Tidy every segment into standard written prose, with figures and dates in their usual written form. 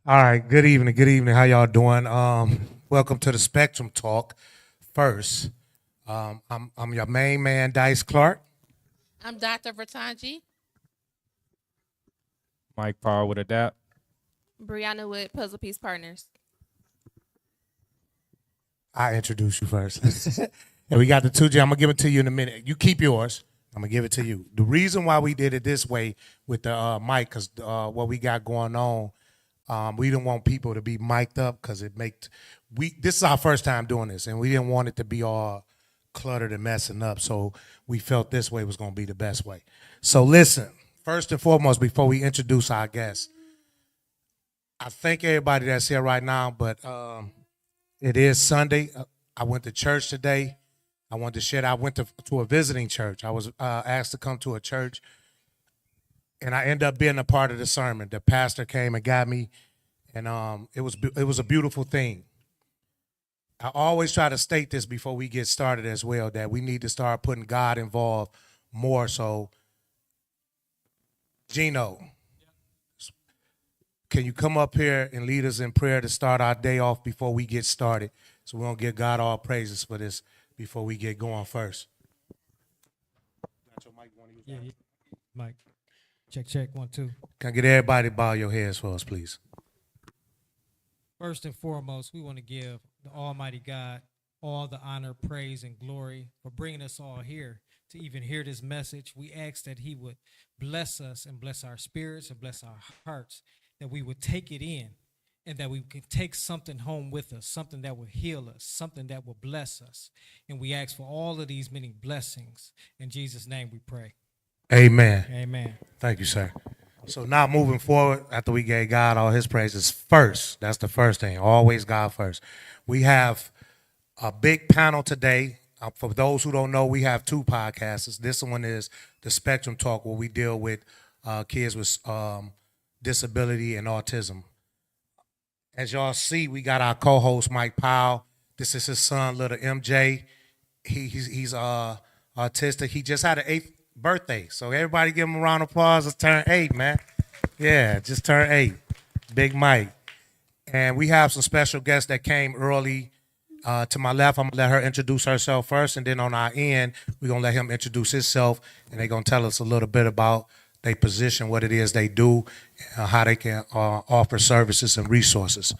All right, good evening. Good evening. How y'all doing? Welcome to the Spectrum Talk. First, I'm your main man, Dice Clark. I'm Dr. Vertanji. Mike Paul with Adapt. Brianna with Puzzle Piece Partners. I introduce you first. And we got the two G. I'm gonna give it to you in a minute. You keep yours. I'm gonna give it to you. The reason why we did it this way with the mic, cause what we got going on, we didn't want people to be mic'd up, cause it makes we. This is our first time doing this, and we didn't want it to be all cluttered and messing up. So we felt this way was gonna be the best way. So listen, first and foremost, before we introduce our guests, I thank everybody that's here right now, but it is Sunday. I went to church today. I wanted to share that. I went to a visiting church. I was asked to come to a church, and I ended up being a part of the sermon. The pastor came and got me, and it was a beautiful thing. I always try to state this before we get started as well, that we need to start putting God involved more. So, Gino, can you come up here and lead us in prayer to start our day off before we get started? So we're going to give God all praises for this before we get going first. Yeah, yeah. Mike. Check, check, 1, 2. Can I get everybody to bow your heads for us, please? First and foremost, we want to give the Almighty God all the honor, praise, and glory for bringing us all here to even hear this message. We ask that He would bless us and bless our spirits and bless our hearts, that we would take it in and that we can take something home with us, something that will heal us, something that will bless us. And we ask for all of these many blessings. In Jesus' name we pray. Amen. Amen. Thank you, sir. So now moving forward, after we gave God all his praises first, that's the first thing, always God first. We have a big panel today. For those who don't know, we have two podcasts. This one is the Spectrum Talk, where we deal with kids with disability and autism. As y'all see, we got our co-host Mike Powell. This is his son, little MJ. He's autistic. He just had an 8th birthday, so everybody give him a round of applause. It's turned 8, man. Yeah, just turned 8. Big Mike. And we have some special guests that came early. To my left, I'm gonna let her introduce herself first, and then on our end, we're gonna let him introduce himself, and they're gonna tell us a little bit about their position, what it is they do, how they can offer services and resources.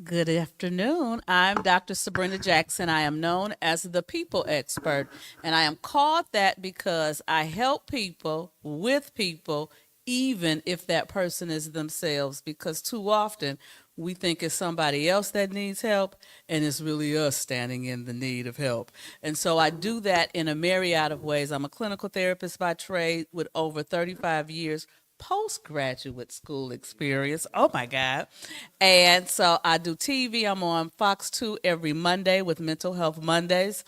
Good afternoon. I'm Dr. Sabrina Jackson. I am known as the people expert, and I am called that because I help people with people, even if that person is themselves, because too often we think it's somebody else that needs help, and it's really us standing in the need of help. And so I do that in a myriad of ways. I'm a clinical therapist by trade with over 35 years postgraduate school experience. Oh my God. And so I do TV. I'm on Fox 2 every Monday with Mental Health Mondays.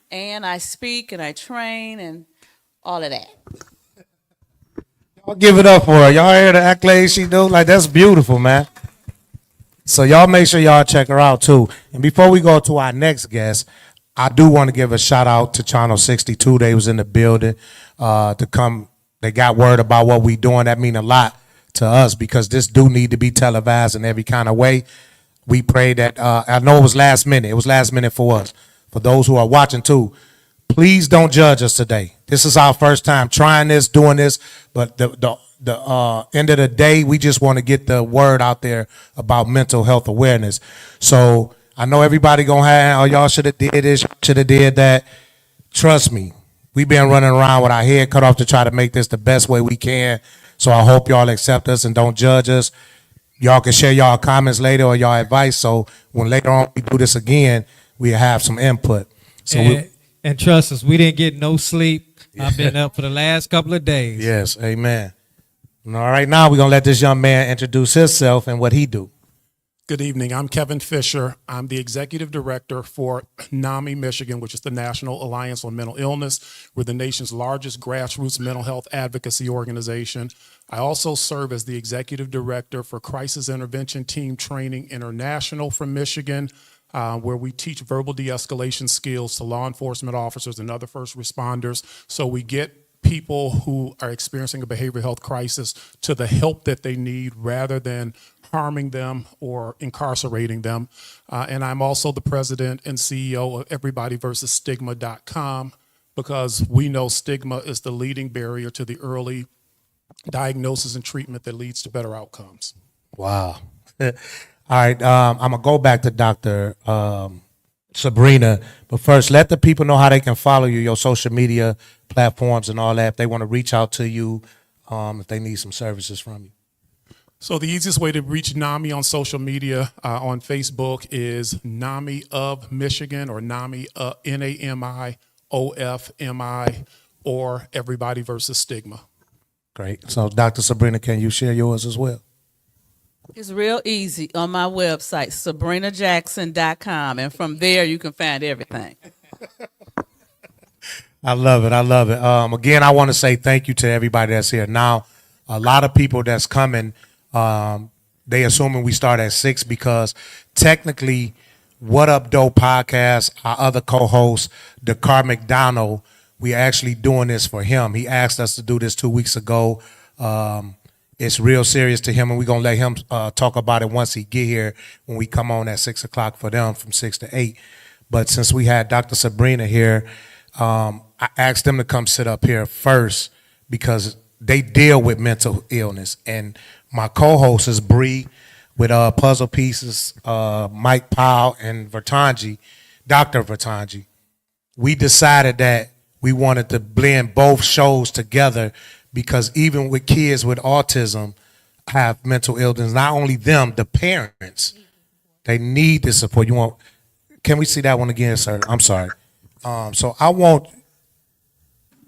And I speak and I train and all of that. Y'all give it up for her. Y'all hear the accolades she do? Like, that's beautiful, man. So y'all make sure y'all check her out too. And before we go to our next guest, I do want to give a shout out to Channel 62. They was in the building to come. They got word about what we doing. That mean a lot to us, because this do need to be televised in every kind of way. We pray that, I know it was last minute. It was last minute for us. For those who are watching too, please don't judge us today. This is our first time trying this, doing this, but the end of the day, we just want to get the word out there about mental health awareness. So I know everybody gonna have, oh, y'all should have did this, should have did that. Trust me, we've been running around with our head cut off to try to make this the best way we can. So I hope y'all accept us and don't judge us. Y'all can share y'all comments later or y'all advice. So when later on we do this again, we have some input. So And trust us, we didn't get no sleep. I've been up for the last couple of days. yes, amen. All right, now we're gonna let this young man introduce himself and what he do. Good evening. I'm Kevin Fisher. I'm the executive director for NAMI Michigan, which is the National Alliance on Mental Illness. We're the nation's largest grassroots mental health advocacy organization. I also serve as the executive director for Crisis Intervention Team Training International from Michigan, where we teach verbal de-escalation skills to law enforcement officers and other first responders. So we get people who are experiencing a behavioral health crisis to the help that they need rather than harming them or incarcerating them. And I'm also the president and CEO of EverybodyVersusStigma.com, because we know stigma is the leading barrier to the early diagnosis and treatment that leads to better outcomes. Wow. All right. I'm going to go back to Dr. Sabrina. But first, let the people know how they can follow you, your social media platforms and all that, if they want to reach out to you, if they need some services from you. So the easiest way to reach NAMI on social media on Facebook is NAMI of Michigan, or NAMI, NAMIOFMI, or Everybody Versus Stigma. Great. So, Dr. Sabrina, can you share yours as well? It's real easy on my website, SabrinaJackson.com, and from there you can find everything. I love it. I love it. Again, I want to say thank you to everybody that's here. Now, a lot of people that's coming, they assuming we start at 6 because technically, What Up Doe Podcast, our other co-host, Dakar McDonald, we actually doing this for him. He asked us to do this 2 weeks ago. It's real serious to him, and we're going to let him talk about it once he get here when we come on at 6 o'clock for them from 6 to 8. But since we had Dr. Sabrina here, I asked them to come sit up here first because they deal with mental illness. And my co-host is Bree with Puzzle Pieces, Mike Powell, and Vertanji, Dr. Vertanji. We decided that we wanted to blend both shows together because even with kids with autism have mental illness, not only them, the parents, they need the support. Can we see that one again, sir? I'm sorry. So I want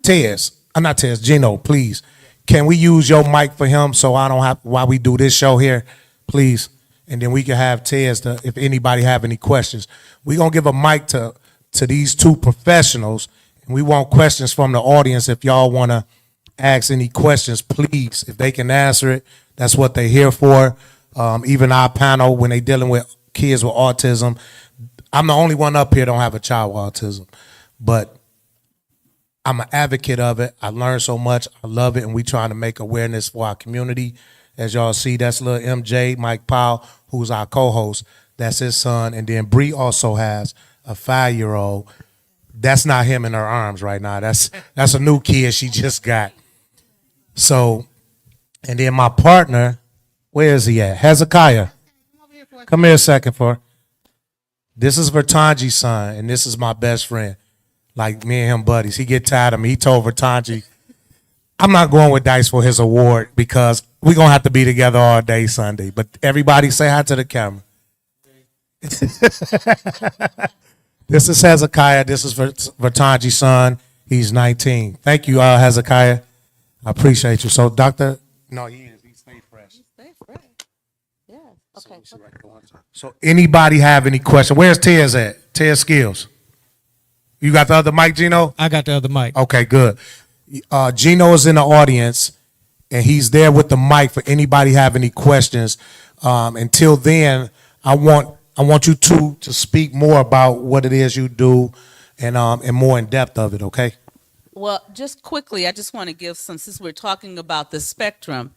Gino, please. Can we use your mic for him so I don't have, while we do this show here, please? And then we can have Tez if anybody have any questions. We're going to give a mic to these two professionals, and we want questions from the audience. If y'all want to ask any questions, please, if they can answer it, that's what they're here for. Even our panel, when they dealing with kids with autism, I'm the only one up here don't have a child with autism, but I'm an advocate of it. I learned so much. I love it, and we trying to make awareness for our community. As y'all see, that's little MJ, Mike Powell, who's our co-host. That's his son. And then Bree also has a 5-year-old. That's not him in her arms right now. That's a new kid she just got. So, and then my partner, where is he at? Hezekiah. Come here a second for. This is Vertanji's son, and this is my best friend. Like me and him buddies. He get tired of me. He told Vertanji, I'm not going with Dice for his award because we're going to have to be together all day Sunday. But everybody say hi to the camera. This is Hezekiah. This is Vertanji's son. He's 19. Thank you, Hezekiah. I appreciate you. So, Doctor, no, he is. He stay fresh. Stay fresh. Yeah. Okay. So, anybody have any question? Where's Tez at? Tez Skills. You got the other mic, Gino? I got the other mic. Okay, good. Gino is in the audience, and he's there with the mic for anybody have any questions. Until then, I want you two to speak more about what it is you do and more in depth of it, okay? Well, just quickly, I just want to give some, since we're talking about the spectrum.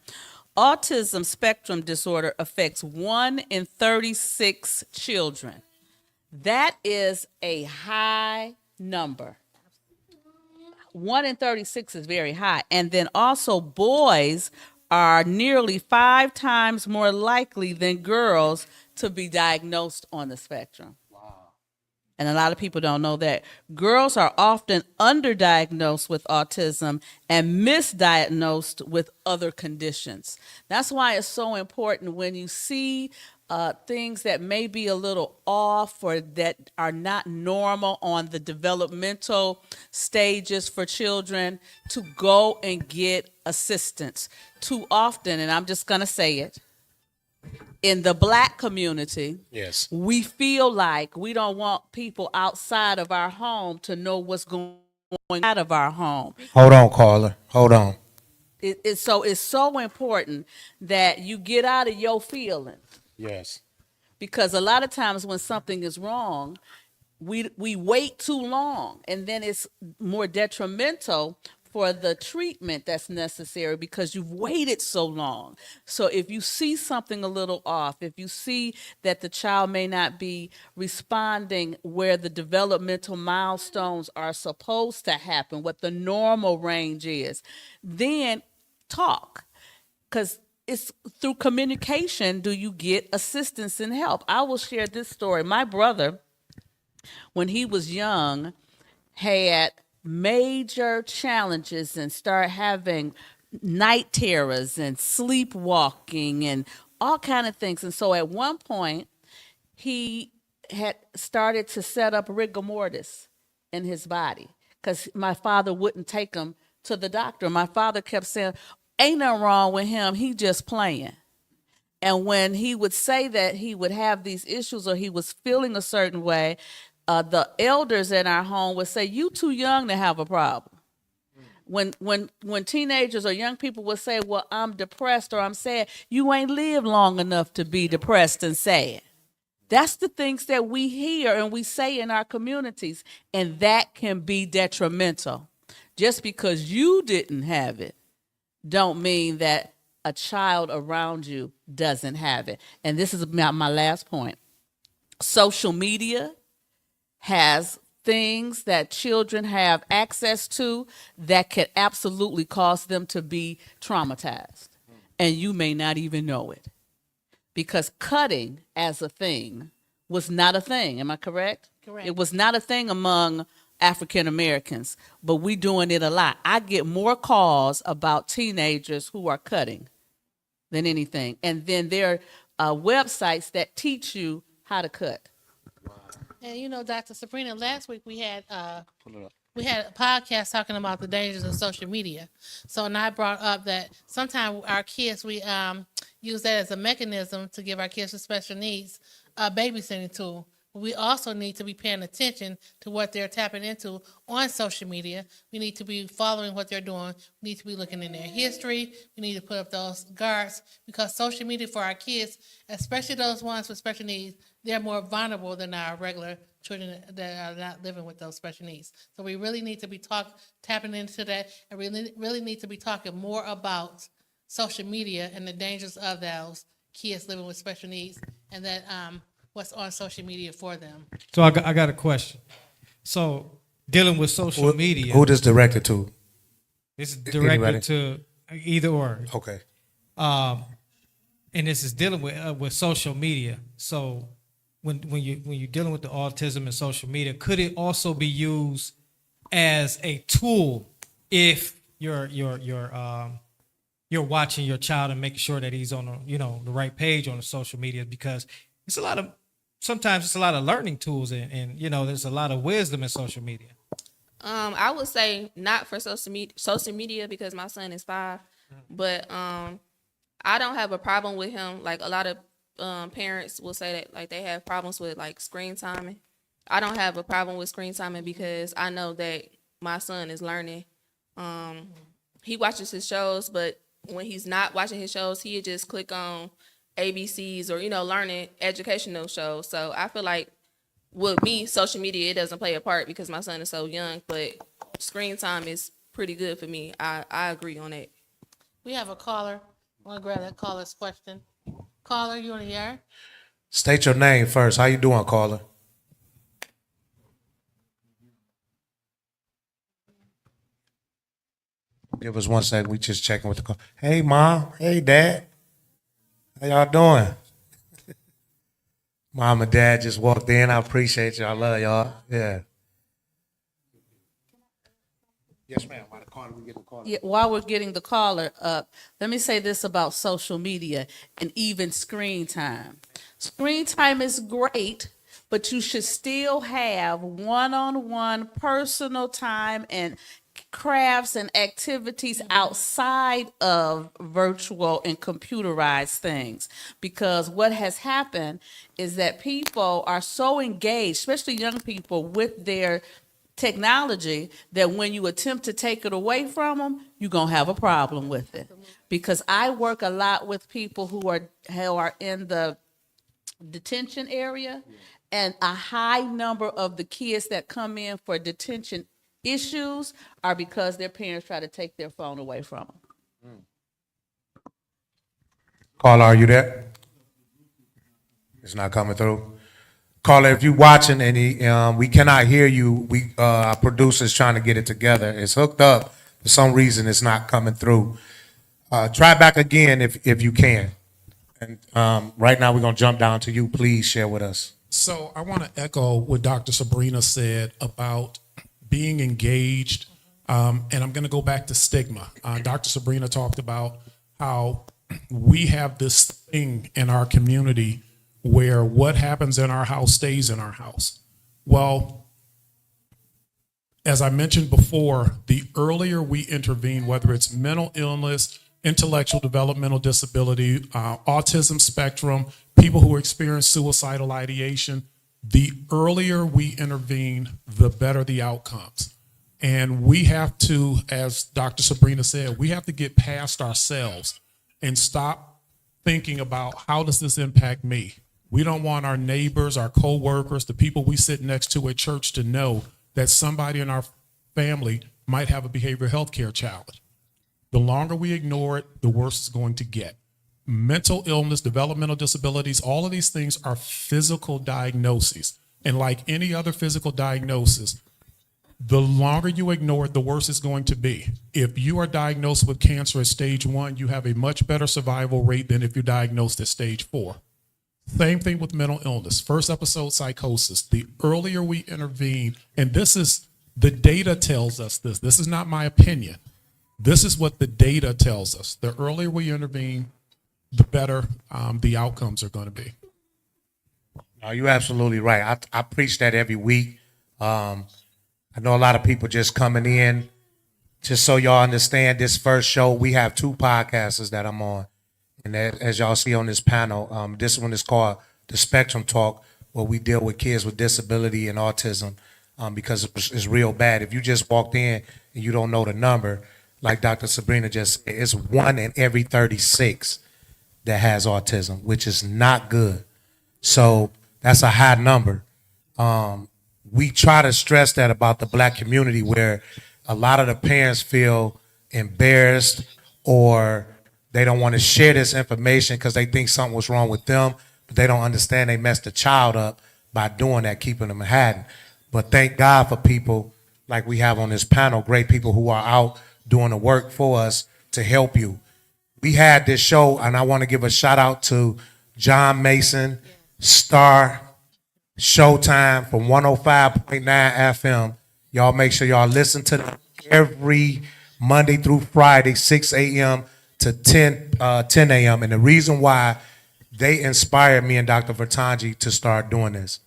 Autism spectrum disorder affects 1 in 36 children. That is a high number. 1 in 36 is very high. And then also boys are nearly 5 times more likely than girls to be diagnosed on the spectrum. And a lot of people don't know that. Girls are often underdiagnosed with autism and misdiagnosed with other conditions. That's why it's so important when you see things that may be a little off or that are not normal on the developmental stages for children, to go and get assistance. Too often, and I'm just going to say it, in the Black community, yes, we feel like we don't want people outside of our home to know what's going on out of our home. Hold on, caller. Hold on. It's so important that you get out of your feelings. Yes. Because a lot of times when something is wrong, we wait too long, and then it's more detrimental for the treatment that's necessary because you've waited so long. So if you see something a little off, if you see that the child may not be responding where the developmental milestones are supposed to happen, what the normal range is, then talk. Because it's through communication do you get assistance and help. I will share this story. My brother, when he was young, had major challenges and started having night terrors and sleepwalking and all kind of things. And so at one point, he had started to set up rigor mortis in his body because my father wouldn't take him to the doctor. My father kept saying, ain't nothing wrong with him. He just playing. And when he would say that he would have these issues or he was feeling a certain way, the elders in our home would say, you too young to have a problem. When teenagers or young people would say, well, I'm depressed or I'm sad, you ain't lived long enough to be depressed and sad. That's the things that we hear and we say in our communities, and that can be detrimental. Just because you didn't have it don't mean that a child around you doesn't have it. And this is my last point. Social media has things that children have access to that could absolutely cause them to be traumatized. And you may not even know it. Because cutting as a thing was not a thing. Am I correct? Correct. It was not a thing among African Americans, but we doing it a lot. I get more calls about teenagers who are cutting than anything. And then there are websites that teach you how to cut. And you know, Dr. Sabrina, last week we had a podcast talking about the dangers of social media. So, and I brought up that sometimes our kids, we use that as a mechanism to give our kids with special needs a babysitting tool. We also need to be paying attention to what they're tapping into on social media. We need to be following what they're doing. We need to be looking in their history. We need to put up those guards because social media for our kids, especially those ones with special needs, they're more vulnerable than our regular children that are not living with those special needs. So we really need to be tapping into that, and really need to be talking more about social media and the dangers of those kids living with special needs, and that what's on social media for them. So I got a question. So dealing with social media, Who this directed to? this is Anybody? directed to either or. Okay. And this is dealing with social media. So when you're dealing with the autism and social media, could it also be used as a tool if you're watching your child and making sure that he's on the right page on the social media? Because sometimes it's a lot of learning tools and there's a lot of wisdom in social media. I would say not for social media because my son is 5, but I don't have a problem with him. Like a lot of parents will say that like they have problems with like screen timing. I don't have a problem with screen timing because I know that my son is learning. He watches his shows, but when he's not watching his shows, he'll just click on ABCs or learning educational shows. So I feel like with me, social media, it doesn't play a part because my son is so young, but screen time is pretty good for me. I agree on that. We have a caller. I want to grab that caller's question. Caller, you want to hear? State your name first. How you doing, caller? Give us 1 second. We just checking with the call. Hey, Mom. Hey, Dad. How y'all doing? Mom and Dad just walked in. I appreciate y'all. I love y'all. Yeah. Yes, ma'am. While the caller, we get the caller. Yeah, while we're getting the caller up, let me say this about social media and even screen time. Screen time is great, but you should still have one-on-one personal time and crafts and activities outside of virtual and computerized things. Because what has happened is that people are so engaged, especially young people, with their technology that when you attempt to take it away from them, you're going to have a problem with it. Because I work a lot with people who are in the detention area, and a high number of the kids that come in for detention issues are because their parents try to take their phone away from them. Carla, are you there? It's not coming through. Carla, if you're watching and we cannot hear you, our producer's trying to get it together. It's hooked up. For some reason, it's not coming through. Try back again if you can. And right now, we're going to jump down to you. Please share with us. So I want to echo what Dr. Sabrina said about being engaged. And I'm going to go back to stigma. Dr. Sabrina talked about how we have this thing in our community where what happens in our house stays in our house. Well, as I mentioned before, the earlier we intervene, whether it's mental illness, intellectual developmental disability, autism spectrum, people who experience suicidal ideation, the earlier we intervene, the better the outcomes. And we have to, as Dr. Sabrina said, we have to get past ourselves and stop thinking about how does this impact me? We don't want our neighbors, our coworkers, the people we sit next to at church to know that somebody in our family might have a behavioral health care challenge. The longer we ignore it, the worse it's going to get. Mental illness, developmental disabilities, all of these things are physical diagnoses. And like any other physical diagnosis, the longer you ignore it, the worse it's going to be. If you are diagnosed with cancer at stage 1, you have a much better survival rate than if you're diagnosed at stage 4. Same thing with mental illness. First episode psychosis. The earlier we intervene, and this is, the data tells us this. This is not my opinion. This is what the data tells us. The earlier we intervene, the better the outcomes are going to be. No, you're absolutely right. I preach that every week. I know a lot of people just coming in. Just so y'all understand, this first show, we have 2 podcasters that I'm on. And as y'all see on this panel, this one is called the Spectrum Talk, where we deal with kids with disability and autism because it's real bad. If you just walked in and you don't know the number, like Dr. Sabrina just said, it's 1 in every 36 that has autism, which is not good. So that's a high number. We try to stress that about the Black community, where a lot of the parents feel embarrassed or they don't want to share this information because they think something was wrong with them, but they don't understand they messed the child up by doing that, keeping them hidden. But thank God for people like we have on this panel, great people who are out doing the work for us to help you. We had this show, and I want to give a shout out to John Mason, Star, Showtime from 105.9 FM. Y'all make sure y'all listen to them every Monday through Friday, 6 a.m. to 10 a.m. And the reason why they inspired me and Dr. Vertangi to start doing this.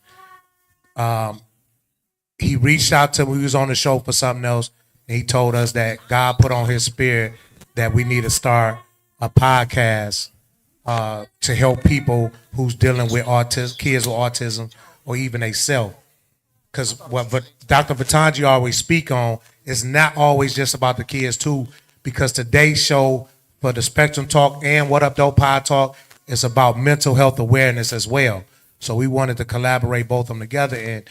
He reached out to me, he was on the show for something else, and he told us that God put on his spirit that we need to start a podcast to help people who's dealing with autism, kids with autism, or even they self. Because what Dr. Vertangi always speak on is not always just about the kids too, because today's show for the Spectrum Talk and What Up Doe Podtalk is about mental health awareness as well. So we wanted to collaborate both of them together. And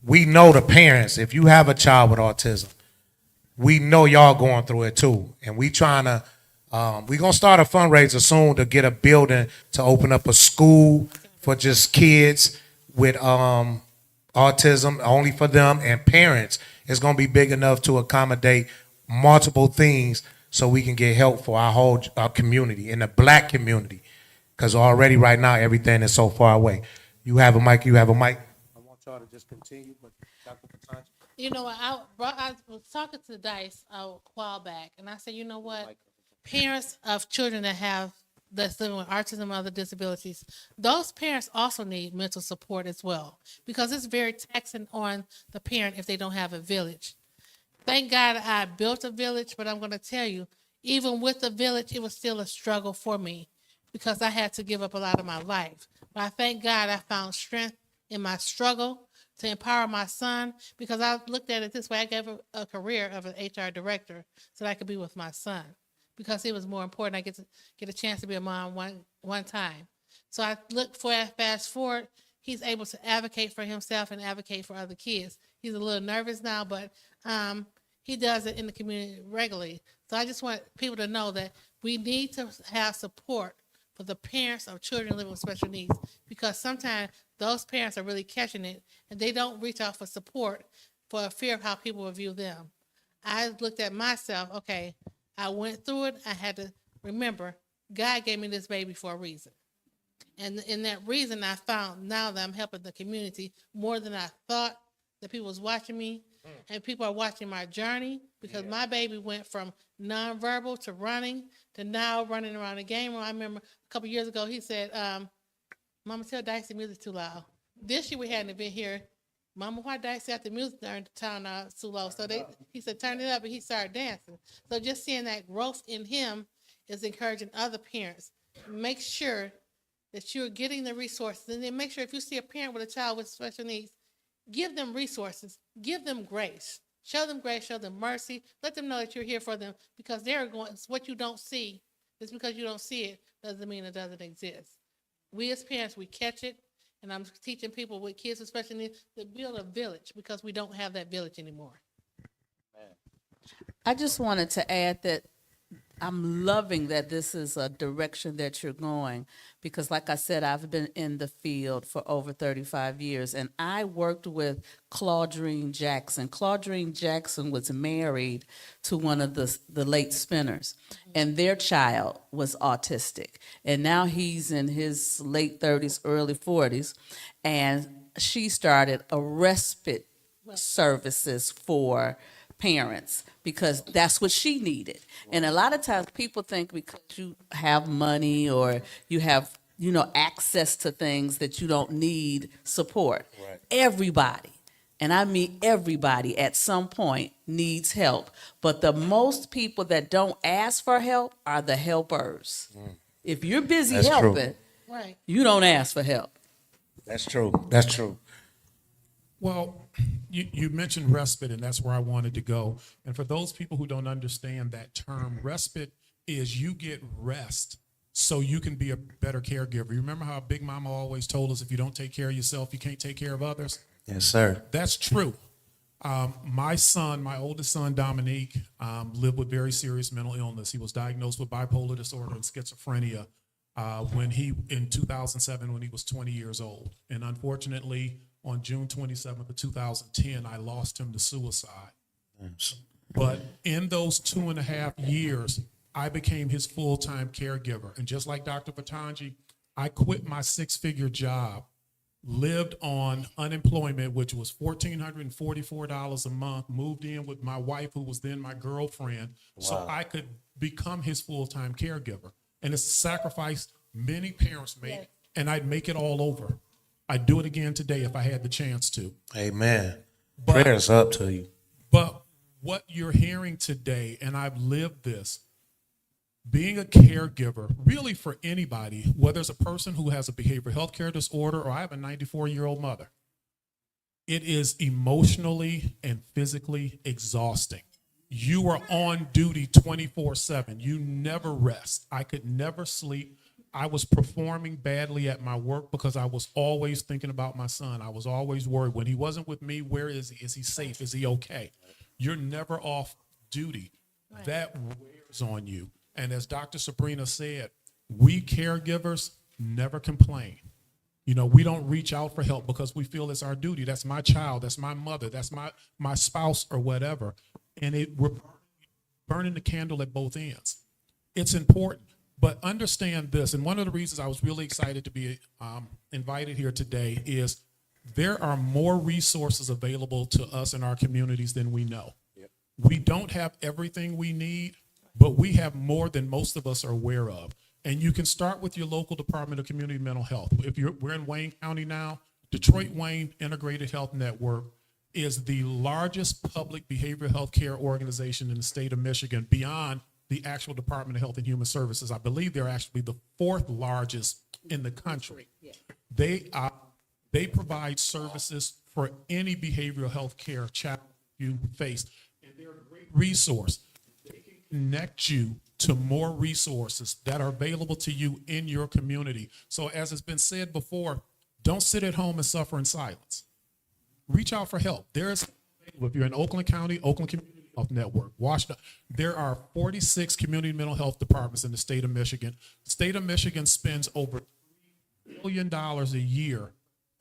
we know the parents, if you have a child with autism, we know y'all going through it too. And we trying to, we're going to start a fundraiser soon to get a building to open up a school for just kids with autism, only for them, and parents. It's going to be big enough to accommodate multiple things so we can get help for our community, in the Black community. Because already right now, everything is so far away. You have a mic, I want y'all to just continue, but Dr. Vertangi. You know what? I was talking to Dice a while back, and I said, you know what? Parents of children that's living with autism and other disabilities, those parents also need mental support as well, because it's very taxing on the parent if they don't have a village. Thank God I built a village, but I'm going to tell you, even with the village, it was still a struggle for me because I had to give up a lot of my life. But I thank God I found strength in my struggle to empower my son, because I looked at it this way. I gave a career of an HR director so that I could be with my son, because it was more important. I get a chance to be a mom one time. So I look for, fast forward, he's able to advocate for himself and advocate for other kids. He's a little nervous now, but he does it in the community regularly. So I just want people to know that we need to have support for the parents of children living with special needs, because sometimes those parents are really catching it and they don't reach out for support for a fear of how people will view them. I looked at myself, okay, I went through it. I had to remember God gave me this baby for a reason. And in that reason, I found now that I'm helping the community more than I thought, that people was watching me, and people are watching my journey, because my baby went from nonverbal to running to now running around the game room. I remember a couple years ago, he said, Mama, tell Dicey music's too loud. This year we had an event here. Mama, why Dicey got the music turned down too low? So he said, turn it up, and he started dancing. So just seeing that growth in him is encouraging other parents. Make sure that you're getting the resources, and then make sure if you see a parent with a child with special needs, give them resources, give them grace, show them mercy, let them know that you're here for them, because they're going, what you don't see, just because you don't see it doesn't mean it doesn't exist. We as parents, we catch it, and I'm teaching people with kids with special needs to build a village, because we don't have that village anymore. I just wanted to add that I'm loving that this is a direction that you're going, because like I said, I've been in the field for over 35 years, and I worked with Claudine Jackson. Claudine Jackson was married to one of the late Spinners, and their child was autistic, and now he's in his late 30s, early 40s, and she started a respite services for parents, because that's what she needed. And a lot of times people think because you have money or you have, access to things that you don't need support. Right. Everybody, and I mean everybody at some point needs help. But the most people that don't ask for help are the helpers. If you're busy That's helping, true. Right. you don't ask for help. That's true. That's true. Well, you mentioned respite, and that's where I wanted to go. And for those people who don't understand that term, respite is you get rest so you can be a better caregiver. You remember how Big Mama always told us, if you don't take care of yourself, you can't take care of others? Yes, sir. That's true. My oldest son, Dominique, lived with very serious mental illness. He was diagnosed with bipolar disorder and schizophrenia in 2007, when he was 20 years old. And unfortunately, on June 27th of 2010, I lost him to suicide. Yes. But in those 2.5 years, I became his full-time caregiver. And just like Dr. Patanji, I quit my 6-figure job, lived on unemployment, which was $1,444 a month, moved in with my wife, who was then my girlfriend, so I could become his full-time caregiver. And it's a sacrifice many parents make, and I'd make it all over. I'd do it again today if I had the chance to. Amen. Prayers up to you. But what you're hearing today, and I've lived this, being a caregiver, really for anybody, whether it's a person who has a behavioral health care disorder, or I have a 94-year-old mother, it is emotionally and physically exhausting. You are on duty 24/7. You never rest. I could never sleep. I was performing badly at my work because I was always thinking about my son. I was always worried. When he wasn't with me, where is he? Is he safe? Is he okay? You're never off duty. Right. That wears on you. And as Dr. Sabrina said, we caregivers never complain. We don't reach out for help because we feel it's our duty. That's my child. That's my mother. That's my spouse or whatever. And we're burning the candle at both ends. It's important. But understand this, and one of the reasons I was really excited to be invited here today is there are more resources available to us in our communities than we know. Yep. We don't have everything we need, but we have more than most of us are aware of. And you can start with your local Department of Community Mental Health. We're in Wayne County now. Detroit-Wayne Integrated Health Network is the largest public behavioral health care organization in the state of Michigan, beyond the actual Department of Health and Human Services. I believe they're actually the 4th largest in the country. They provide services for any behavioral health care challenge you face. And they're a great resource. They can connect you to more resources that are available to you in your community. So as has been said before, don't sit at home and suffer in silence. reach out for help. If you're in Oakland County, Oakland Community Health Network, Washington, there are 46 community mental health departments in the state of Michigan. The state of Michigan spends over $3 billion a year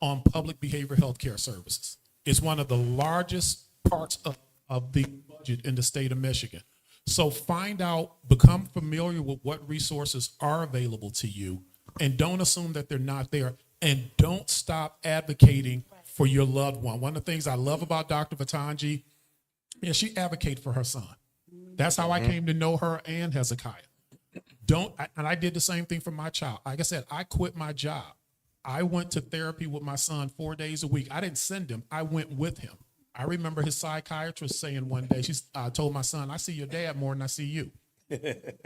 on public behavioral health care services. It's one of the largest parts of the budget in the state of Michigan. So find out, become familiar with what resources are available to you, and don't assume that they're not there, and don't stop advocating for your loved one. One of the things I love about Dr. Vatanji is she advocates for her son. That's how I came to know her and Hezekiah. And I did the same thing for my child. Like I said, I quit my job. I went to therapy with my son 4 days a week. I didn't send him. I went with him. I remember his psychiatrist saying one day, she told my son, I see your dad more than I see you.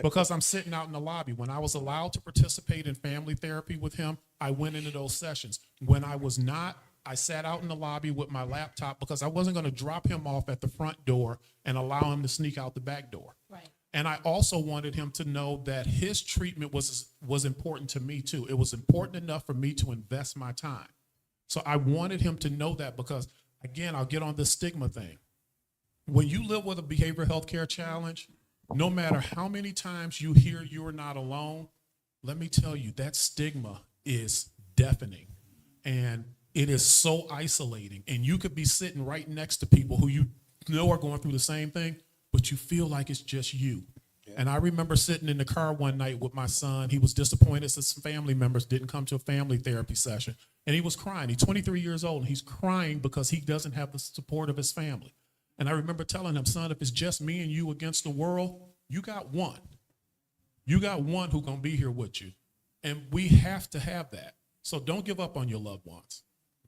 Because I'm sitting out in the lobby. When I was allowed to participate in family therapy with him, I went into those sessions. When I was not, I sat out in the lobby with my laptop because I wasn't going to drop him off at the front door and allow him to sneak out the back door. Right. And I also wanted him to know that his treatment was important to me too. It was important enough for me to invest my time. So I wanted him to know that because, again, I'll get on this stigma thing. When you live with a behavioral health care challenge, no matter how many times you hear you're not alone, let me tell you, that stigma is deafening. And it is so isolating. And you could be sitting right next to people who you know are going through the same thing, but you feel like it's just you. Yeah. And I remember sitting in the car one night with my son. He was disappointed that some family members didn't come to a family therapy session. And he was crying. He's 23 years old, and he's crying because he doesn't have the support of his family. And I remember telling him, son, if it's just me and you against the world, you got one. You got one who's going to be here with you. And we have to have that. So don't give up on your loved ones.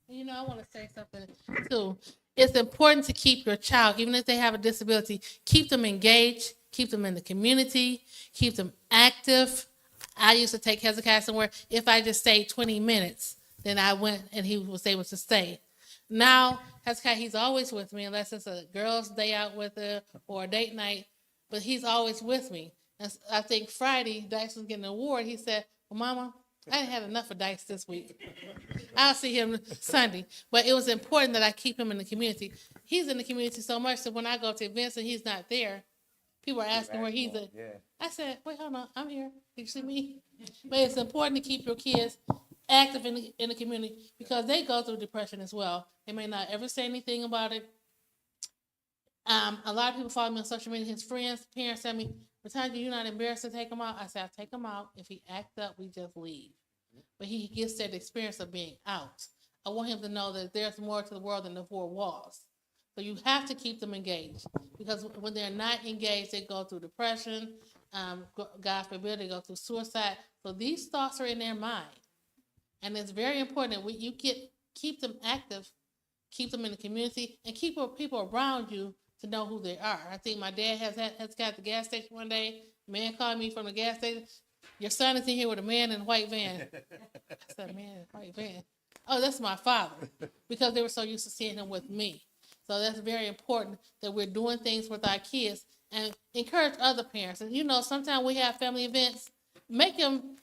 You know, I want to say something too. It's important to keep your child, even if they have a disability, keep them engaged, keep them in the community, keep them active. I used to take Hezekiah somewhere. If I just stayed 20 minutes, then I went and he was able to stay. Now, Hezekiah, he's always with me, unless it's a girl's day out with her or a date night, but he's always with me. And I think Friday, Dice was getting an award. He said, well, Mama, I didn't have enough of Dice this week. I'll see him Sunday. But it was important that I keep him in the community. He's in the community so much that when I go to events and he's not there, people are asking where he's at. Yeah. I said, wait, hold on, I'm here. Did you see me? But it's important to keep your kids active in the community because they go through depression as well. They may not ever say anything about it. A lot of people follow me on social media. His friends, parents tell me, Vatanji, you're not embarrassed to take him out? I said, I'll take him out. If he act up, we just leave. But he gets that experience of being out. I want him to know that there's more to the world than the four walls. So you have to keep them engaged because when they're not engaged, they go through depression. God forbid, they go through suicide. So these thoughts are in their mind. And it's very important that you keep them active, keep them in the community, and keep people around you to know who they are. I think my dad has got at the gas station one day. A man called me from the gas station. Your son is in here with a man in a white van. I said, man in a white van. Oh, that's my father. Because they were so used to seeing him with me. So that's very important that we're doing things with our kids and encourage other parents. And, you know, sometimes we have family events. Make them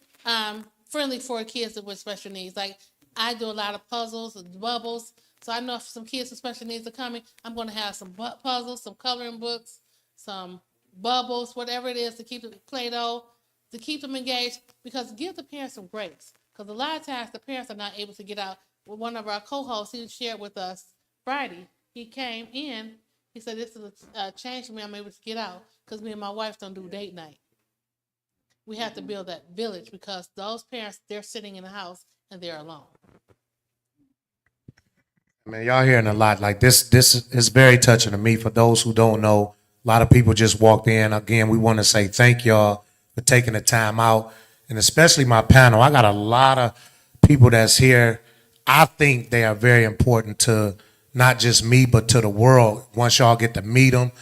friendly for kids with special needs. Like, I do a lot of puzzles and bubbles. So I know if some kids with special needs are coming, I'm going to have some puzzles, some coloring books, some bubbles, whatever it is to keep it Play-Doh, to keep them engaged, because give the parents some grace. Because a lot of times the parents are not able to get out. Well, one of our co-hosts, he shared with us Friday, he came in, he said, this is a change for me, I'm able to get out, because me and my wife don't do date night. We have to build that village because those parents, they're sitting in the house and they're alone. Man, y'all hearing a lot. Like this is very touching to me. For those who don't know, a lot of people just walked in. Again, we want to say thank y'all for taking the time out, and especially my panel. I got a lot of people that's here. I think they are very important to not just me, but to the world. Once y'all get to meet them,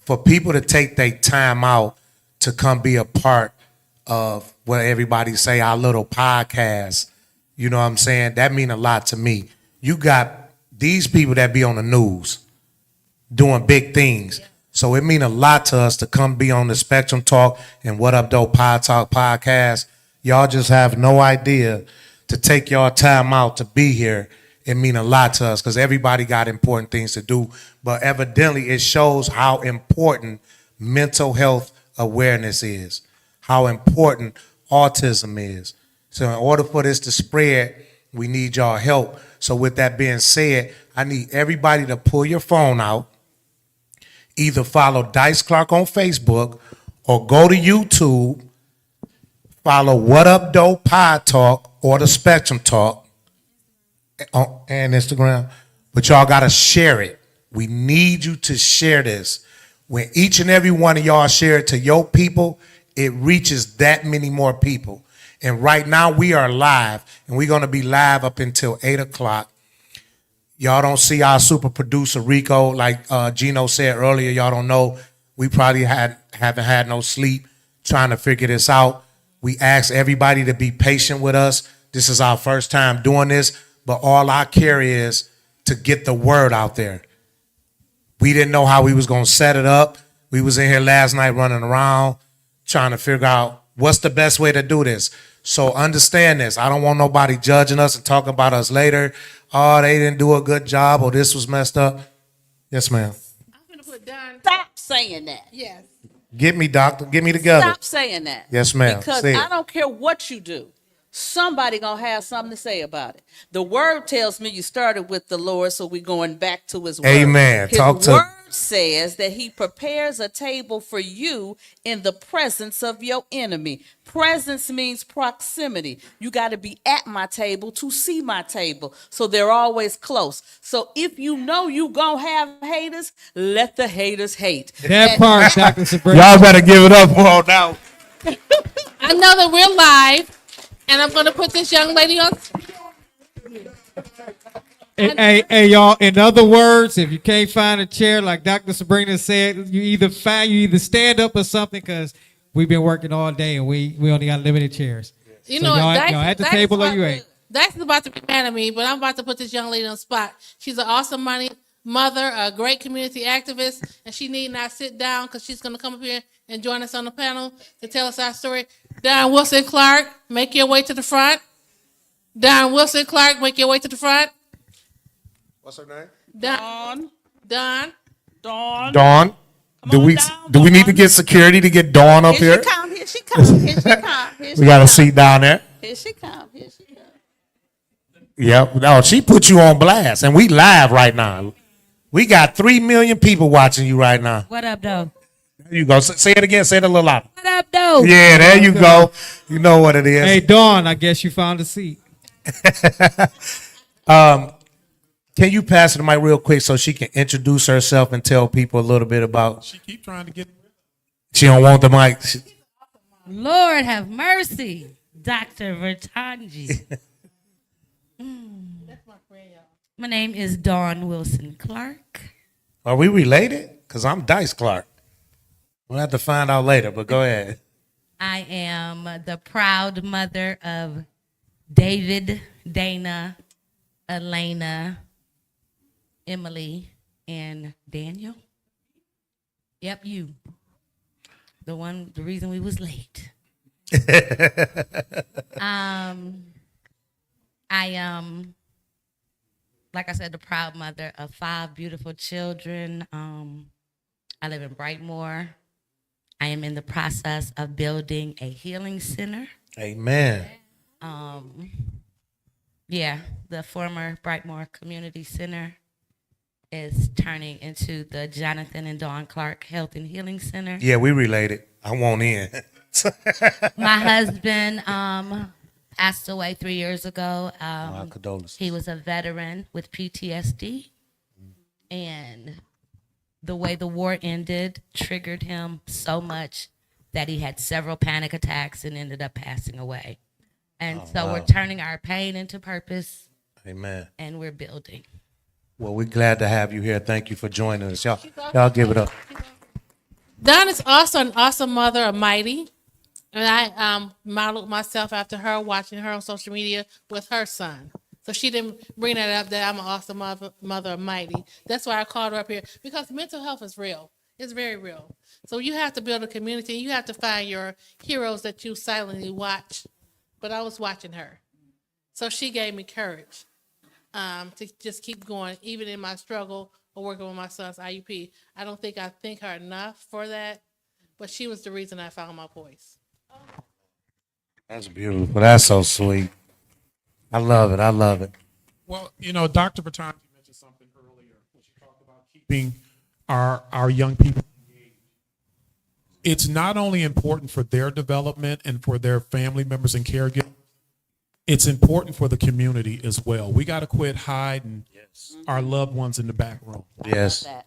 for people to take their time out to come be a part of what everybody say, our little podcast. You know what I'm saying? That mean a lot to me. You got these people that be on the news doing big things. So it mean a lot to us to come be on the Spectrum Talk and What Up Doe Podtalk podcast. Y'all just have no idea to take y'all time out to be here it mean a lot to us because everybody got important things to do. But evidently, it shows how important mental health awareness is, how important autism is. So in order for this to spread, we need y'all help. So with that being said, I need everybody to pull your phone out, either follow Dice Clark on Facebook or go to YouTube, follow What Up Doe Podtalk or the Spectrum Talk and Instagram. But y'all got to share it. We need you to share this. When each and every one of y'all share it to your people, it reaches that many more people. And right now we are live, and we're going to be live up until 8 o'clock. Y'all don't see our super producer, Rico, like Gino said earlier. Y'all don't know. We probably haven't had no sleep trying to figure this out. We ask everybody to be patient with us. This is our first time doing this, but all I care is to get the word out there. We didn't know how we was going to set it up. We was in here last night running around trying to figure out what's the best way to do this. So understand this. I don't want nobody judging us and talking about us later. Oh, they didn't do a good job or this was messed up. Yes, ma'am. I'm gonna put Don. Stop saying that. Yes. Get me, doctor. Get me together. Stop saying that. Yes, ma'am. Because Say it. I don't care what you do. Somebody gonna have something to say about it. The word tells me you started with the Lord, so we're going back to his word. Amen. His Talk to- word says that he prepares a table for you in the presence of your enemy. Presence means proximity. You got to be at my table to see my table. So they're always close. So if you know you gonna have haters, let the haters hate. That part, Dr. Sabrina. Y'all better give it up for all now. I know that we're live, and I'm gonna put this young lady on. Hey, y'all. In other words, if you can't find a chair, like Dr. Sabrina said, you either stand up or something, because we've been working all day and we only got limited chairs. You So know, y'all Dice- at the Dice table or is you about ain't. Dice is about to be mad at me, but I'm about to put this young lady on the spot. She's an awesome mother, a great community activist, and she need not sit down because she's going to come up here and join us on the panel to tell us our story. Don Wilson Clark, make your way to the front. Don Wilson Clark, make your way to the front. What's her name? Don. Dawn. Do we need to get security to get Dawn up here? Here she come. Here she come. Here she come. Here she We got a come. seat down there. Here she come. Here she come. Yep. No, she put you on blast, and we live right now. We got 3 million people watching you right now. What up, though? There you go. Say it again. Say it a little louder. What up, though? Yeah, there you go. You know what it is. Hey, Dawn, I guess you found a seat. Can you pass the mic real quick so she can introduce herself and tell people a little bit about? She keep trying to get. She don't want the mic. Lord have mercy, Dr. Vertanji. My name is Dawn Wilson Clark. Are we related? Because I'm Dice Clark. We'll have to find out later, but go ahead. I am the proud mother of David, Dana, Elena, Emily, and Daniel. Yep, you. The reason we was late. I am, like I said, the proud mother of 5 beautiful children. I live in Brightmoor. I am in the process of building a healing center. Amen. Yeah, the former Brightmoor Community Center is turning into the Jonathan and Dawn Clark Health and Healing Center. Yeah, we related. I won't in. My husband passed away 3 years ago. My condolences. He was a veteran with PTSD, and the way the war ended triggered him so much that he had several panic attacks and ended up passing away. And we're turning our pain into purpose. Amen. And we're building. Well, we're glad to have you here. Thank you for joining us. Y'all give it up. Don is also an awesome mother, a mighty. And I modeled myself after her, watching her on social media with her son. So she didn't bring that up that I'm an awesome mother of mighty. That's why I called her up here, because mental health is real. It's very real. So you have to build a community. You have to find your heroes that you silently watch. But I was watching her. So she gave me courage. to just keep going, even in my struggle of working with my son's IUP. I don't think I thank her enough for that, but she was the reason I found my voice. That's beautiful. That's so sweet. I love it. I love it. Well, Dr. Bertanti mentioned something earlier when she talked about keeping our young people engaged. It's not only important for their development and for their family members and caregivers, it's important for the community as well. We got to quit hiding our loved ones in the back room. Yes. That.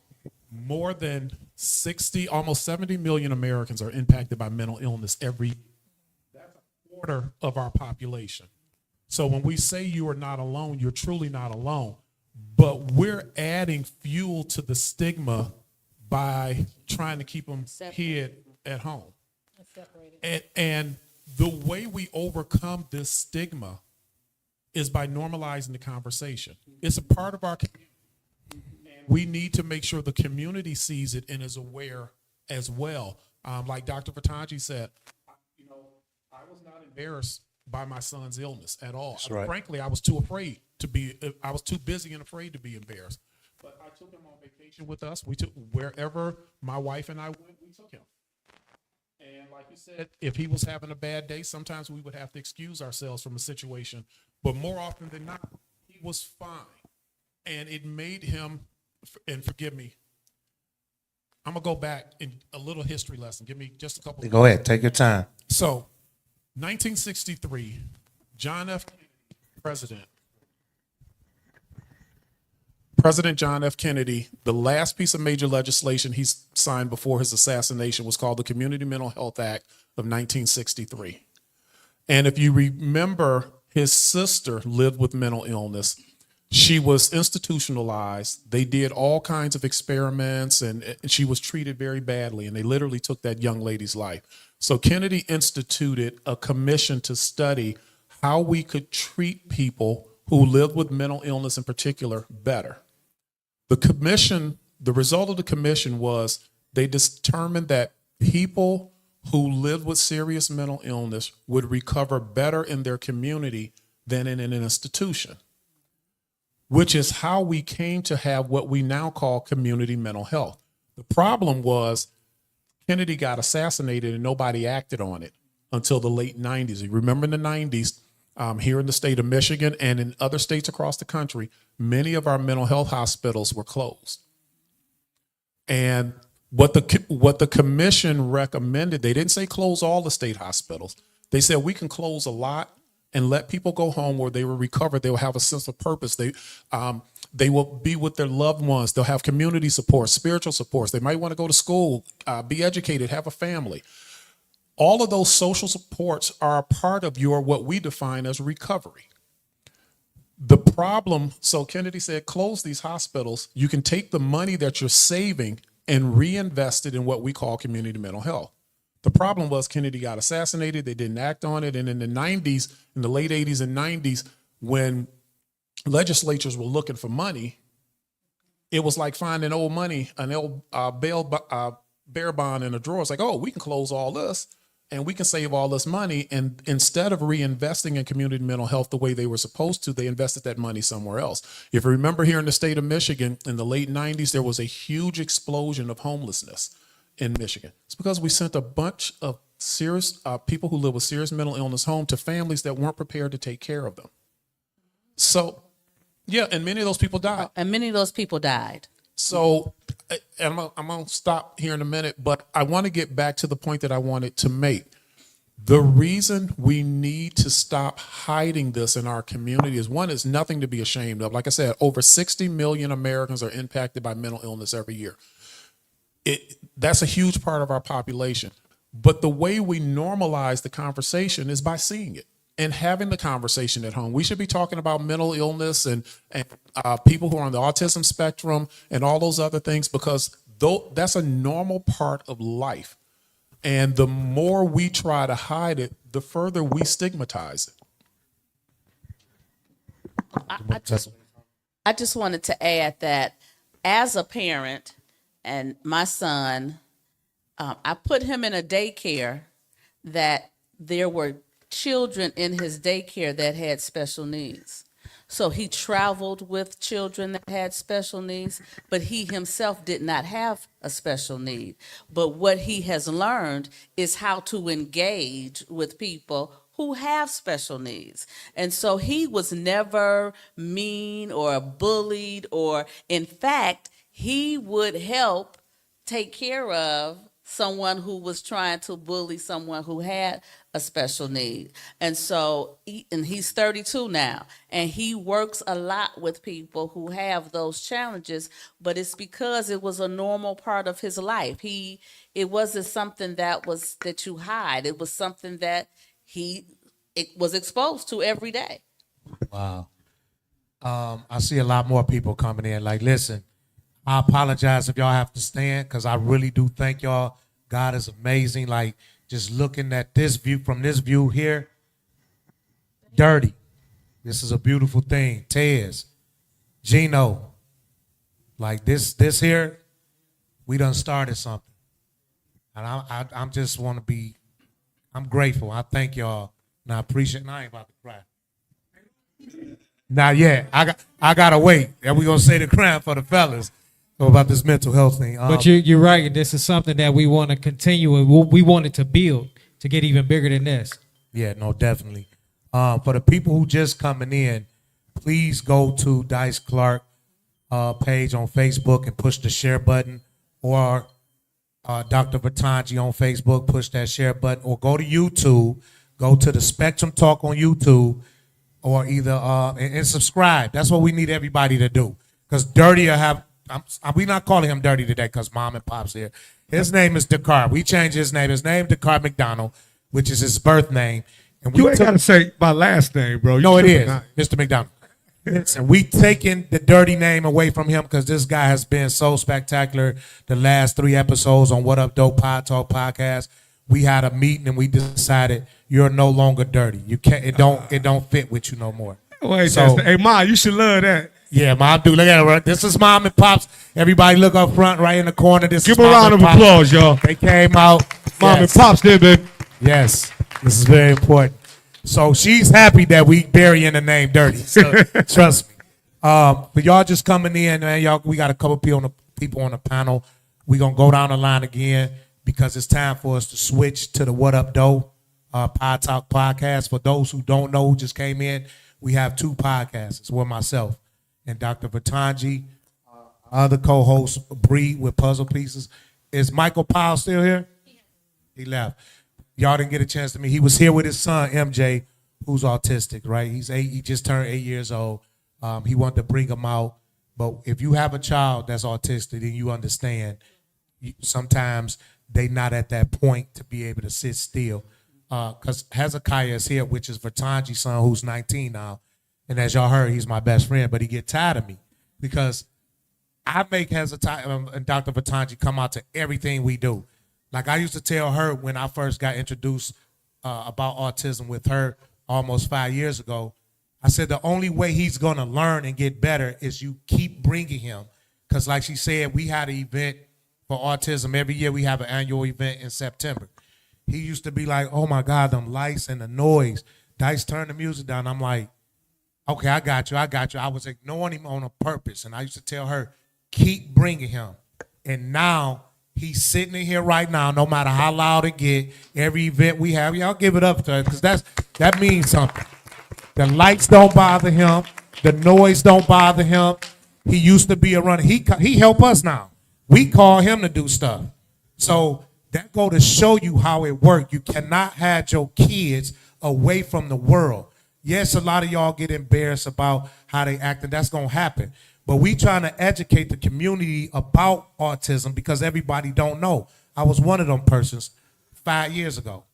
More than 60, almost 70 million Americans are impacted by mental illness every year. That's a quarter of our population. So when we say you are not alone, you're truly not alone. But we're adding fuel to the stigma by trying to keep them hid at home. And the way we overcome this stigma is by normalizing the conversation. It's a part of our community. And we need to make sure the community sees it and is aware as well. Like Dr. Bertanti said, I was not embarrassed by my son's illness at all. That's right. Frankly, I was too busy and afraid to be embarrassed. But I took him on vacation with us. We took wherever my wife and I went, we took him. And like you said, if he was having a bad day, sometimes we would have to excuse ourselves from a situation. But more often than not, he was fine. And it made him, and forgive me, I'm going to go back in a little history lesson. Give me just a couple. Go ahead. Take your time. So, 1963, John F. Kennedy, President John F. Kennedy, the last piece of major legislation he signed before his assassination was called the Community Mental Health Act of 1963. And if you remember, his sister lived with mental illness. She was institutionalized. They did all kinds of experiments, and she was treated very badly, and they literally took that young lady's life. So Kennedy instituted a commission to study how we could treat people who lived with mental illness in particular better. The result of the commission was they determined that people who lived with serious mental illness would recover better in their community than in an institution, which is how we came to have what we now call community mental health. The problem was Kennedy got assassinated and nobody acted on it until the late 90s. You remember in the 90s, here in the state of Michigan and in other states across the country, many of our mental health hospitals were closed. And what the commission recommended, they didn't say close all the state hospitals. They said we can close a lot and let people go home where they will recover. They will have a sense of purpose. They will be with their loved ones. They'll have community support, spiritual supports. They might want to go to school, be educated, have a family. All of those social supports are a part of what we define as recovery. The problem, so Kennedy said, close these hospitals. You can take the money that you're saving and reinvest it in what we call community mental health. The problem was Kennedy got assassinated. They didn't act on it. And in the 90s, in the late 80s and 90s, when legislatures were looking for money, it was like finding old money, an old bear bond in a drawer. It's like, oh, we can close all this and we can save all this money. And instead of reinvesting in community mental health the way they were supposed to, they invested that money somewhere else. If you remember, here in the state of Michigan, in the late 90s, there was a huge explosion of homelessness in Michigan. It's because we sent a bunch of serious people who live with serious mental illness home to families that weren't prepared to take care of them. So, yeah, and many of those people died. So, and I'm going to stop here in a minute, but I want to get back to the point that I wanted to make. The reason we need to stop hiding this in our community is, one, is nothing to be ashamed of. Like I said, over 60 million Americans are impacted by mental illness every year. That's a huge part of our population. But the way we normalize the conversation is by seeing it and having the conversation at home. We should be talking about mental illness and people who are on the autism spectrum and all those other things, because that's a normal part of life. And the more we try to hide it, the further we stigmatize it. I just wanted to add that as a parent and my son, I put him in a daycare that there were children in his daycare that had special needs. So he traveled with children that had special needs, but he himself did not have a special need. But what he has learned is how to engage with people who have special needs. And so he was never mean or bullied, or in fact, he would help take care of someone who was trying to bully someone who had a special need. And so, and he's 32 now, and he works a lot with people who have those challenges, but it's because it was a normal part of his life. It wasn't something that you hide. It was something that it was exposed to every day. Wow. I see a lot more people coming in. Like, listen, I apologize if y'all have to stand because I really do thank y'all. God is amazing. Like, just looking at this view from this view here, Dirty. This is a beautiful thing. Tez, Gino, like this here, we done started something. And I'm just want to be, I'm grateful. I thank y'all. And I appreciate, and I ain't about to cry. Not yet. I gotta wait. And we gonna say the crime for the fellas about this mental health thing. But you're right, and this is something that we want to continue, and we want it to build to get even bigger than this. Yeah, no, definitely. For the people who just coming in, please go to Dice Clark page on Facebook and push the share button, or Dr. Batanji on Facebook, push that share button, or go to YouTube, go to the Spectrum Talk on YouTube, or either and subscribe. That's what we need everybody to do. Because Dirty will have. We not calling him Dirty today because Mom and Pop's here. His name is Dakar. We changed his name. His name Dakar McDonald, which is his birth name. And You ain't got to say my last name, bro. No, it is Mr. McDonald. And we taking the dirty name away from him because this guy has been so spectacular. The last 3 episodes on What Up Doe Podtalk podcast, we had a meeting and we decided you're no longer dirty. You can't. It don't fit with you no more. Wait, So- hey, Ma, you should love that. Yeah, Mom, do look at it. This is Mom and Pops. Everybody look up front, right in the corner. This Give is a Mom round and of Pops. applause, y'all. They came out. Mom Yes. and Pops there, baby. Yes, this is very important. So she's happy that we burying the name Dirty. So trust me. But y'all just coming in, man. Y'all, we got a couple people on the panel. We gonna go down the line again because it's time for us to switch to the What Up Doe Pod Talk podcast. For those who don't know, who just came in, we have 2 podcasts. It's with myself and Dr. Batanji, other co-host Bree with Puzzle Pieces. Is Michael Powell still here? He left. Y'all didn't get a chance to meet. He was here with his son MJ, who's autistic, right? He's 8. He just turned 8 years old. He wanted to bring him out. But if you have a child that's autistic, then you understand. Sometimes they not at that point to be able to sit still. Because Hezekiah is here, which is Batanji's son, who's 19 now. And as y'all heard, he's my best friend, but he get tired of me because I make Hezekiah and Dr. Batanji come out to everything we do. Like I used to tell her when I first got introduced about autism with her almost 5 years ago, I said the only way he's going to learn and get better is you keep bringing him. Because like she said, we had an event for autism. Every year we have an annual event in September. He used to be like, oh, my God, them lights and the noise. Dice, turn the music down. I'm like, okay, I got you. I was ignoring him on a purpose. And I used to tell her, keep bringing him. And now he's sitting in here right now, no matter how loud it get, every event we have, y'all give it up to her because that means something. The lights don't bother him. The noise don't bother him. He used to be a runner. He help us now. We call him to do stuff. So that go to show you how it works. You cannot have your kids away from the world. Yes, a lot of y'all get embarrassed about how they act, and that's going to happen. But we trying to educate the community about autism because everybody don't know. I was one of them persons 5 years ago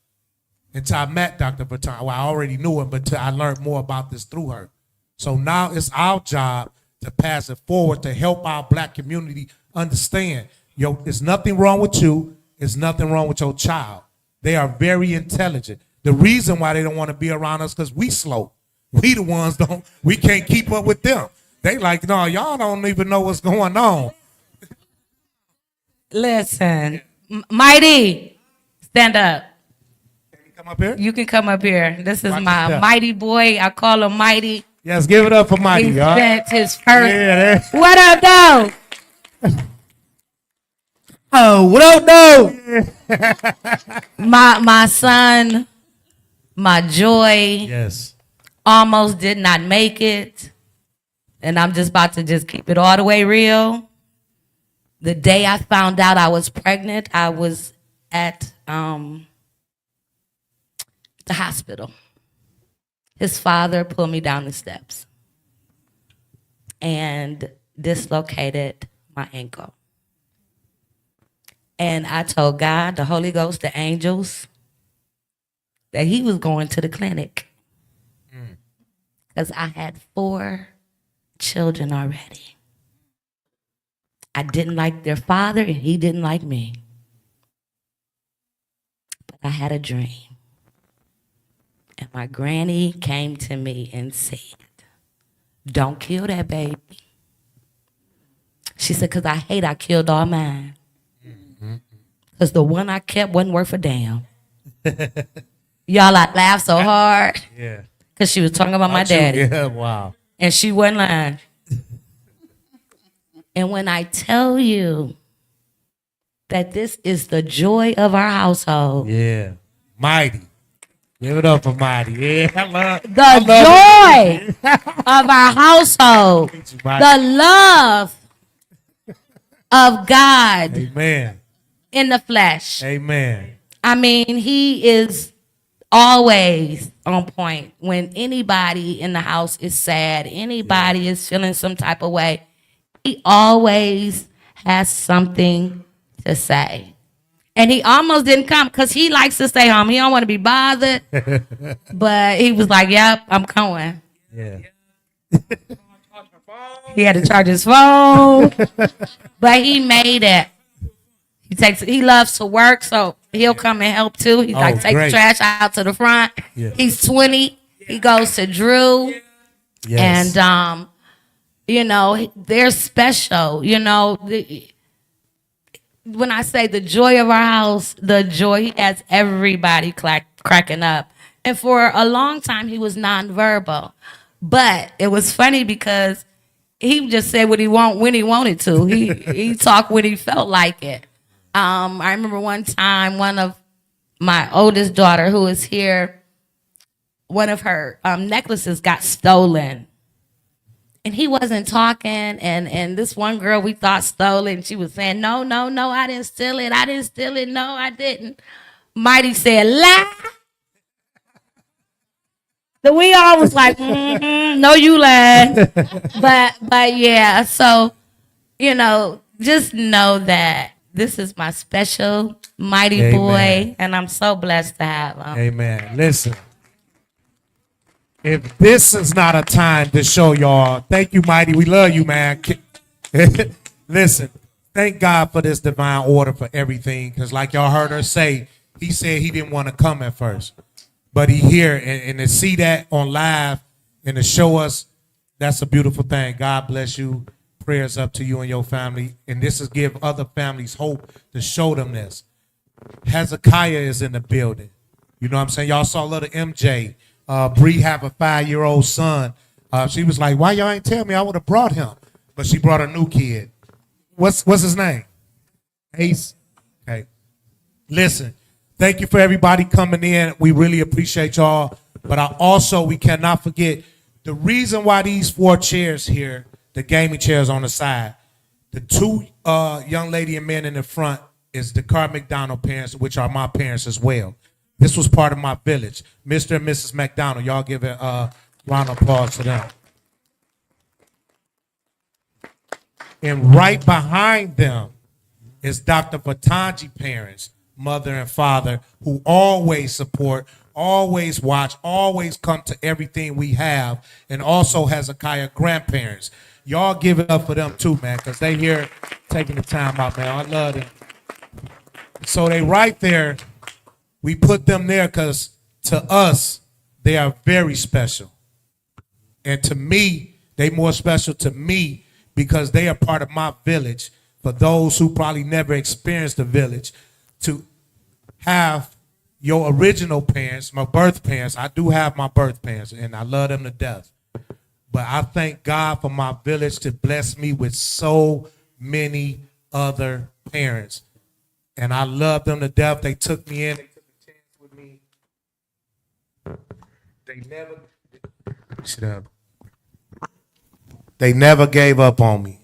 until I met Dr. Baton. Well, I already knew him, but till I learned more about this through her. So now it's our job to pass it forward to help our black community understand, yo, there's nothing wrong with you. There's nothing wrong with your child. They are very intelligent. The reason why they don't want to be around us because we slow. We the ones we can't keep up with them. They like, no, y'all don't even know what's going on. Listen, Mighty, stand up. Can you come up here? You can come up here. This is Watch my yourself. mighty boy. I call him Mighty. Yes, give it up for Mighty, He y'all. spent his first. Yeah, What up, though? oh, what up, though? My son, my joy, Yes. almost did not make it. And I'm just about to just keep it all the way real. The day I found out I was pregnant, I was at the hospital. His father pulled me down the steps and dislocated my ankle. And I told God, the Holy Ghost, the angels, that he was going to the clinic. Because I had 4 children already. I didn't like their father, and he didn't like me. But I had a dream. And my granny came to me and said, don't kill that baby. She said, because I killed all mine. Because the one I kept wasn't worth a damn. Y'all, I laughed so hard. Yeah. Because she was talking about my daddy. Yeah, wow. And she wasn't lying. And when I tell you that this is the joy of our household, Yeah. Mighty. Give it up for Mighty. Yeah, I love the joy of our household, Mighty. the love of God Amen. in the flesh. Amen. I mean, he is always on point. When anybody in the house is sad, anybody is feeling some type of way, he always has something to say. And he almost didn't come because he likes to stay home. He don't want to be bothered. But he was like, yep, I'm coming. Yeah. He had to charge his phone. But he made it. He loves to work, so he'll come and help too. He's like, take great. the trash out to the front. Yeah. He's 20. He goes to Drew. Yes. And they're special. When I say the joy of our house, the joy, he has everybody cracking up. And for a long time, he was nonverbal. But it was funny because he just said what he when he wanted to. He talked when he felt like it. I remember one time, one of my oldest daughter who is here, one of her necklaces got stolen. And he wasn't talking, and this one girl we thought stole it, and she was saying, no, I didn't steal it, no, I didn't. Mighty said, lie. So we all was like, no, you lied. but yeah, so, just know that this is my special mighty Amen. boy, and I'm so blessed to have him. Amen. Listen. If this is not a time to show y'all, thank you, Mighty. We love you, man. Listen, thank God for this divine order for everything. Because like y'all heard her say, he said he didn't want to come at first. But he here, and to see that on live and to show us, that's a beautiful thing. God bless you. Prayers up to you and your family. And this is give other families hope to show them this. Hezekiah is in the building. You know what I'm saying? Y'all saw little MJ. Bree have a 5-year-old son. She was like, why y'all ain't tell me? I would have brought him. But she brought a new kid. What's his name? Ace. Okay. Listen, thank you for everybody coming in. We really appreciate y'all. But we cannot forget the reason why these 4 chairs here, the gaming chairs on the side, the 2 young lady and men in the front is the Carl McDonald parents, which are my parents as well. This was part of my village. Mr. and Mrs. McDonald. Y'all give a round of applause to them. And right behind them is Dr. Patanji parents, mother and father, who always support, always watch, always come to everything we have, and also Hezekiah grandparents. Y'all give it up for them too, man, because they here taking the time out, man. I love them. So they right there. We put them there because to us, they are very special. And to me, they more special to me because they are part of my village. For those who probably never experienced the village, to have your original parents, my birth parents, I do have my birth parents, and I love them to death. But I thank God for my village to bless me with so many other parents. And I love them to death. They took me in. They took a chance with me. They never sit down. They never gave up on me.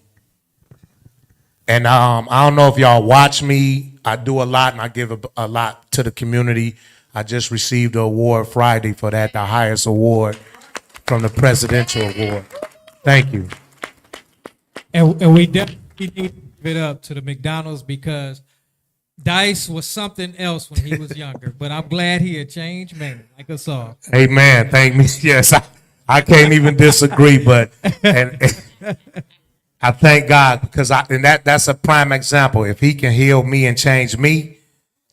And I don't know if y'all watch me. I do a lot, and I give a lot to the community. I just received the award Friday for that, the highest award from the Presidential Award. Thank you. And we definitely need to give it up to the McDonald's because Dice was something else when he was younger. But I'm glad he a changed man, like us all. Amen. Thank me. Yes, I can't even disagree, but and I thank God because that's a prime example. If he can heal me and change me,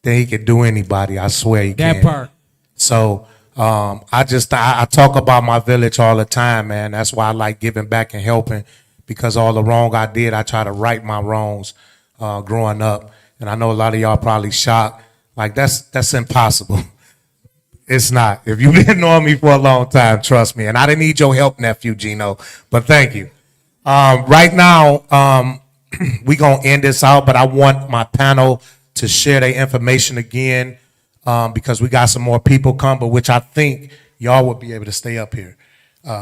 then he can do anybody. I swear he can. That part. So I talk about my village all the time, man. That's why I like giving back and helping because all the wrong I did, I try to right my wrongs growing up. And I know a lot of y'all probably shocked. Like that's impossible. It's not. If you've been knowing me for a long time, trust me. And I didn't need your help, nephew Gino, but thank you. Right now, we're going to end this out, but I want my panel to share their information again because we got some more people come, but which I think y'all would be able to stay up here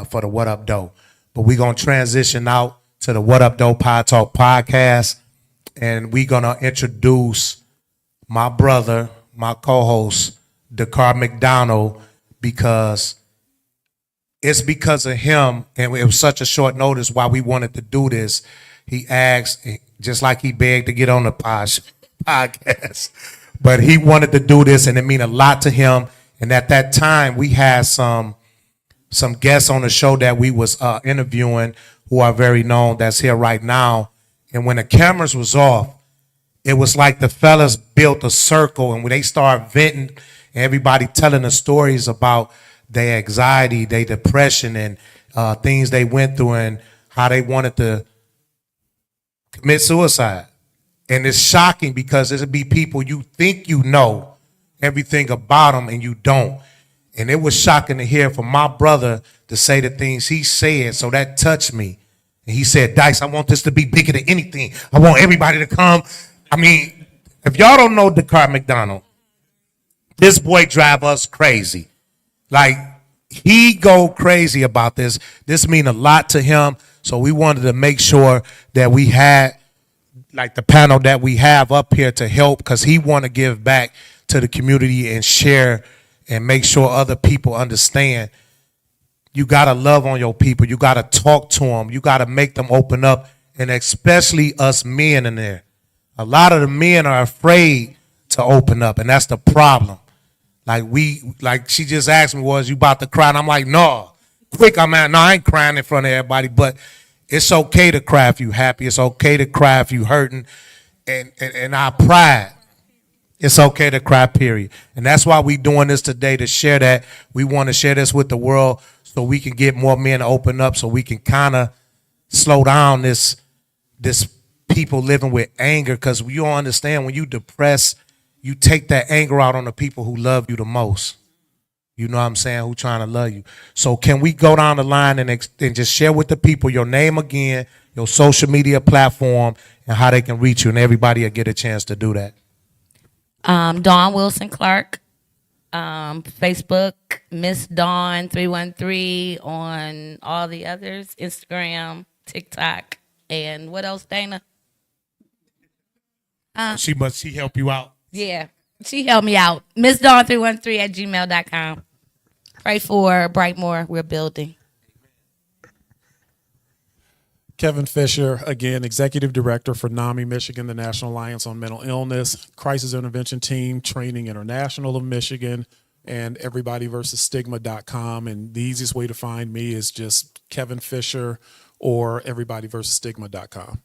for the What Up Doe. But we're going to transition out to the What Up Doe Podtalk podcast, and we're going to introduce my brother, my co-host, Dakar McDonald, because it's because of him, and it was such a short notice why we wanted to do this. He asked, just like he begged to get on the podcast, but he wanted to do this, and it meant a lot to him. And at that time, we had some guests on the show that we was interviewing who are very known that's here right now. And when the cameras was off, it was like the fellas built a circle, and when they started venting, everybody telling the stories about their anxiety, their depression, and things they went through, and how they wanted to commit suicide. And it's shocking because it'll be people you think you know everything about them, and you don't. And it was shocking to hear from my brother to say the things he said, so that touched me. And he said, Dice, I want this to be bigger than anything. I want everybody to come. I mean, if y'all don't know Dakar McDonald, this boy drive us crazy. Like, he go crazy about this. This mean a lot to him. So we wanted to make sure that we had, like, the panel that we have up here to help, because he want to give back to the community and share and make sure other people understand. You got to love on your people. You got to talk to them. You got to make them open up, and especially us men in there. A lot of the men are afraid to open up, and that's the problem. Like she just asked me, was you about to cry? And I'm like, no, quick, I ain't crying in front of everybody, but it's okay to cry if you happy. It's okay to cry if you hurting, and our pride. It's okay to cry, period. And that's why we doing this today, to share that. We want to share this with the world so we can get more men to open up, so we can kind of slow down this people living with anger, because you don't understand, when you depressed, you take that anger out on the people who love you the most. You know what I'm saying? Who trying to love you. So can we go down the line and just share with the people your name again, your social media platform, and how they can reach you, and everybody will get a chance to do that. Dawn Wilson Clark, Facebook, Miss Dawn 313 on all the others, Instagram, TikTok, and what else, Dana? She help you out. Yeah, she helped me out. Miss Dawn 313 at gmail.com. Pray for Brightmoor. We're building. Kevin Fisher, again, Executive Director for NAMI Michigan, the National Alliance on Mental Illness, Crisis Intervention Team, Training International of Michigan, and everybodyversesstigma.com. And the easiest way to find me is just Kevin Fisher or everybodyversesstigma.com.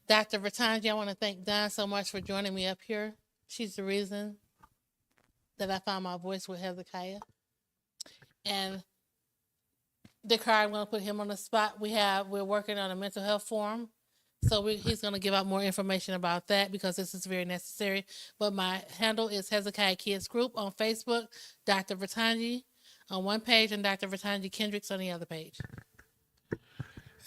Dr. Vertanji, I want to thank Don so much for joining me up here. She's the reason that I found my voice with Hezekiah. And Dakar, I'm going to put him on the spot. We're working on a mental health forum. So he's going to give out more information about that, because this is very necessary. But my handle is Hezekiah Kids Group on Facebook, Dr. Vertanji on one page and Dr. Vertanji Kendricks on the other page.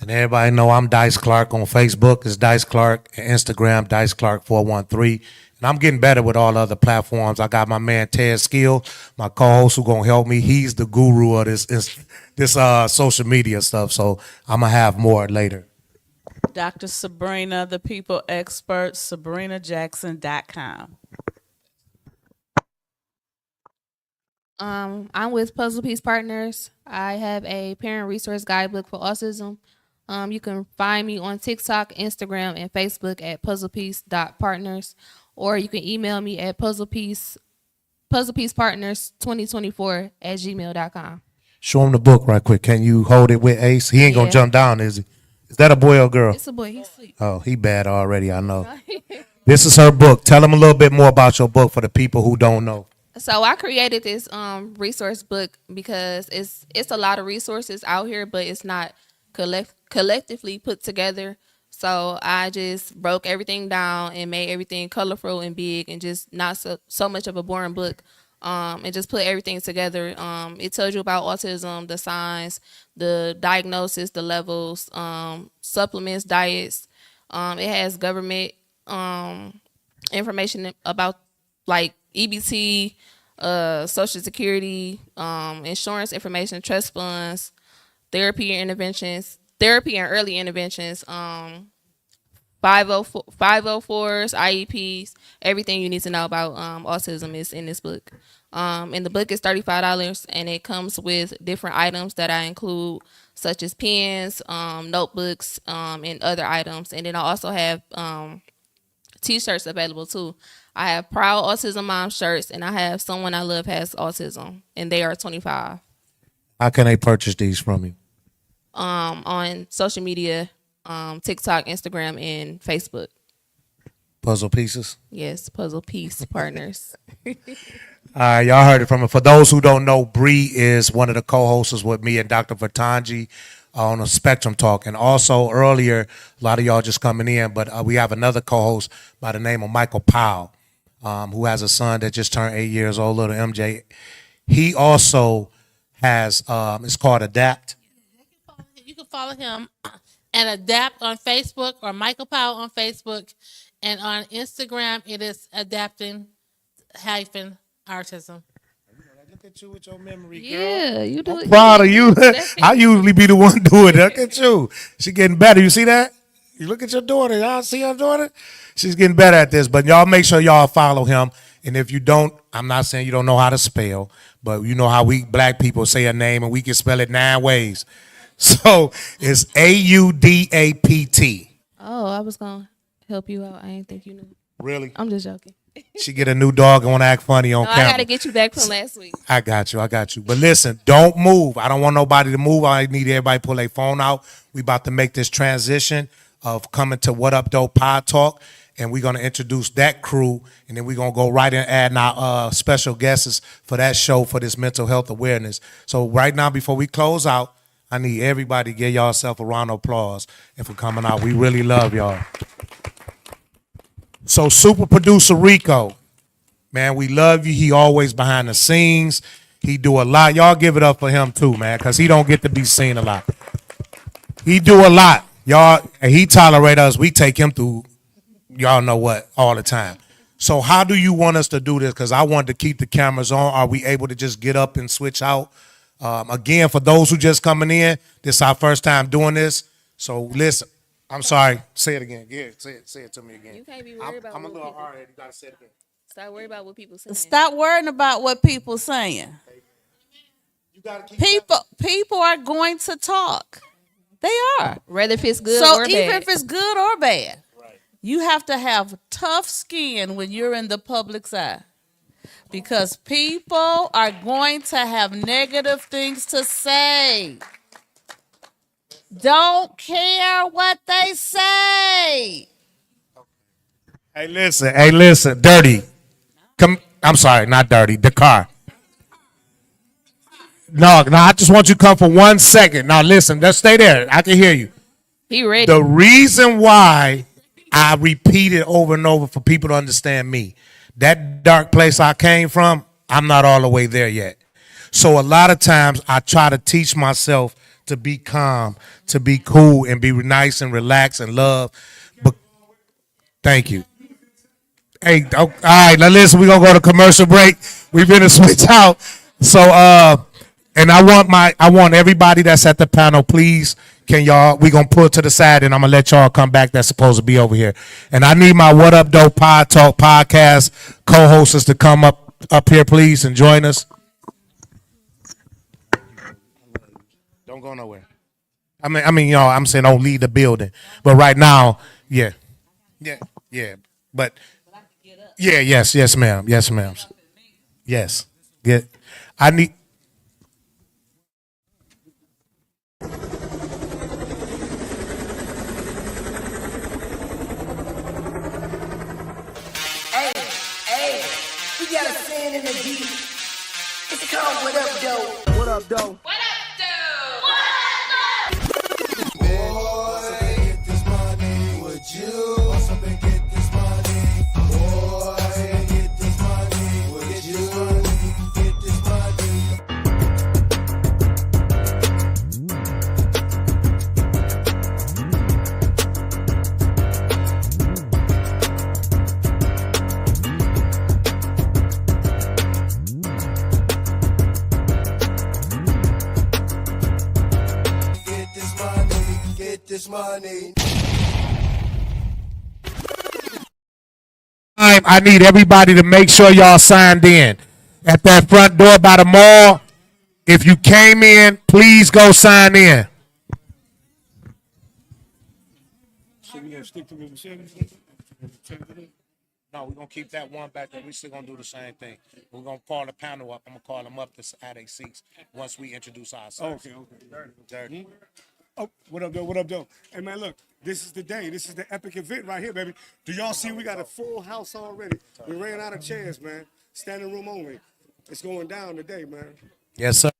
And everybody know I'm Dice Clark on Facebook. It's Dice Clark. And Instagram, Dice Clark 413. And I'm getting better with all other platforms. I got my man Ted Skill, my co-host, who gonna help me. He's the guru of this social media stuff. So I'm gonna have more later. Dr. Sabrina, the people expert, SabrinaJackson.com. I'm with Puzzle Piece Partners. I have a parent resource guidebook for autism. You can find me on TikTok, Instagram, and Facebook at puzzlepiece.partners, or you can email me at puzzlepiecepartners2024@gmail.com. Show him the book right quick. Can you hold it with Ace? He ain't gonna Yeah. jump down, is he? Is that a boy or girl? It's a boy. He's asleep. Oh, he bad already, I know. This is her book. Tell him a little bit more about your book for the people who don't know. So I created this resource book because it's a lot of resources out here, but it's not collectively put together. So I just broke everything down and made everything colorful and big and just not so much of a boring book. And just put everything together. It tells you about autism, the signs, the diagnosis, the levels, supplements, diets. It has government information about like EBT, Social Security, insurance information, trust funds, therapy and early interventions, 504s, IEPs, everything you need to know about autism is in this book. And the book is $35, and it comes with different items that I include, such as pens, notebooks, and other items. And then I also have T-shirts available too. I have Proud Autism Mom shirts, and I have Someone I Love Has Autism, and they are $25. How can they purchase these from you? On social media, TikTok, Instagram, and Facebook. Puzzle pieces? Yes, Puzzle Piece Partners. All right, y'all heard it from her. For those who don't know, Bree is one of the co-hosts with me and Dr. Vertanji on a Spectrum Talk. And also earlier, a lot of y'all just coming in, but we have another co-host by the name of Michael Powell, who has a son that just turned 8 years old, little MJ. He also has, it's called Adapt. You can follow him and Adapt on Facebook, or Michael Powell on Facebook, and on Instagram it is adapting-autism. Look at you with your memory, girl. Yeah, you do. I'm proud of you. I usually be the one doing it. Look at you. She getting better. You see that? You look at your daughter. Y'all see your daughter? She's getting better at this. But y'all make sure y'all follow him. And if you don't, I'm not saying you don't know how to spell, but you know how we black people say a name and we can spell it 9 ways. So it's AUDAPT. Oh, I was going to help you out. I didn't think you knew. Really? I'm just joking. She get a new dog and want to act funny on No, camera. I got to get you back from last week. I got you. But listen, don't move. I don't want nobody to move. I need everybody to pull their phone out. We about to make this transition of coming to What Up Doe Podtalk, and we're going to introduce that crew, and then we're going to go right in and add our special guests for that show for this mental health awareness. So right now, before we close out, I need everybody to give yourself a round of applause and for coming out. We really love y'all. So super producer Rico, man, we love you. He always behind the scenes. He do a lot. Y'all give it up for him too, man, because he don't get to be seen a lot. He do a lot. Y'all, and he tolerate us. We take him through, y'all know what, all the time. So how do you want us to do this? Because I want to keep the cameras on. Are we able to just get up and switch out? Again, for those who just coming in, this is our first time doing this. So listen, I'm sorry. Say it again. Yeah, say it to me again. You can't be worried about I'm a what little people- hard headed. You gotta say it again. Stop worrying about what people say. Stop worrying about what people saying. You gotta keep People are going to talk. They are. Whether if it's good So or even bad. if it's good or bad, you have to have tough skin when you're in the public's eye. Because people are going to have negative things to say. Don't care what they say. Hey, listen, Dirty. Come, I'm sorry, not Dirty, the car. No, I just want you to come for 1 second. Now listen, just stay there. I can hear you. He ready. The reason why I repeat it over and over for people to understand me, that dark place I came from, I'm not all the way there yet. So a lot of times I try to teach myself to be calm, to be cool, and be nice and relax and love. But thank you. Hey, all right, now listen, we're gonna go to commercial break. We've been to switch out. So and I want everybody that's at the panel, please, can y'all, we gonna pull to the side and I'm gonna let y'all come back that's supposed to be over here. And I need my What Up Doe Podtalk podcast co-hosts to come up here, please, and join us. Don't go nowhere. Y'all, I'm saying don't leave the building. But right now, yeah. Yeah, yeah. But yeah, yes, ma'am. Yes, ma'am. Yes. Get. I need. Hey, hey, we got a fan in the deep. It's called What Up, Doe? What up, Doe? What up, dude? I need everybody to make sure y'all signed in at that front door by the mall. If you came in, please go sign in. So we gonna stick to the machine? No, we're gonna keep that one back there. We still gonna do the same thing. We're gonna call the panel up. I'm gonna call them up to add their seats once we introduce ourselves. Okay. Dirty. Oh, what up, though? What up, though? Hey, man, look, this is the day. This is the epic event right here, baby. Do y'all see we got a full house already? We ran out of chairs, man. Standing room only. It's going down today, man. Yes, sir.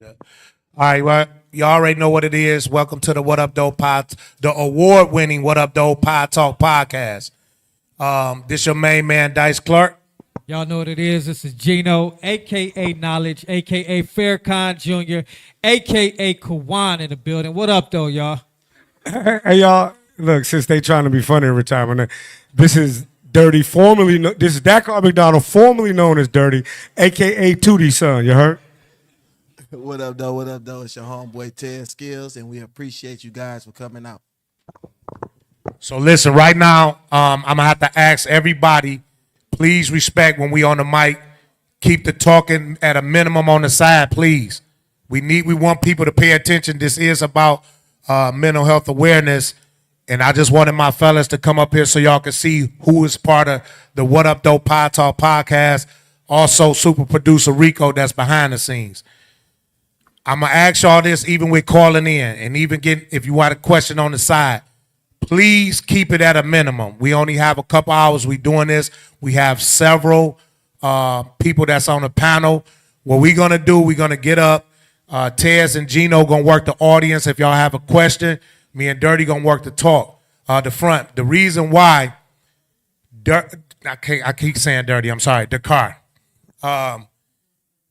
All right, well, you already know what it is. Welcome to the What Up Doe Pod, the award-winning What Up Doe Podtalk podcast. This your main man, Dice Clark. Y'all know what it is. This is Gino, a.k.a. Knowledge, a.k.a. Faircon Jr., a.k.a. Kawan in the building. What up, though, y'all? Hey, y'all, look, since they trying to be funny in retirement, this is Dirty, this is Dakar McDonald, formerly known as Dirty, a.k.a. Tootie's son, you heard? What up, though? What up, though? It's your homeboy Ted Skills, and we appreciate you guys for coming out. So listen, right now, I'm gonna have to ask everybody, please respect when we on the mic. Keep the talking at a minimum on the side, please. We want people to pay attention. This is about mental health awareness, and I just wanted my fellas to come up here so y'all can see who is part of the What Up Doe Pod Talk podcast. Also, super producer Rico that's behind the scenes. I'm gonna ask y'all this even with calling in, and even if you want a question on the side. Please keep it at a minimum. We only have a couple hours we doing this. We have several people that's on the panel. What we're going to do, we're going to get up. Tez and Gino going to work the audience. If y'all have a question, me and Dirty going to work the talk, the front. The reason why, I keep saying Dirty, I'm sorry, Dakar.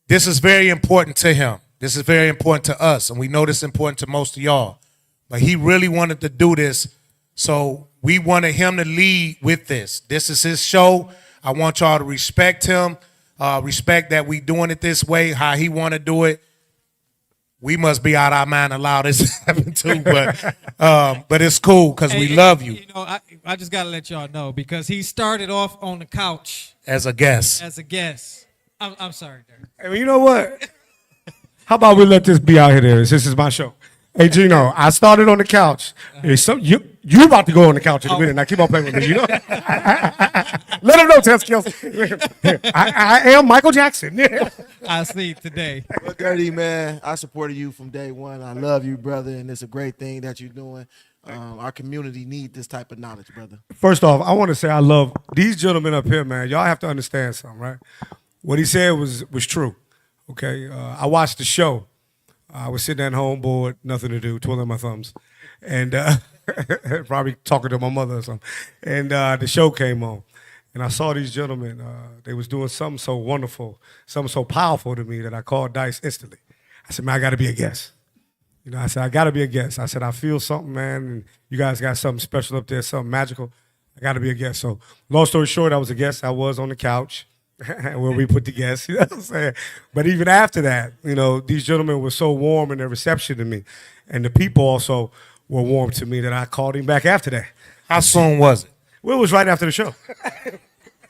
This is very important to him. This is very important to us, and we know this is important to most of y'all. But he really wanted to do this, so we wanted him to lead with this. This is his show. I want y'all to respect him, respect that we doing it this way, how he want to do it. We must be out our mind allow this to happen too, but it's cool because we love you. You know, I just got to let y'all know because he started off on the couch as a guest. I'm sorry, Derek. Hey, you know what? How about we let this be out here? This is my show. Hey, Gino, I started on the couch. Hey, so you about to go on the couch in a minute. Now keep on playing with me, you know? Let him know, Tess Skills. I am Michael Jackson. I see today. Well, Dirty, man, I supported you from day one. I love you, brother, and it's a great thing that you're doing. Our community need this type of knowledge, brother. First off, I want to say I love these gentlemen up here, man. Y'all have to understand something, right? What he said was true, okay? I watched the show. I was sitting at home bored, nothing to do, twiddling my thumbs, and probably talking to my mother or something. And the show came on, and I saw these gentlemen. They was doing something so wonderful, something so powerful to me that I called Dice instantly. I said, man, I got to be a guest. You know, I said, I got to be a guest. I said, I feel something, man, and you guys got something special up there, something magical. I got to be a guest. So long story short, I was a guest. I was on the couch. Where we put the guests, you know what I'm saying? But even after that, you know, these gentlemen were so warm in their reception to me. And the people also were warm to me that I called him back after that. How soon was it? Well, it was right after the show.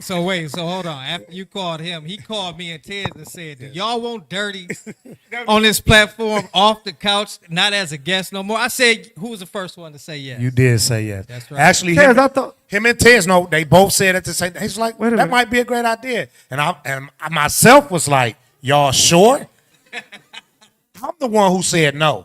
So hold on. After you called him, he called me and Ted and said, do y'all want Dirty on this platform off the couch, not as a guest no more? I said, who was the first one to say yes? You did say yes. That's right. Actually, Tez, I thought him and Tez, no, they both said at the same time. He's like, Wait a that minute. might be a great idea. And I myself was like, y'all sure? I'm the one who said no.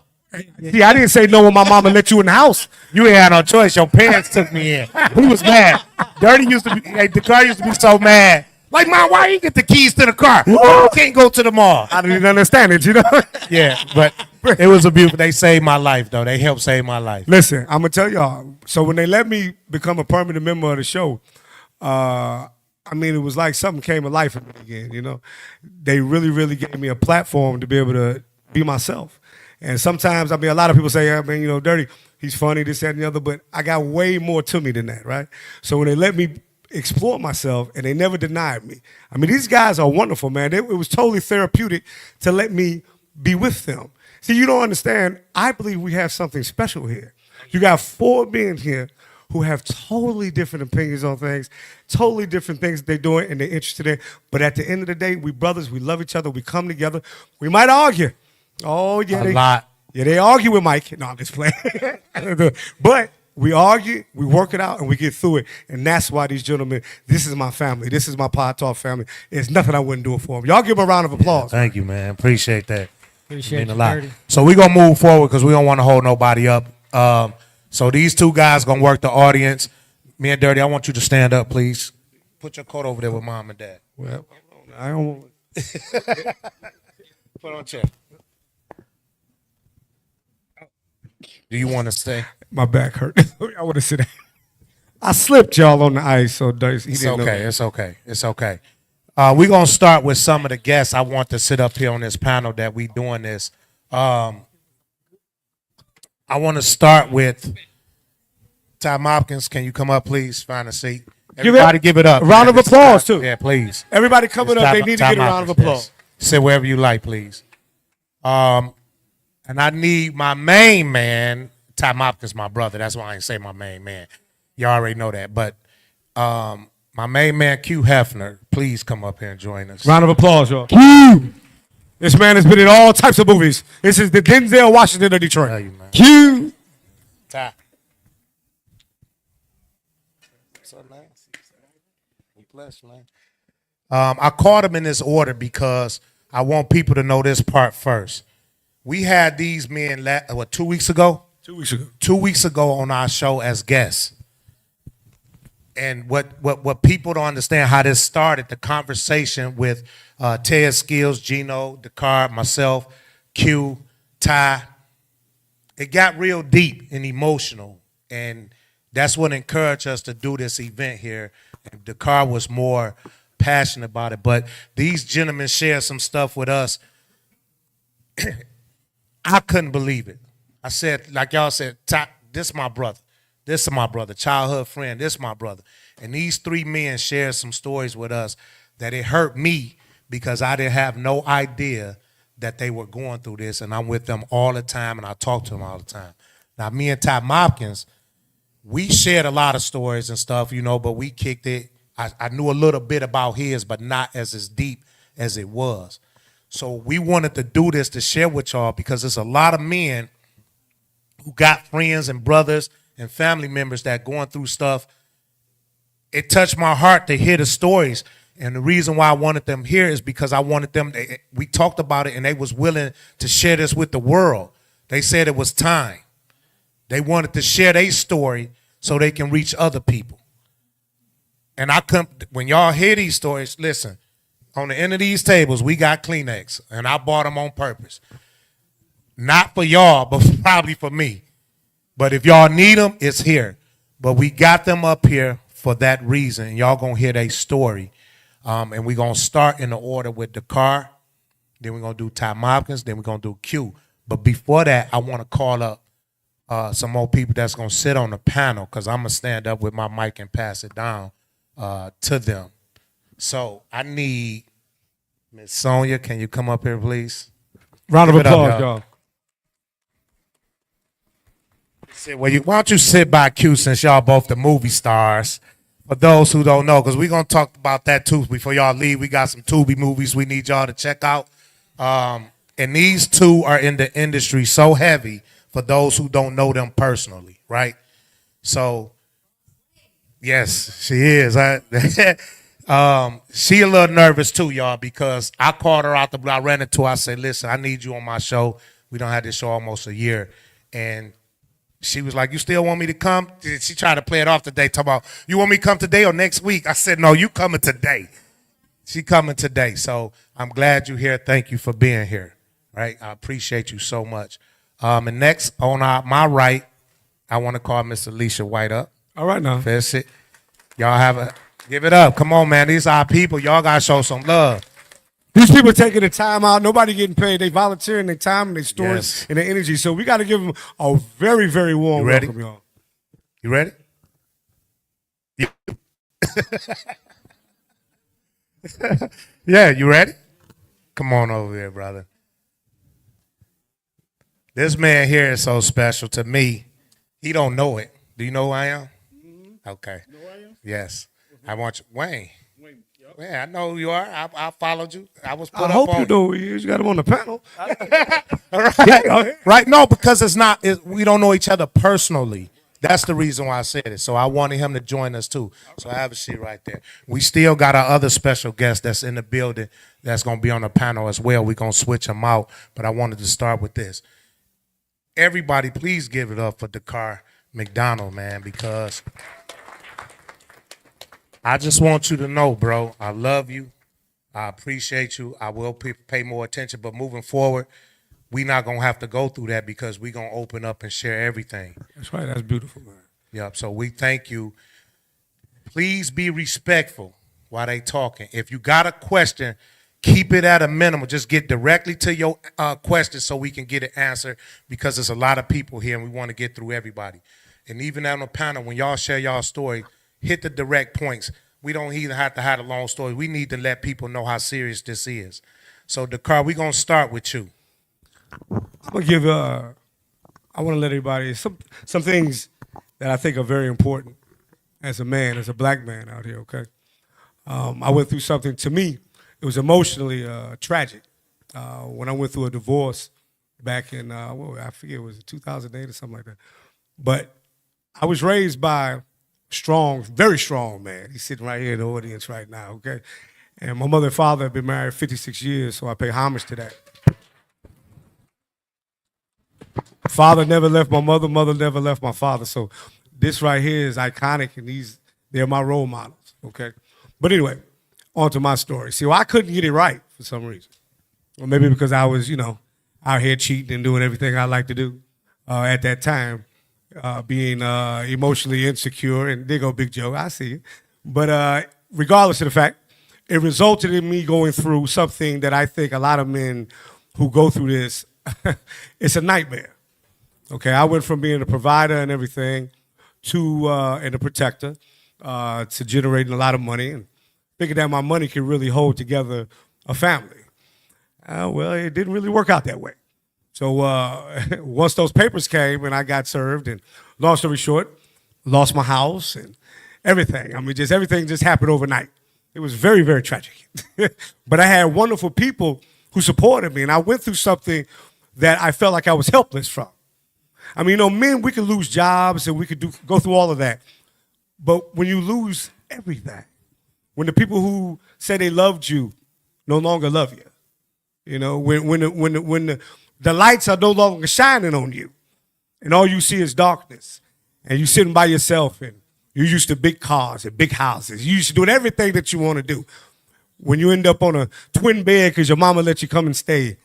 See, I didn't say no when my mama let you in the house. You ain't had no choice. Your parents took me in. He was mad. Dirty used to be, the car used to be so mad. Like, Mom, why you get the keys to the car? You can't go to the mall. I didn't understand it, you know? Yeah, but it was a beautiful. They saved my life, though. They helped save my life. Listen, I'm going to tell y'all. So when they let me become a permanent member of the show, I mean, it was like something came to life for me again, you know? They really, really gave me a platform to be able to be myself. And sometimes, I mean, a lot of people say, I mean, you know, Dirty, he's funny, this, that, and the other, but I got way more to me than that, right? So when they let me explore myself, and they never denied me. I mean, these guys are wonderful, man. It was totally therapeutic to let me be with them. See, you don't understand. I believe we have something special here. You got 4 men here who have totally different opinions on things, totally different things they're doing and they're interested in. But at the end of the day, we brothers, we love each other, we come together. We might argue. Oh, yeah. A lot. Yeah, they argue with Mike. No, I'm just playing. But we argue, we work it out, and we get through it. And that's why these gentlemen, this is my family. This is my Pod Talk family. There's nothing I wouldn't do it for them. Y'all give them a round of applause. Thank you, man. Appreciate that. Appreciate Mean a you, lot. Dirty. So we're going to move forward because we don't want to hold nobody up. So these 2 guys going to work the audience. Me and Dirty, I want you to stand up, please. Put your coat over there with Mom and Dad. Well, I don't want Put on a chair. Do you want to stay? My back hurt. I want to sit down. I slipped y'all on the ice, so he It's didn't know okay. that. It's okay. It's okay. We're gonna start with some of the guests I want to sit up here on this panel that we doing this. I want to start with Tom Hopkins. Can you come up, please? Find a seat. Everybody, give it up. A round man. of applause, It's Tom- too. Yeah, please. Everybody coming It's up, they Tom- need to Tom get a round of Hopkins, applause. yes. Sit wherever you like, please. And I need my main man, Tom Hopkins, my brother. That's why I ain't say my main man. You already know that. But my main man, Q Hefner, please come up here and join us. Round of applause, y'all. Q. This man has been in all types of movies. This is the Denzel Washington of Detroit. Tell you, man. Q. Ty. So nice. You blessed, man. I called him in this order because I want people to know this part first. We had these men, 2 weeks ago? 2 weeks ago. 2 weeks ago on our show as guests. And what people don't understand how this started, the conversation with Ted Skills, Gino, Descartes, myself, Q, Ty, it got real deep and emotional. And that's what encouraged us to do this event here. And Descartes was more passionate about it. But these gentlemen shared some stuff with us. I couldn't believe it. I said, like y'all said, Ty, this is my brother. This is my brother, childhood friend. This is my brother. And these three men shared some stories with us that it hurt me because I didn't have no idea that they were going through this. And I'm with them all the time, and I talk to them all the time. Now, me and Tom Hopkins, we shared a lot of stories and stuff, but we kicked it. I knew a little bit about his, but not as deep as it was. So we wanted to do this to share with y'all because there's a lot of men who got friends and brothers and family members that going through stuff. It touched my heart to hear the stories. And the reason why I wanted them here is because I wanted them, we talked about it and they was willing to share this with the world. They said it was time. They wanted to share their story so they can reach other people. And when y'all hear these stories, listen, on the end of these tables, we got Kleenex, and I bought them on purpose. Not for y'all, but probably for me. But if y'all need them, it's here. But we got them up here for that reason. And y'all going to hear their story. And we're going to start in the order with Descartes. Then we're going to do Tom Hopkins. Then we're going to do Q. But before that, I want to call up some more people that's going to sit on the panel because I'm going to stand up with my mic and pass it down to them. So I need Miss Sonia. Can you come up here, please? Round of Give it up, applause, y'all. y'all. Why don't you sit by Q since y'all both the movie stars? For those who don't know, because we're going to talk about that too before y'all leave. We got some Tubi movies we need y'all to check out. And these two are in the industry so heavy for those who don't know them personally, right? So, yes, she is. She a little nervous too, y'all, because I called her out the blue. I ran into her. I said, listen, I need you on my show. We don't have this show almost a year. And she was like, you still want me to come? She tried to play it off today, talking about, you want me to come today or next week? I said, no, you coming today. She coming today. So I'm glad you're here. Thank you for being here. Right? I appreciate you so much. And next, on my right, I want to call Miss Alicia White up. All right now. That's it. Y'all give it up. Come on, man. These are our people. Y'all got to show some love. These people taking the time out. Nobody getting paid. They volunteering their time and their stories Yes. and their energy. So we got to give them a very, very warm You ready? welcome, y'all. You ready? Yeah, you ready? Come on over here, brother. This man here is so special to me. He don't know it. Do you know who I am? Okay. You know who I am? Yes. I want you. Wayne. Yeah, I know who you are. I followed you. I was put I up hope on you know who he is. You got him on the panel. Right. Right. No, because we don't know each other personally. That's the reason why I said it. So I wanted him to join us too. So I have a seat right there. We still got our other special guest that's in the building that's going to be on the panel as well. We're going to switch them out. But I wanted to start with this. Everybody, please give it up for Descartes McDonald, man, because I just want you to know, bro, I love you. I appreciate you. I will pay more attention. But moving forward, we not gonna have to go through that because we gonna open up and share everything. That's right. That's beautiful, man. Yep. So we thank you. Please be respectful while they talking. If you got a question, keep it at a minimum. Just get directly to your question so we can get it answered because there's a lot of people here and we want to get through everybody. And even on the panel, when y'all share y'all story, hit the direct points. We don't even have to have a long story. We need to let people know how serious this is. So, Dakar, we're going to start with you. I'm gonna give. I want to let everybody some things that I think are very important as a man, as a black man out here. Okay, I went through something. To me, it was emotionally tragic when I went through a divorce back in I forget, was it 2008 or something like that. But I was raised by strong, very strong man. He's sitting right here in the audience right now. Okay, and my mother and father have been married 56 years, so I pay homage to that. Father never left my mother, mother never left my father. So this right here is iconic, and they're my role models, okay? But anyway, on to my story. See, well, I couldn't get it right for some reason. Or maybe because I was, out here cheating and doing everything I like to do at that time, being emotionally insecure. And there go Big Joe, I see you. But regardless of the fact, it resulted in me going through something that I think a lot of men who go through this, it's a nightmare. Okay, I went from being a provider and everything to and a protector to generating a lot of money and figured that my money could really hold together a family. Well, it didn't really work out that way. So once those papers came and I got served, and long story short, lost my house and everything. I mean, just everything just happened overnight. It was very, very tragic. But I had wonderful people who supported me, and I went through something that I felt like I was helpless from. I mean, men, we could lose jobs and we could go through all of that. But when you lose everything, when the people who say they loved you no longer love you, when the lights are no longer shining on you, and all you see is darkness, and you're sitting by yourself, and you're used to big cars and big houses. You used to doing everything that you want to do. When you end up on a twin bed because your mama let you come and stay,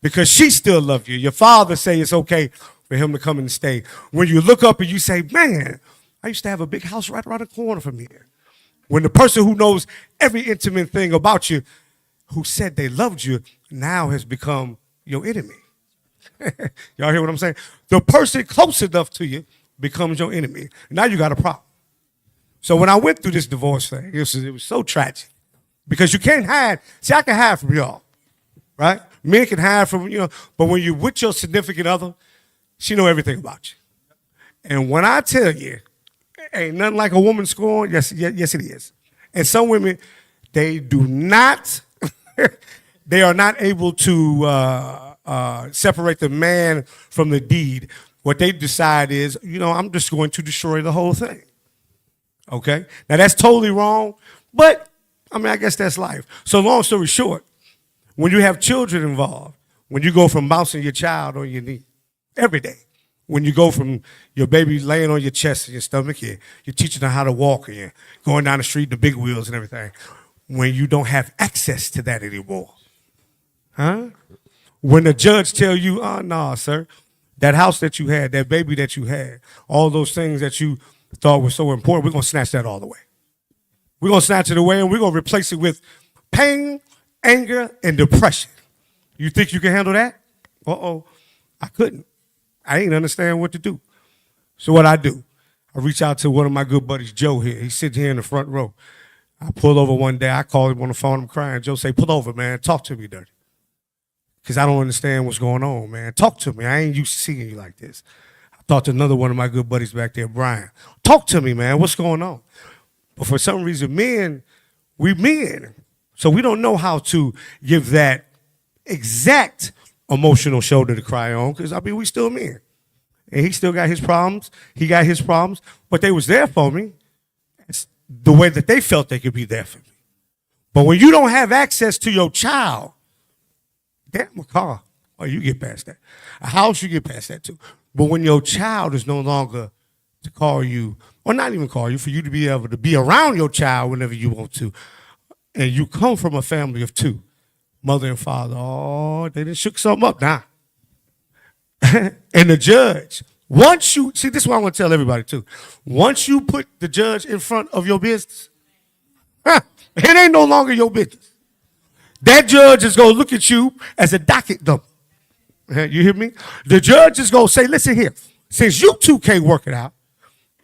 because she still loves you. Your father say it's okay for him to come and stay. When you look up and you say, man, I used to have a big house right around the corner from here. When the person who knows every intimate thing about you, who said they loved you, now has become your enemy. Y'all hear what I'm saying? The person close enough to you becomes your enemy. Now you got a problem. So when I went through this divorce thing, it was so tragic. Because you can't hide. See, I can hide from y'all, right? Men can hide from, but when you're with your significant other, she know everything about you. And when I tell you, ain't nothing like a woman scorn, yes, it is. And some women, they do not, they are not able to separate the man from the deed. What they decide is, I'm just going to destroy the whole thing. Okay? Now, that's totally wrong, but, I guess that's life. So long story short, when you have children involved, when you go from bouncing your child on your knee every day, when you go from your baby laying on your chest and your stomach, you're teaching them how to walk, and you're going down the street, the big wheels and everything, when you don't have access to that anymore. Huh? When the judge tell you, no, sir, that house that you had, that baby that you had, all those things that you thought were so important, we're going to snatch that all away. We're going to snatch it away, and we're going to replace it with pain, anger, and depression. You think you can handle that? Uh-oh. I couldn't. I didn't understand what to do. So what I do, I reach out to one of my good buddies, Joe here. He's sitting here in the front row. I pull over one day. I call him on the phone. I'm crying. Joe say, pull over, man. Talk to me, dirty. Because I don't understand what's going on, man. Talk to me. I ain't used to seeing you like this. I talked to another one of my good buddies back there, Brian. Talk to me, man. What's going on? But for some reason, we men. So we don't know how to give that exact emotional shoulder to cry on, because, we still men. And he still got his problems. He got his problems. But they was there for me. It's the way that they felt they could be there for me. But when you don't have access to your child, damn, a car, you get past that. A house, you get past that too. But when your child is no longer to call you, or not even call you, for you to be able to be around your child whenever you want to, and you come from a family of two, mother and father, they done shook something up now. And the judge, once you see, this is what I want to tell everybody too. Once you put the judge in front of your business, it ain't no longer your business. That judge is going to look at you as a docket dump. You hear me? The judge is going to say, listen here, since you two can't work it out,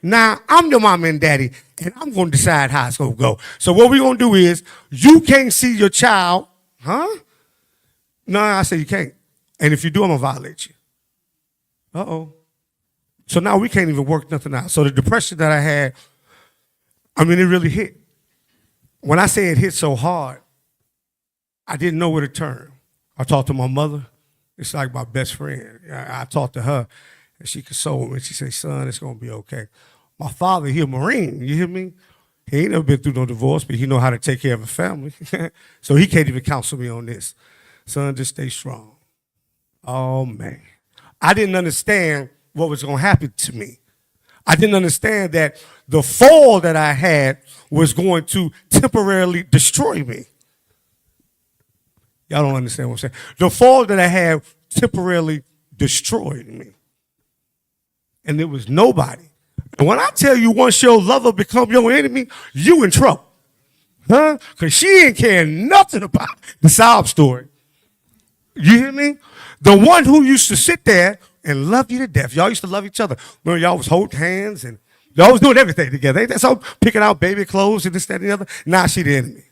now I'm your mama and daddy, and I'm going to decide how it's going to go. So what we're going to do is, you can't see your child, huh? No, I say you can't. And if you do, I'm going to violate you. Uh-oh. So now we can't even work nothing out. So the depression that I had, I mean, it really hit. When I say it hit so hard, I didn't know where to turn. I talked to my mother. It's like my best friend. I talked to her, and she consoled me. She said, son, it's going to be okay. My father, he a Marine, you hear me? He ain't never been through no divorce, but he know how to take care of a family. So he can't even counsel me on this. Son, just stay strong. Oh, man. I didn't understand what was going to happen to me. I didn't understand that the fall that I had was going to temporarily destroy me. Y'all don't understand what I'm saying. The fall that I had temporarily destroyed me. And there was nobody. And when I tell you once your lover become your enemy, you in trouble. Huh? Because she ain't caring nothing about the sob story. You hear me? The one who used to sit there and love you to death. Y'all used to love each other. Remember, y'all was holding hands and y'all was doing everything together. Ain't that so? Picking out baby clothes and this, that, and the other. Now she the enemy.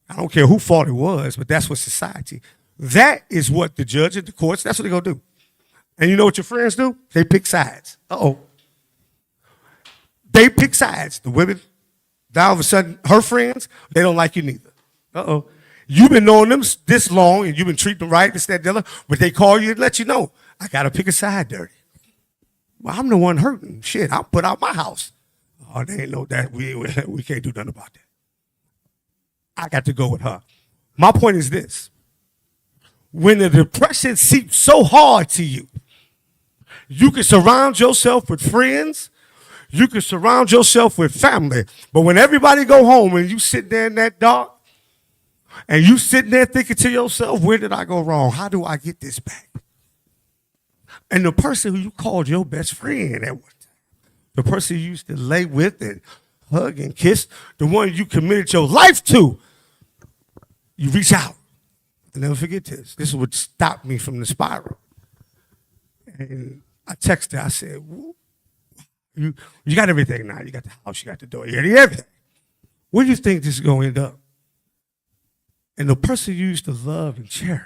I don't care who fault it was, but that's what society. That is what the judge and the courts, that's what they're going to do. And you know what your friends do? They pick sides. Uh-oh. They pick sides. The women, now all of a sudden, her friends, they don't like you neither. Uh-oh. You've been knowing them this long, and you've been treating them right, this, that, and the other, but they call you and let you know, I got to pick a side, dirty. Well, I'm the one hurting. Shit, I'll put out my house. Oh, they ain't know that. We can't do nothing about that. I got to go with her. My point is this. When the depression seeps so hard to you, you can surround yourself with friends. You can surround yourself with family. But when everybody go home and you sit there in that dark, and you sitting there thinking to yourself, where did I go wrong? How do I get this back? And the person who you called your best friend at one time, the person you used to lay with and hug and kiss, the one you committed your life to, you reach out. I'll never forget this. This is what stopped me from the spiral. And I texted her. I said, you got everything now. You got the house, you got the door, you got everything. Where do you think this is going to end up? And the person you used to love and cherish,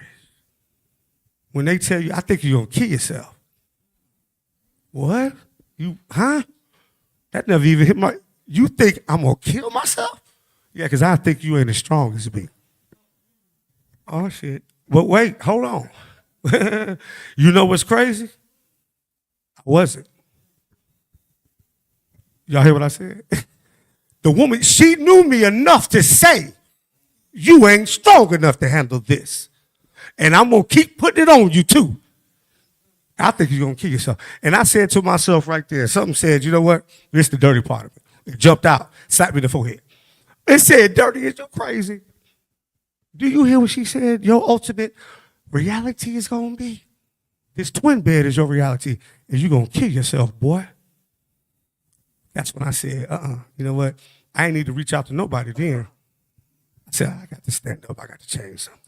when they tell you, I think you're going to kill yourself. What? That never even hit my, you think I'm going to kill myself? Yeah, because I think you ain't as strong as me. Oh, shit. But wait, hold on. You know what's crazy? I wasn't. Y'all hear what I said? The woman, she knew me enough to say, you ain't strong enough to handle this. And I'm going to keep putting it on you too. I think you're going to kill yourself. And I said to myself right there, something said, you know what? This is the dirty part of it. It jumped out, slapped me in the forehead. It said, dirty, is you crazy? Do you hear what she said? Your ultimate reality is going to be, this twin bed is your reality, and you're going to kill yourself, boy. That's when I said, you know what? I ain't need to reach out to nobody then. I said, I got to stand up. I got to change something.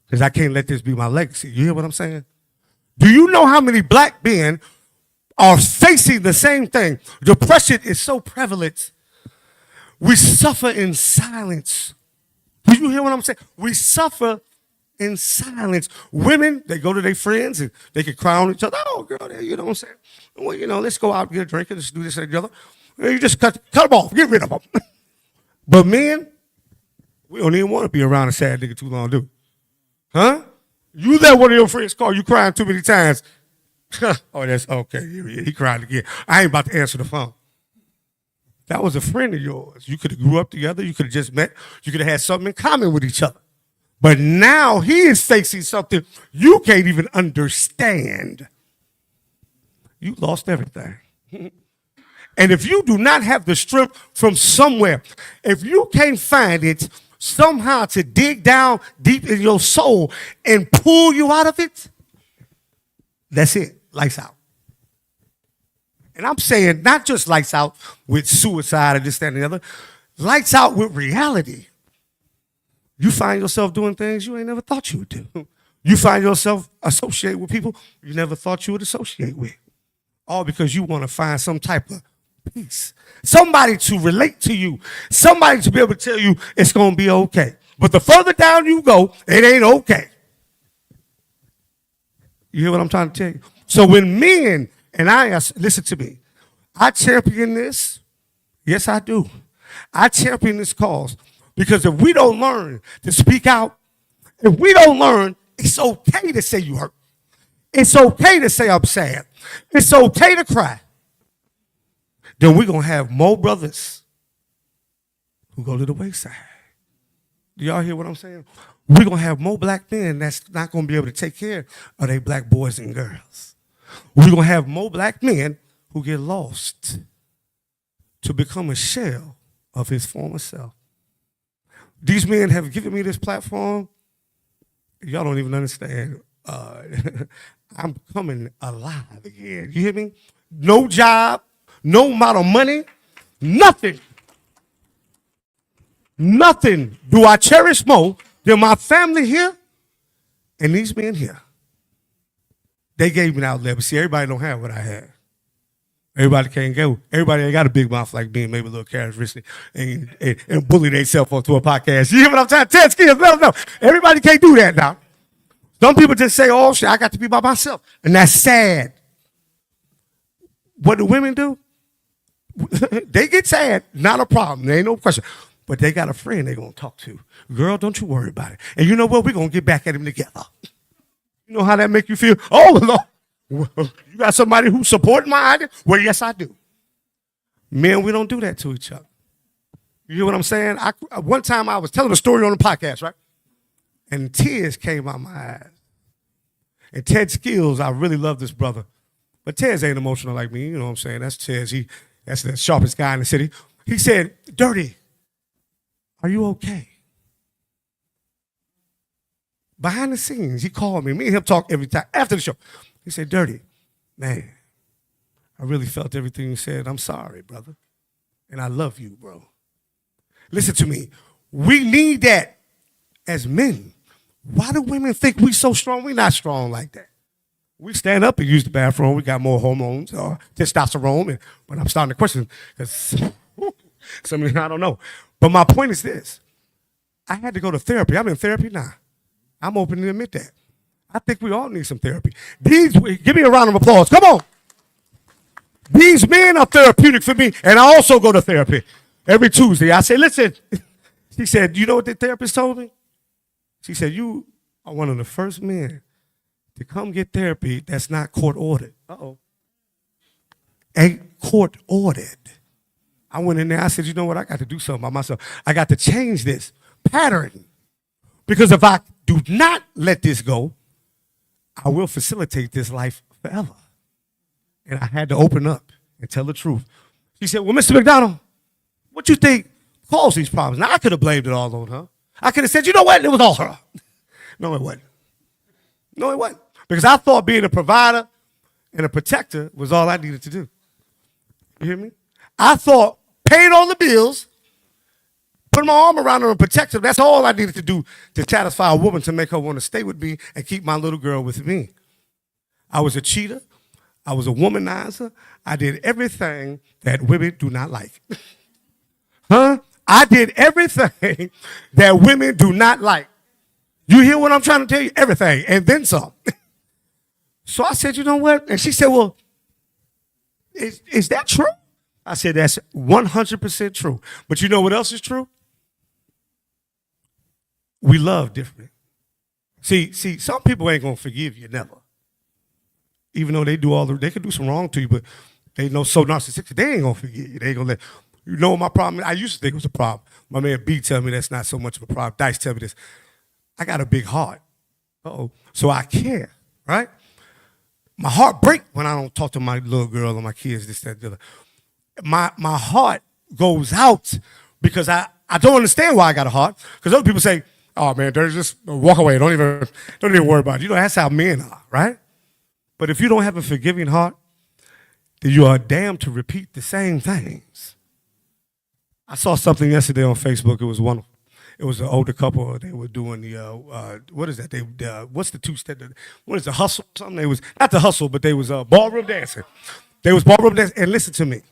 Because I can't let this be my legacy. You hear what I'm saying? Do you know how many black men are facing the same thing? Depression is so prevalent. We suffer in silence. Do you hear what I'm saying? We suffer in silence. Women, they go to their friends and they can cry on each other. Oh, girl, you know what I'm saying? Well, you know, let's go out and get a drink and let's do this and the other. You just cut them off. Get rid of them. But men, we don't even want to be around a sad nigga too long, do we? Huh? You let one of your friends call you crying too many times. Oh, that's okay. He cried again. I ain't about to answer the phone. That was a friend of yours. You could have grew up together. You could have just met. You could have had something in common with each other. But now he is facing something you can't even understand. You lost everything. And if you do not have the strength from somewhere, if you can't find it somehow to dig down deep in your soul and pull you out of it, That's it. Lights out. And I'm saying not just lights out with suicide or this, that, and the other. Lights out with reality. You find yourself doing things you ain't never thought you would do. You find yourself associated with people you never thought you would associate with. All because you want to find some type of peace. Somebody to relate to you. Somebody to be able to tell you it's going to be okay. But the further down you go, it ain't okay. You hear what I'm trying to tell you? So when men, and listen to me, I champion this. Yes, I do. I champion this cause because if we don't learn to speak out, if we don't learn, it's okay to say you hurt. It's okay to say I'm sad. It's okay to cry. Then we're going to have more brothers who go to the wayside. Do y'all hear what I'm saying? We're going to have more black men that's not going to be able to take care of their black boys and girls. We're going to have more black men who get lost to become a shell of his former self. These men have given me this platform. Y'all don't even understand. I'm coming alive again. You hear me? No job, no amount of money, nothing. Nothing do I cherish more than my family here and these men here. They gave me an outlet, but see, everybody don't have what I had. Everybody can't go. Everybody ain't got a big mouth like me, maybe a little characteristic, and bully themselves onto a podcast. You hear what I'm trying to tell kids? No. Everybody can't do that now. Some people just say, oh, shit, I got to be by myself. And that's sad. What do women do? They get sad. Not a problem. There ain't no question. But they got a friend they're going to talk to. Girl, don't you worry about it. And you know what? We're going to get back at him together. You know how that make you feel? Oh, Lord. You got somebody who's supporting my idea? Well, yes, I do. Men, we don't do that to each other. You hear what I'm saying? One time I was telling a story on the podcast, right? And tears came out my eyes. And Ted Skills, I really love this brother. But Ted's ain't emotional like me. You know what I'm saying? That's Ted. That's the sharpest guy in the city. He said, Dirty, are you okay? Behind the scenes, he called me. Me and him talk every time after the show. He said, Dirty, man, I really felt everything you said. I'm sorry, brother. And I love you, bro. Listen to me. We need that as men. Why do women think we so strong? We're not strong like that. We stand up and use the bathroom. We got more hormones or testosterone. But I'm starting to question because something I don't know. But my point is this. I had to go to therapy. I'm in therapy now. I'm open to admit that. I think we all need some therapy. Give me a round of applause. Come on. These men are therapeutic for me, and I also go to therapy every Tuesday. I say, listen. She said, you know what the therapist told me? She said, you are one of the first men to come get therapy that's not court ordered. Uh-oh. Ain't court ordered. I went in there. I said, you know what? I got to do something by myself. I got to change this pattern. Because if I do not let this go, I will facilitate this life forever. And I had to open up and tell the truth. She said, well, Mr. McDonald, what you think caused these problems? Now, I could have blamed it all on her. I could have said, you know what? It was all her. No, it wasn't. No, it wasn't. Because I thought being a provider and a protector was all I needed to do. You hear me? I thought paying all the bills, putting my arm around her and protect her, that's all I needed to do to satisfy a woman to make her want to stay with me and keep my little girl with me. I was a cheater. I was a womanizer. I did everything that women do not like. Huh? I did everything that women do not like. You hear what I'm trying to tell you? Everything, and then some. So I said, you know what? And she said, well, is that true? I said, that's 100% true. But you know what else is true? We love different. See, some people ain't going to forgive you, never. Even though they could do some wrong to you, but they know so narcissistic, they ain't going to forgive you. They ain't going to let, you know what my problem is? I used to think it was a problem. My man B tell me that's not so much of a problem. Dice tell me this. I got a big heart. Uh-oh. So I care, right? My heart breaks when I don't talk to my little girl or my kids, this, that, the other. My heart goes out because I don't understand why I got a heart. Because other people say, oh man, just walk away. Don't even worry about it. You know, that's how men are, right? But if you don't have a forgiving heart, then you are damned to repeat the same things. I saw something yesterday on Facebook. It was wonderful. It was an older couple. They were doing the what is that? What's the two-step? What is the hustle? Something. They was not the hustle, but they was ballroom dancing. They was ballroom dancing. And listen to me.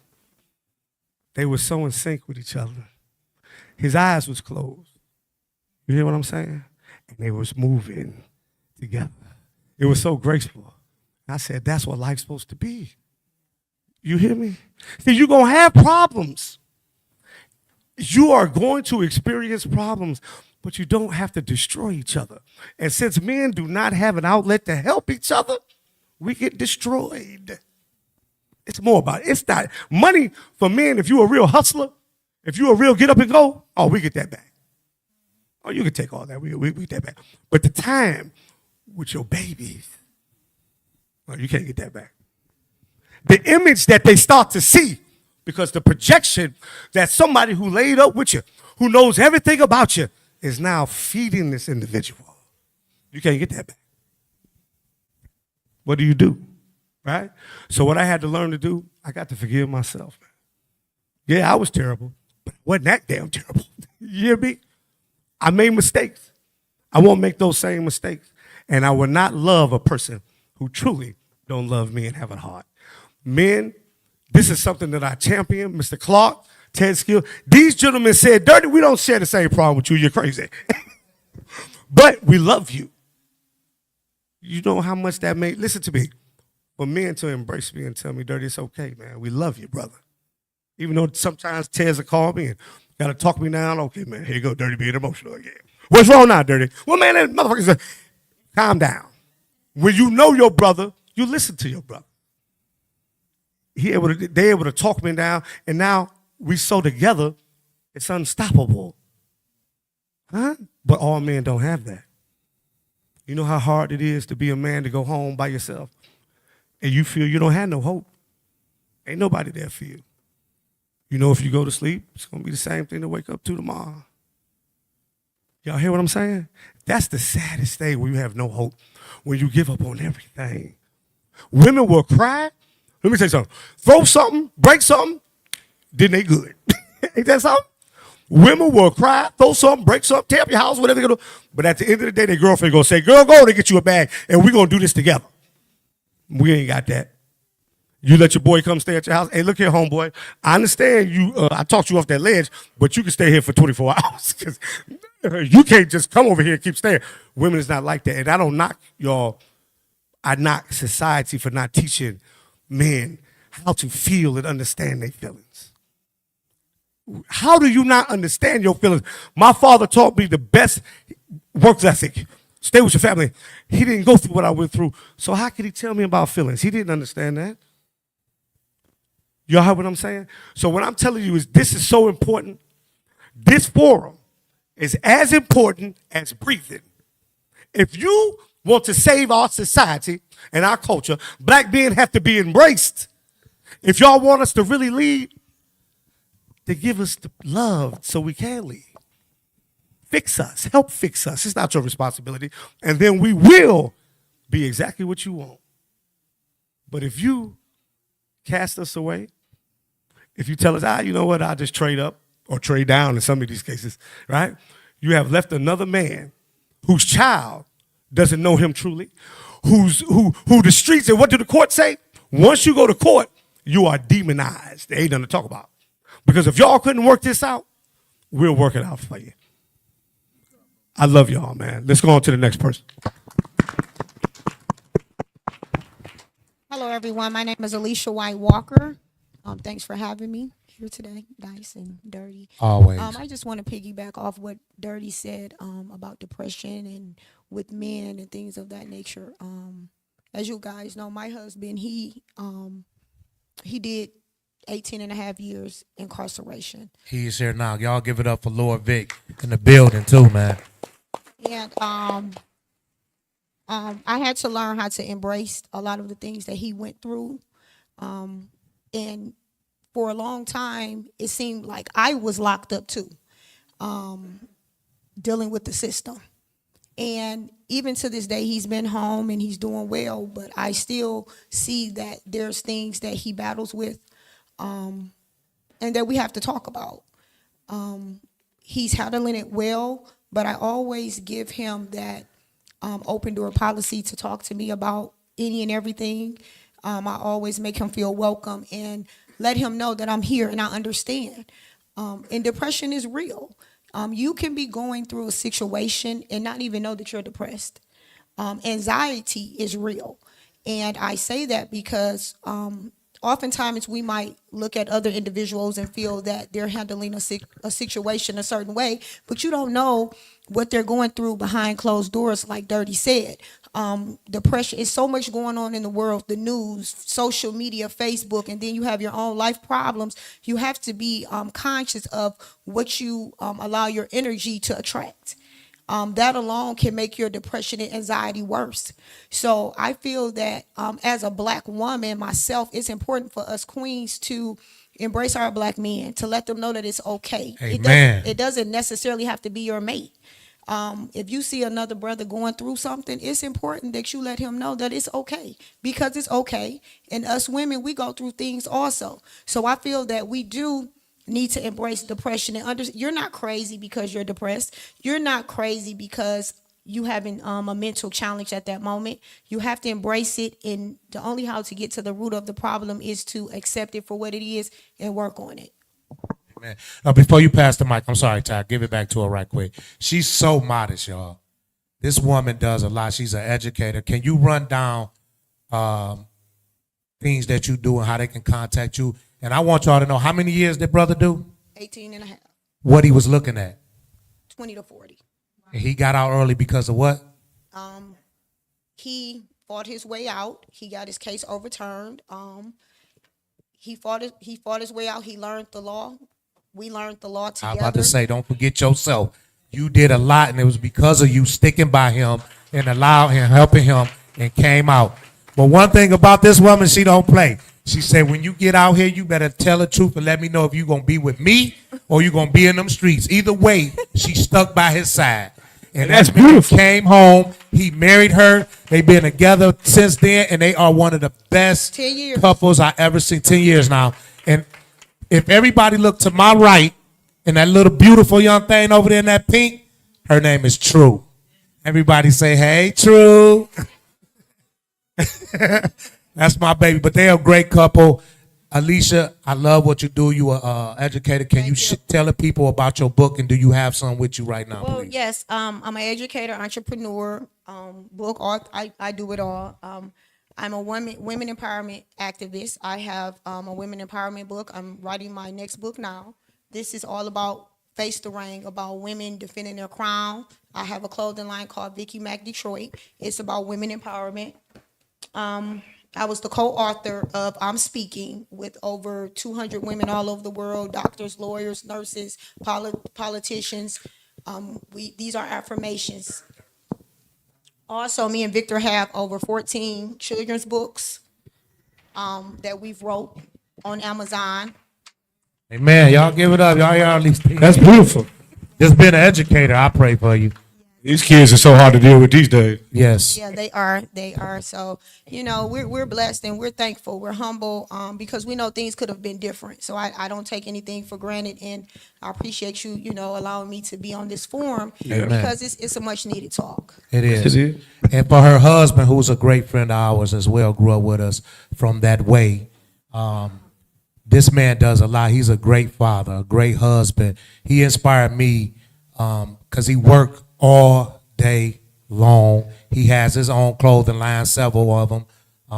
They were so in sync with each other. His eyes was closed. You hear what I'm saying? And they was moving together. It was so graceful. I said, that's what life's supposed to be. You hear me? See, you're going to have problems. You are going to experience problems, but you don't have to destroy each other. And since men do not have an outlet to help each other, we get destroyed. It's more about it. It's not money for men. If you're a real hustler, if you're a real get up and go, oh, we get that back. Oh, you can take all that. We get that back. But the time with your babies, oh, you can't get that back. The image that they start to see, because the projection that somebody who laid up with you, who knows everything about you, is now feeding this individual. You can't get that back. What do you do? Right? So what I had to learn to do, I got to forgive myself. Yeah, I was terrible, but I wasn't that damn terrible. You hear me? I made mistakes. I won't make those same mistakes. And I will not love a person who truly don't love me and have a heart. Men, this is something that I champion. Mr. Clark, Ted Skill. These gentlemen said, Dirty, we don't share the same problem with you. You're crazy. But we love you. You know how much that made. Listen to me. For men to embrace me and tell me, Dirty, it's okay, man. We love you, brother. Even though sometimes Ted's will call me and got to talk me down. Okay, man, here you go, Dirty, being emotional again. What's wrong now, Dirty? Well, man, that motherfucker said, calm down. When you know your brother, you listen to your brother. They able to talk me down, and now we so together, it's unstoppable. Huh? But all men don't have that. You know how hard it is to be a man to go home by yourself, and you feel you don't have no hope. Ain't nobody there for you. You know, if you go to sleep, it's going to be the same thing to wake up to tomorrow. Y'all hear what I'm saying? That's the saddest thing, when you have no hope, when you give up on everything. Women will cry. Let me tell you something. Throw something, break something, then they good. Ain't that something? Women will cry, throw something, break something, tear up your house, whatever they're going to do. But at the end of the day, their girlfriend going to say, girl, go to get you a bag, and we're going to do this together. We ain't got that. You let your boy come stay at your house. Hey, look here, homeboy. I understand you. I talked you off that ledge, but you can stay here for 24 hours. Because you can't just come over here and keep staying. Women is not like that. And I don't knock y'all. I knock society for not teaching men how to feel and understand their feelings. How do you not understand your feelings? My father taught me the best work ethic. Stay with your family. He didn't go through what I went through. So how could he tell me about feelings? He didn't understand that. Y'all heard what I'm saying? So what I'm telling you is this is so important. This forum is as important as breathing. If you want to save our society and our culture, black men have to be embraced. If y'all want us to really lead, then give us the love so we can lead. Fix us. Help fix us. It's not your responsibility. And then we will be exactly what you want. But if you cast us away, if you tell us, you know what, I'll just trade up or trade down in some of these cases, right? You have left another man whose child doesn't know him truly, who the streets, and what do the court say? Once you go to court, you are demonized. There ain't nothing to talk about. Because if y'all couldn't work this out, we'll work it out for you. I love y'all, man. Let's go on to the next person. Hello, everyone. My name is Alicia White Walker. Thanks for having me here today, Dice and Dirty. Always. I just want to piggyback off what Dirty said about depression and with men and things of that nature. As you guys know, my husband, he did 18 and a half years incarceration. He's here now. Y'all give it up for Lord Vic in the building too, man. And I had to learn how to embrace a lot of the things that he went through. And for a long time, it seemed like I was locked up too, dealing with the system. And even to this day, he's been home and he's doing well, but I still see that there's things that he battles with, and that we have to talk about. He's handling it well, but I always give him that open door policy to talk to me about any and everything. I always make him feel welcome and let him know that I'm here and I understand. And depression is real. You can be going through a situation and not even know that you're depressed. Anxiety is real. And I say that because oftentimes we might look at other individuals and feel that they're handling a situation a certain way, but you don't know what they're going through behind closed doors, like Dirty said. Depression is so much going on in the world, the news, social media, Facebook, and then you have your own life problems. You have to be conscious of what you allow your energy to attract. That alone can make your depression and anxiety worse. So I feel that as a black woman myself, it's important for us queens to embrace our black men, to let them know that it's okay. Amen. It doesn't necessarily have to be your mate. If you see another brother going through something, it's important that you let him know that it's okay, because it's okay. And us women, we go through things also. So I feel that we do need to embrace depression and you're not crazy because you're depressed. You're not crazy because you having a mental challenge at that moment. You have to embrace it, and the only how to get to the root of the problem is to accept it for what it is and work on it. Man. Before you pass the mic, I'm sorry, Ty, give it back to her right quick. She's so modest, y'all. This woman does a lot. She's an educator. Can you run down things that you do and how they can contact you? And I want y'all to know, how many years did brother do? 18 and a half. What he was looking at? 20 to 40. And he got out early because of what? He fought his way out. He got his case overturned. He fought his way out. He learned the law. We learned the law together. I'm about to say, don't forget yourself. You did a lot, and it was because of you sticking by him and allowing him, helping him, and came out. But one thing about this woman, she don't play. She said, when you get out here, you better tell the truth and let me know if you're going to be with me or you're going to be in them streets. Either way, she stuck by his side. And that's beautiful. He came home. He married her. They've been together since then, and they are one of the best 10 years. couples I ever seen. 10 years now. And if everybody look to my right and that little beautiful young thing over there in that pink, her name is True. Everybody say, hey, True. That's my baby. But they're a great couple. Alicia, I love what you do. You are educator. Can you tell the people about your book, and do you have some with you right now, Well, please? yes. I'm an educator, entrepreneur, book art. I do it all. I'm a women empowerment activist. I have a women empowerment book. I'm writing my next book now. This is all about Face the Rain, about women defending their crown. I have a clothing line called Vicky Mac Detroit. It's about women empowerment. I was the co-author of I'm Speaking with over 200 women all over the world, doctors, lawyers, nurses, politicians. These are affirmations. Also, me and Victor have over 14 children's books that we've wrote on Amazon. Amen. Y'all give it up. Y'all hear all these things. That's beautiful. Just being an educator, I pray for you. These kids are so hard to deal with these days. Yes. Yeah, they are. They are. So, we're blessed and we're thankful. We're humble because we know things could have been different. So I don't take anything for granted, and I appreciate you, allowing me to be on this forum because it's a much needed talk. It is. It is. And for her husband, who's a great friend of ours as well, grew up with us from that way. This man does a lot. He's a great father, a great husband. He inspired me because he worked all day long. He has his own clothing line, several of them.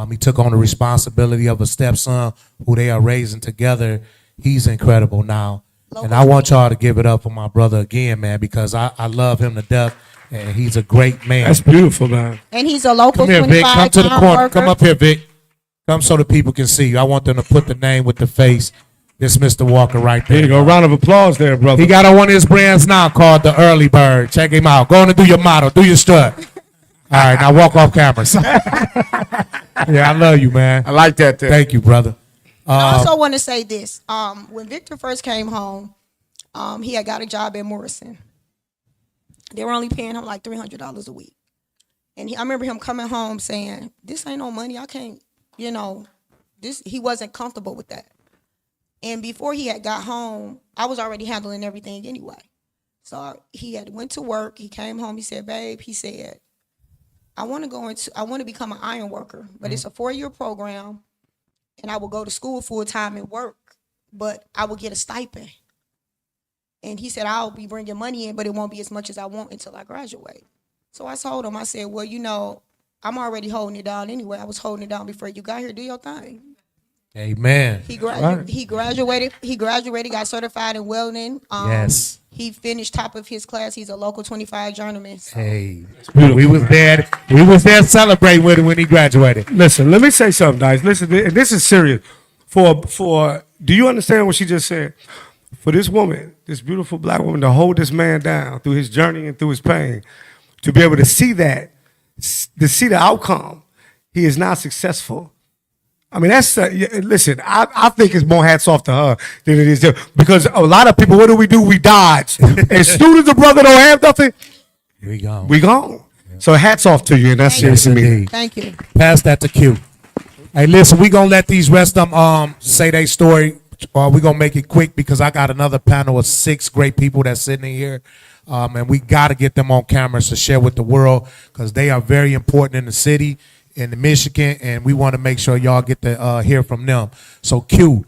He took on the responsibility of a stepson who they are raising together. He's incredible now. And I want y'all to give it up for my brother again, man, because I love him to death, and he's a great man. That's beautiful, man. And he's a local Come here, Vic. Come to the 25-time corner. worker. Come up here, Vic. Come so the people can see you. I want them to put the name with the face. This Mr. Walker right there. There you go. Round of applause there, brother. He got on one of his brands now called the Early Bird. Check him out. Go on and do your model. Do your strut. All right, now walk off camera. Yeah, I love you, man. I like that there. Thank you, brother. I also want to say this. When Victor first came home, he had got a job at Morrison. They were only paying him like $300 a week. And I remember him coming home saying, "This ain't no money. I can't, you know, this." He wasn't comfortable with that. And before he had got home, I was already handling everything anyway. So he had went to work. He came home. He said, "Babe," he said, I want to become an iron worker, but it's a 4-year program, and I will go to school full time and work, but I will get a stipend." And he said, "I'll be bringing money in, but it won't be as much as I want until I graduate." So I told him, I said, "Well, you know, I'm already holding it down anyway. I was holding it down before you got here. Do your thing." Amen. He graduated. He graduated. Got certified in welding. Yes. He finished top of his class. He's a local 25 journeyman. So. Hey, we was there. We was there celebrating with him when he graduated. Listen, let me say something, guys. Listen, this is serious. Do you understand what she just said? For this woman, this beautiful black woman, to hold this man down through his journey and through his pain, to be able to see that, to see the outcome, he is now successful. I mean, listen, I think it's more hats off to her than it is to, because a lot of people, what do? We dodge. As soon as the brother don't have nothing, we gone. We gone. So hats off to you, and that's serious to me. Thank you. Pass that to Q. Hey, listen, we gonna let these rest of them say their story. We gonna make it quick because I got another panel of 6 great people that's sitting in here. And we gotta get them on cameras to share with the world because they are very important in the city, in the Michigan, and we want to make sure y'all get to hear from them. So Q,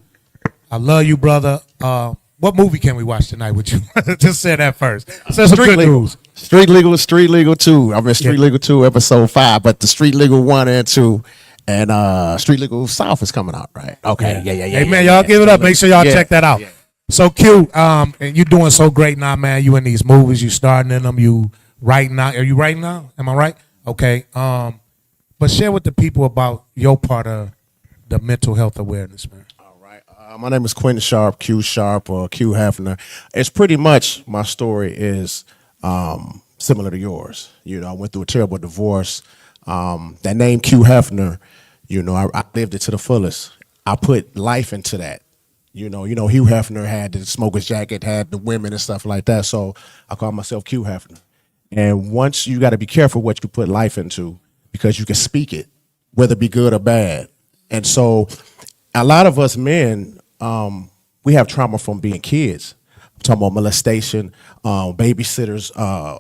I love you, brother. What movie can we watch tonight with you? Just say that first. Say some good news. Street Legal is Street Legal 2. I'm in Street Legal 2 episode 5, but the Street Legal 1 and 2 and Street Legal South is coming out, right? Okay, yeah. Hey, man, y'all give it up. Make sure y'all check that out. Yeah. So Q, and you're doing so great now, man. You in these movies, you starting in them, you writing now. Are you writing now? Am I right? Okay. But share with the people about your part of the mental health awareness, man. All right. My name is Quentin Sharp, Q Sharp, or Q Hefner. It's pretty much, my story is similar to yours. You know, I went through a terrible divorce. That name Q Hefner, you know, I lived it to the fullest. I put life into that. You know, Hugh Hefner had the smoker's jacket, had the women and stuff like that. So I call myself Q Hefner. And once you got to be careful what you put life into, because you can speak it, whether it be good or bad. And so a lot of us men, we have trauma from being kids. I'm talking about molestation, babysitters,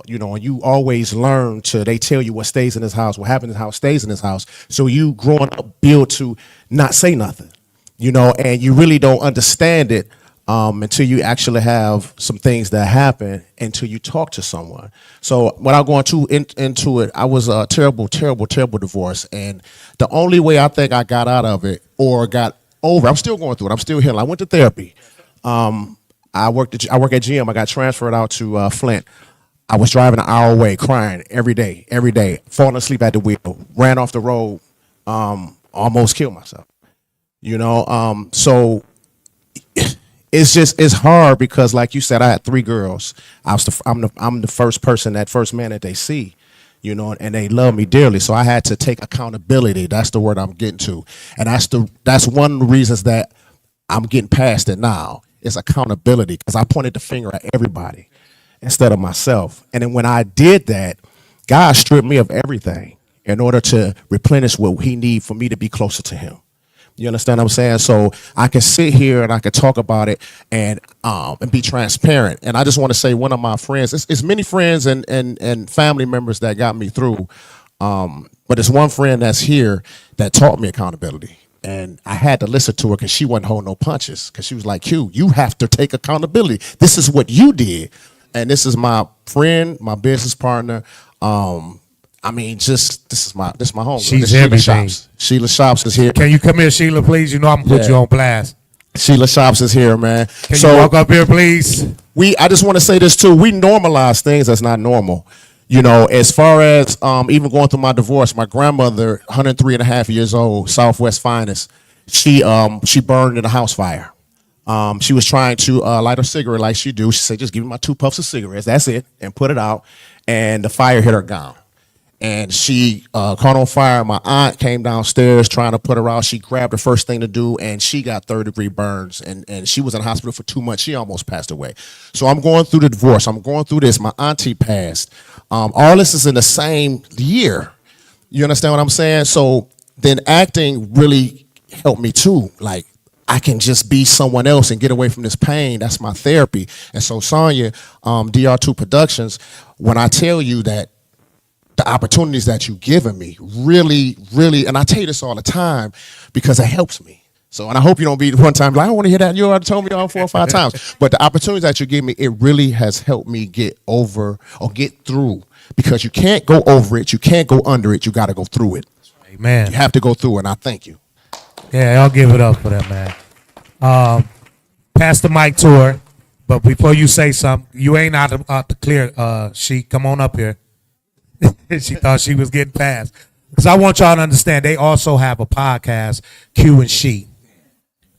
you know, and you always learn they tell you what stays in this house, what happens in this house stays in this house. So you growing up build to not say nothing, you know, and you really don't understand it until you actually have some things that happen until you talk to someone. So when I go into it, I was a terrible divorce. And the only way I think I got out of it or got over, I'm still going through it. I'm still healing. I went to therapy. I work at GM. I got transferred out to Flint. I was driving an hour away, crying every day, falling asleep at the wheel, ran off the road, almost killed myself. You know, so it's hard because, like you said, I had 3 girls. I'm the first person, that first man that they see, you know, and they love me dearly. So I had to take accountability. That's the word I'm getting to, and that's one of the reasons that I'm getting past it now. Is accountability, because I pointed the finger at everybody instead of myself. And then when I did that, God stripped me of everything in order to replenish what He needs for me to be closer to Him. You understand what I'm saying? So I can sit here and I can talk about it and be transparent. And I just want to say, one of my friends, it's many friends and family members that got me through, but it's one friend that's here that taught me accountability. And I had to listen to her because she wasn't holding no punches. Because she was like, Q, you have to take accountability. This is what you did. And this is my friend, my business partner. I mean, this is my home. She's everything. Sheila Shops is here. Can you come here, Sheila, please? You know I'm gonna put you on blast. Sheila Shops is here, man. Can you walk up here, please? I just want to say this too. We normalize things that's not normal. You know, as far as even going through my divorce, my grandmother, 103 and a half years old, Southwest finest, she burned in a house fire. She was trying to light a cigarette like she do. She said, just give me my 2 puffs of cigarettes, that's it, and put it out. And the fire hit her gown. and she caught on fire. My aunt came downstairs trying to put her out. She grabbed the first thing to do, and she got third-degree burns, and she was in the hospital for 2 months. She almost passed away. So I'm going through the divorce. I'm going through this. My auntie passed. All this is in the same year. You understand what I'm saying? So then acting really helped me too. Like, I can just be someone else and get away from this pain. That's my therapy. And so Sonya, DR2 Productions, when I tell you that the opportunities that you've given me really, really, and I tell you this all the time because it helps me. So, and I hope you don't be one time like, I don't want to hear that. You already told me all 4 or 5 times. But the opportunities that you give me, it really has helped me get over or get through, because you can't go over it. You can't go under it. You got to go through it. Amen. You have to go through it, and I thank you. Yeah, I'll give it up for that, man. Pass the mic to her. But before you say something, you ain't out the clear. She, come on up here. She thought she was getting past. Because I want y'all to understand, they also have a podcast, Q and She.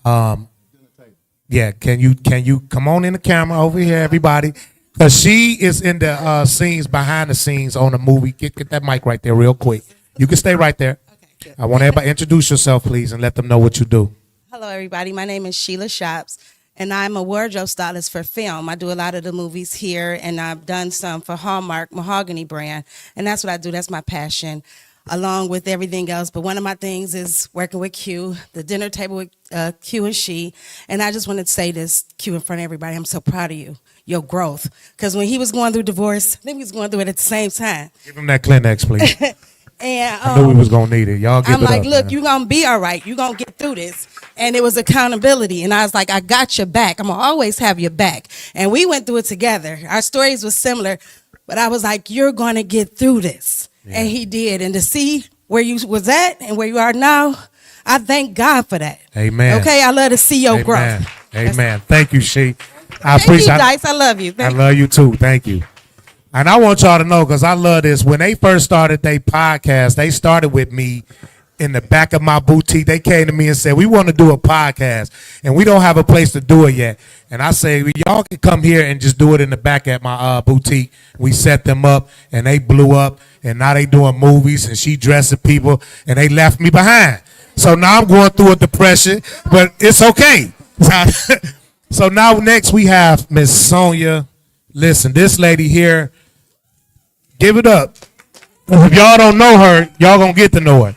Yeah, can you come on in the camera over here, everybody? Because she is in the scenes, behind the scenes on the movie. Get that mic right there real quick. You can stay right there. Okay, I want everybody, introduce yourself, please, and let them know what you do. Hello, everybody. My name is Sheila Shops, and I'm a wardrobe stylist for film. I do a lot of the movies here, and I've done some for Hallmark Mahogany brand, and that's what I do. That's my passion, along with everything else. But one of my things is working with Q, the dinner table with Q and She. And I just wanted to say this, Q, in front of everybody. I'm so proud of you, your growth. Because when he was going through divorce, I think he was going through it at the same time. Give him that Kleenex, please. And I knew we was going to need it. Y'all give I'm it like, up, look, man. you're going to be all right. You're going to get through this. And it was accountability. And I was like, I got your back. I'm going to always have your back. And we went through it together. Our stories were similar. But I was like, you're going to get through this. Yeah. And he did. And to see where you was at and where you are now, I thank God for that. Amen. Okay, I love to see your growth. Amen. Thank you, She. Thank you, Dice. I love you. I love you too. Thank you. And I want y'all to know, because I love this, when they first started their podcast, they started with me in the back of my boutique. They came to me and said, we want to do a podcast, and we don't have a place to do it yet. And I say, well, y'all can come here and just do it in the back at my boutique. We set them up, and they blew up, and now they doing movies, and she dressing people, and they left me behind. So now I'm going through a depression, but it's okay. So now next we have Miss Sonya. Listen, this lady here, give it up. If y'all don't know her, y'all gonna get to know her.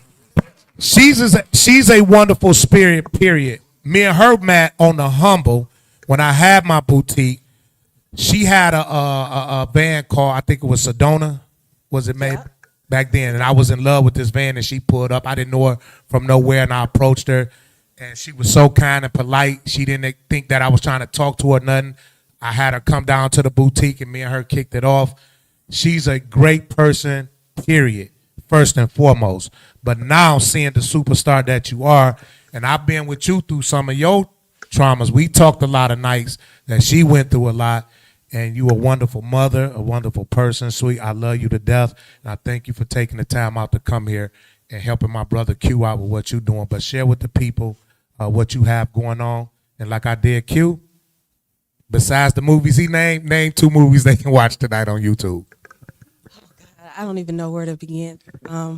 She's a wonderful spirit, period. Me and her met on the Humble when I had my boutique. She had a van called, I think it was Sedona, was it made back then? And I was in love with this van that she pulled up. I didn't know her from nowhere, and I approached her, and she was so kind and polite. She didn't think that I was trying to talk to her or nothing. I had her come down to the boutique, and me and her kicked it off. She's a great person, period, first and foremost. But now seeing the superstar that you are, and I've been with you through some of your traumas. We talked a lot of nights that she went through a lot, and you a wonderful mother, a wonderful person, sweet. I love you to death, and I thank you for taking the time out to come here and helping my brother Q out with what you're doing. But share with the people what you have going on. And like I did Q, besides the movies he named, name 2 movies they can watch tonight on YouTube. I don't even know where to begin.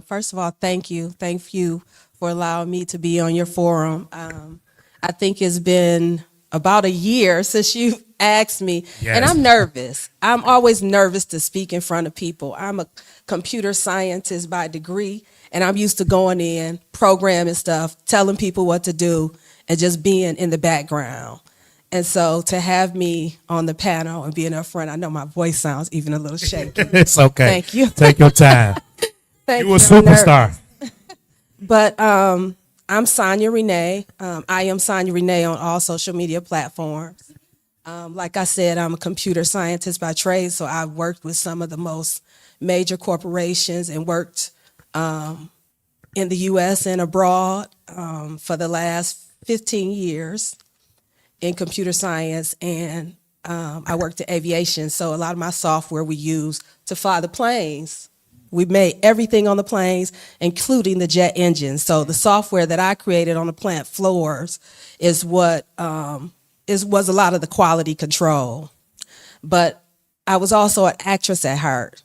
First of all, thank you. Thank you for allowing me to be on your forum. I think it's been about a year since you asked me, yes. And I'm nervous. I'm always nervous to speak in front of people. I'm a computer scientist by degree, and I'm used to going in, programming stuff, telling people what to do, and just being in the background. And so to have me on the panel and being up front, I know my voice sounds even a little shaky. It's okay. Thank you. Take your time. Thank you a I'm superstar. But I'm Sonya Renee. I am Sonya Renee on all social media platforms. Like I said, I'm a computer scientist by trade, so I've worked with some of the most major corporations and worked in the U.S. and abroad for the last 15 years in computer science, and I worked in aviation, so a lot of my software we use to fly the planes. We made everything on the planes, including the jet engines. So the software that I created on the plant floors is what was a lot of the quality control. But I was also an actress at heart.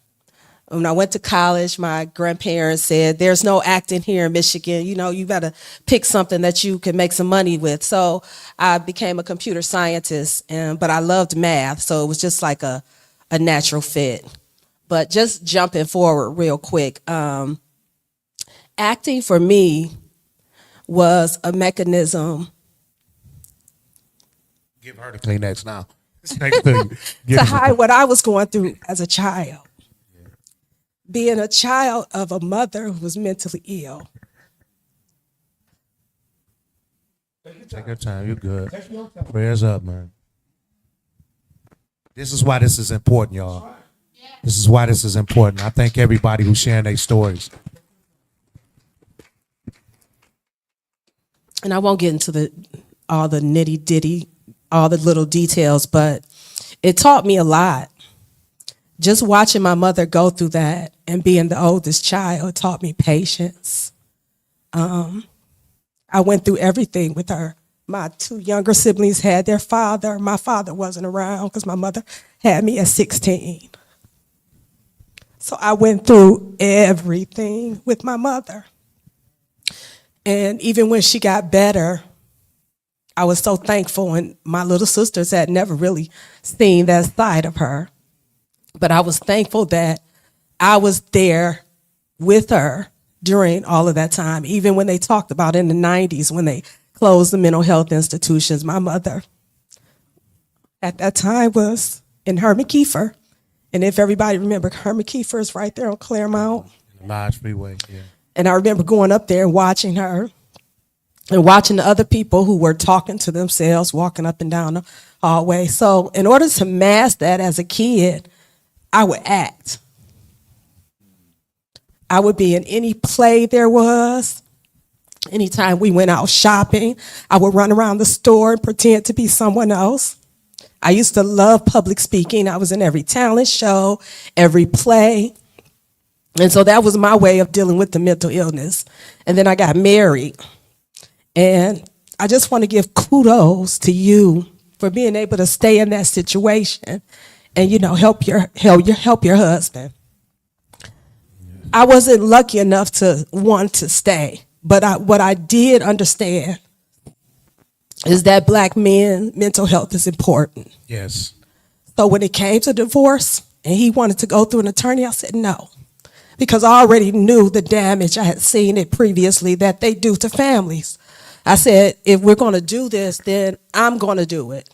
When I went to college, my grandparents said, there's no acting here in Michigan. You know, you got to pick something that you can make some money with. So I became a computer scientist, but I loved math. So it was just like a natural fit. But just jumping forward real quick, acting for me was a mechanism Give her the Kleenex now. It's next to you. Give to us a- hide what I was going through as a child. Being a child of a mother who was mentally ill. Take your time. You're good. Prayers up, man. This is why this is important, y'all. This is why this is important. I thank everybody who's sharing their stories. And I won't get into all the nitty ditty, all the little details, but it taught me a lot. Just watching my mother go through that and being the oldest child taught me patience. I went through everything with her. My two younger siblings had their father. My father wasn't around because my mother had me at 16. So I went through everything with my mother. And even when she got better, I was so thankful, and my little sisters had never really seen that side of her. But I was thankful that I was there with her during all of that time. Even when they talked about in the 90s, when they closed the mental health institutions, my mother at that time was in Herman Kiefer. And if everybody remember, Herman Kiefer is right there on Claremont. Lodge Freeway, yeah. And I remember going up there and watching her and watching the other people who were talking to themselves, walking up and down the hallway. So in order to mask that as a kid, I would act. I would be in any play there was. Anytime we went out shopping, I would run around the store and pretend to be someone else. I used to love public speaking. I was in every talent show, every play. And so that was my way of dealing with the mental illness. And then I got married. And I just want to give kudos to you for being able to stay in that situation and, you know, help your husband. I wasn't lucky enough to want to stay, but what I did understand is that Black men mental health is important. Yes. So when it came to divorce and he wanted to go through an attorney, I said no, because I already knew the damage. I had seen it previously that they do to families. I said, if we're going to do this, then I'm going to do it.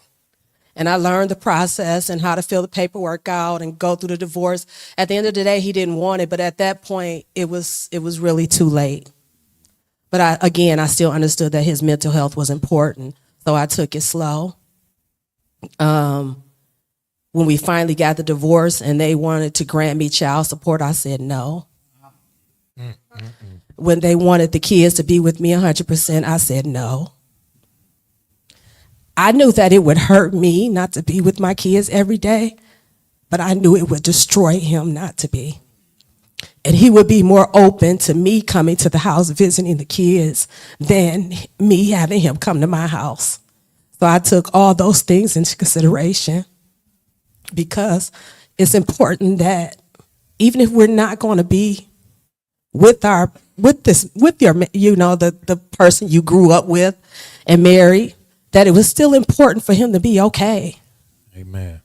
And I learned the process and how to fill the paperwork out and go through the divorce. At the end of the day, he didn't want it, but at that point, it was really too late. But I still understood that his mental health was important, so I took it slow. When we finally got the divorce and they wanted to grant me child support, I said no. When they wanted the kids to be with me 100%, I said no. I knew that it would hurt me not to be with my kids every day, but I knew it would destroy him not to be. And he would be more open to me coming to the house visiting the kids than me having him come to my house. So I took all those things into consideration because it's important that even if we're not going to be with your, you know, the person you grew up with and married, that it was still important for him to be okay. Amen.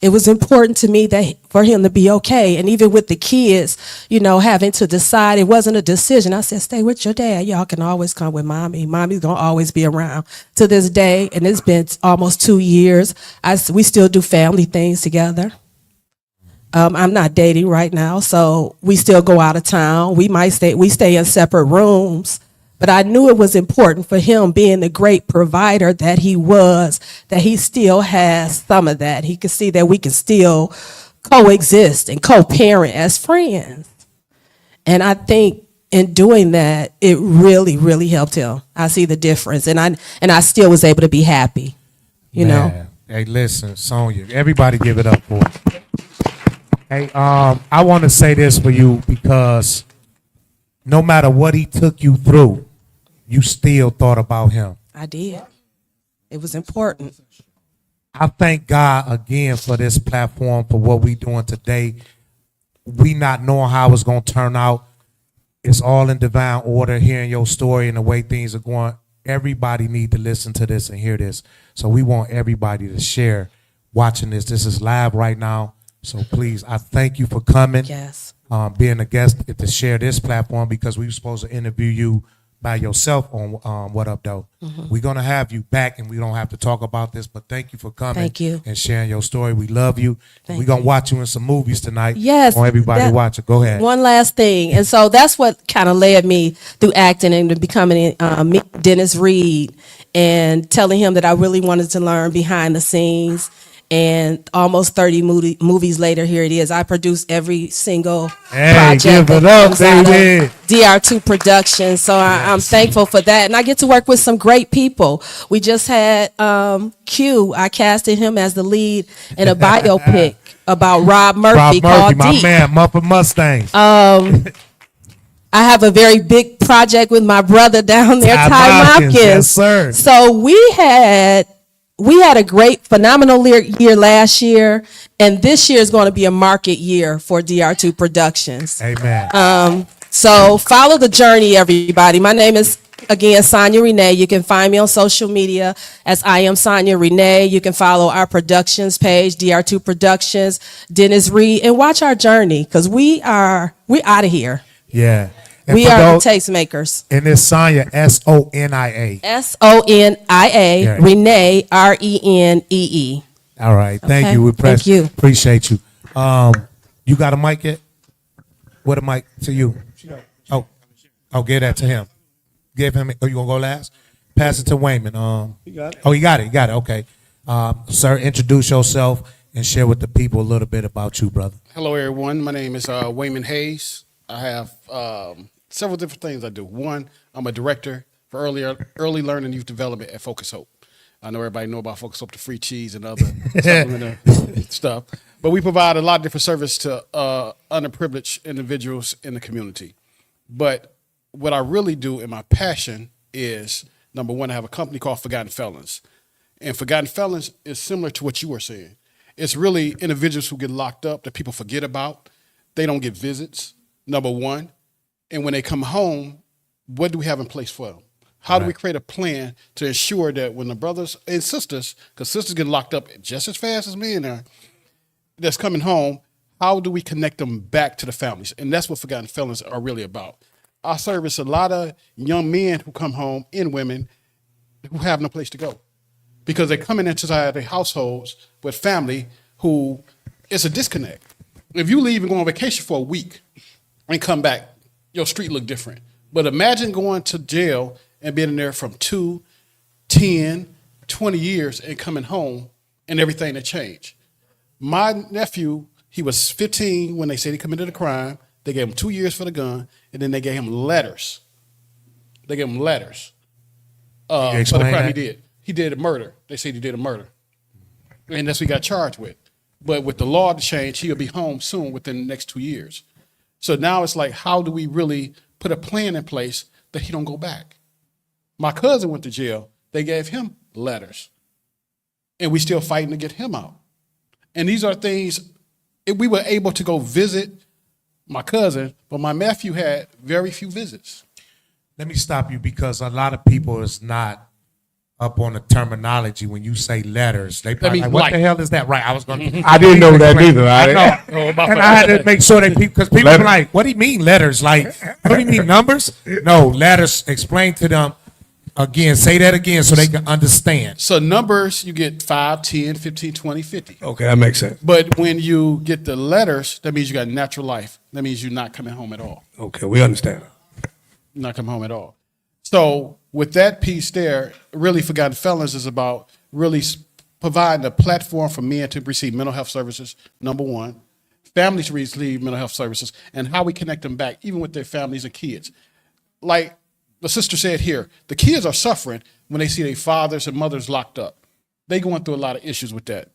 It was important to me for him to be okay. And even with the kids, you know, having to decide, it wasn't a decision. I said, stay with your dad. Y'all can always come with mommy. Mommy's going to always be around. To this day, and it's been almost 2 years, we still do family things together. I'm not dating right now, so we still go out of town. We stay in separate rooms. But I knew it was important for him, being the great provider that he was, that he still has some of that. He could see that we can still coexist and co-parent as friends. And I think in doing that, it really, really helped him. I see the difference. And I still was able to be happy, you know. Hey, listen, Sonia, everybody give it up for it. Hey, I want to say this for you because no matter what he took you through, you still thought about him. I did. It was important. I thank God again for this platform, for what we doing today. we not knowing how it's gonna turn out. It's all in divine order, hearing your story and the way things are going. Everybody need to listen to this and hear this. So we want everybody to share watching this. This is live right now. So please, I thank you for coming. Yes. Being a guest to share this platform, because we were supposed to interview you by yourself on What Up Doe. We're gonna have you back, and we don't have to talk about this. But thank you for coming. Thank you. And sharing your story. We love you. We're gonna watch you in some movies tonight. Yes, I want everybody to watch it. Go ahead. One last thing, and so that's what kind of led me through acting and becoming Dennis Reed, and telling him that I really wanted to learn behind the scenes. And almost 30 movies later, here it is. I produce every single project give it that up, comes out baby. of DR2 Productions. So I'm thankful for that. And I get to work with some great people. We just had Q. I casted him as the lead in a biopic about Rob Murphy called my Deep. man, Muppet Mustangs. I have a very big project with my brother down there, Ty Ty Hopkins, Hopkins. yes, sir. So we had a great, phenomenal year last year, and this year is going to be a market year for DR2 Productions. Amen. So follow the journey, everybody. My name is, again, Sonia Renee. You can find me on social media as I am Sonia Renee. You can follow our productions page, DR2 Productions, Dennis Reed, and watch our journey, because we're out of here. Yeah. And We for are those- the tastemakers. And it's Sonia, Sonia. Sonia, Right. Renee, Renee. All right. Thank Okay. you. We Thank you. appreciate you. You got a mic yet? What a mic to you? Oh, give that to him. Give him. Oh, you gonna go last? Pass it to Wayman. He got it. Oh, you got it. You got it. Okay. Sir, introduce yourself and share with the people a little bit about you, brother. Hello, everyone. My name is Wayman Hayes. I have several different things I do. One, I'm a director for early learning youth development at Focus Hope. I know everybody know about Focus Hope, the free cheese and other supplementary stuff. But we provide a lot of different service to underprivileged individuals in the community. But what I really do, and my passion is, number one, I have a company called Forgotten Felons. And Forgotten Felons is similar to what you were saying. It's really individuals who get locked up that people forget about. They don't get visits, number one. And when they come home, what do we have in place for them? How do we create a plan to ensure that when the brothers and sisters, because sisters get locked up just as fast as men are, that's coming home, how do we connect them back to the families? And that's what Forgotten Felons are really about. I service a lot of young men who come home and women who have no place to go because they're coming into their households with family who it's a disconnect. If you leave and go on vacation for a week and come back, your street look different. But imagine going to jail and being in there from 2, 10, 20 years and coming home and everything that changed. My nephew, he was 15 when they said he committed a crime. They gave him 2 years for the gun, and then they gave him letters. They gave him letters for the crime he did. He did a murder. They said he did a murder. And that's what he got charged with. But with the law to change, he'll be home soon within the next 2 years. So now it's like, how do we really put a plan in place that he don't go back? My cousin went to jail. They gave him letters. And we still fighting to get him out. And these are things, if we were able to go visit my cousin, but my nephew had very few visits. Let me stop you because a lot of people is not up on the terminology when you say letters. They probably like, what the hell is that? Right, I was going to. I didn't know that neither. I know. And I had to make sure because people are like, what do you mean letters? Like, what do you mean numbers? No, letters. Explain to them again. Say that again so they can understand. So numbers, you get 5, 10, 15, 20, 50. Okay, that makes sense. But when you get the letters, that means you got natural life. That means you're not coming home at all. Okay, we understand. You're not coming home at all. So with that piece there, really Forgotten Felons is about really providing a platform for men to receive mental health services, number one, families to receive mental health services, and how we connect them back, even with their families and kids. Like the sister said here, the kids are suffering when they see their fathers and mothers locked up. They going through a lot of issues with that.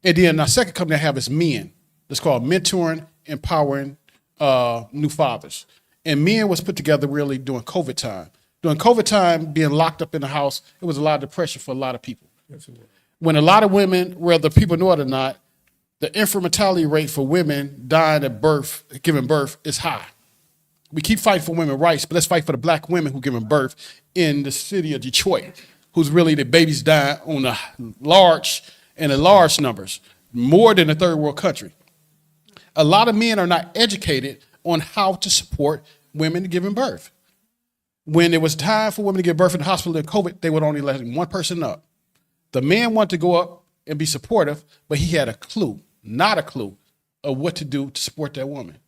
And then our second company I have is Men. It's called Mentoring, Empowering New Fathers. And Men was put together really during COVID time. During COVID time, being locked up in the house, it was a lot of depression for a lot of people. When a lot of women, whether people know it or not, the infant mortality rate for women dying at birth, giving birth, is high. We keep fighting for women's rights, but let's fight for the black women who giving birth in the city of Detroit, who's really the babies dying on the large numbers, more than a third world country. A lot of men are not educated on how to support women giving birth. When it was time for women to give birth in the hospital in COVID, they would only let one person up. The man wanted to go up and be supportive, but he had not a clue of what to do to support that woman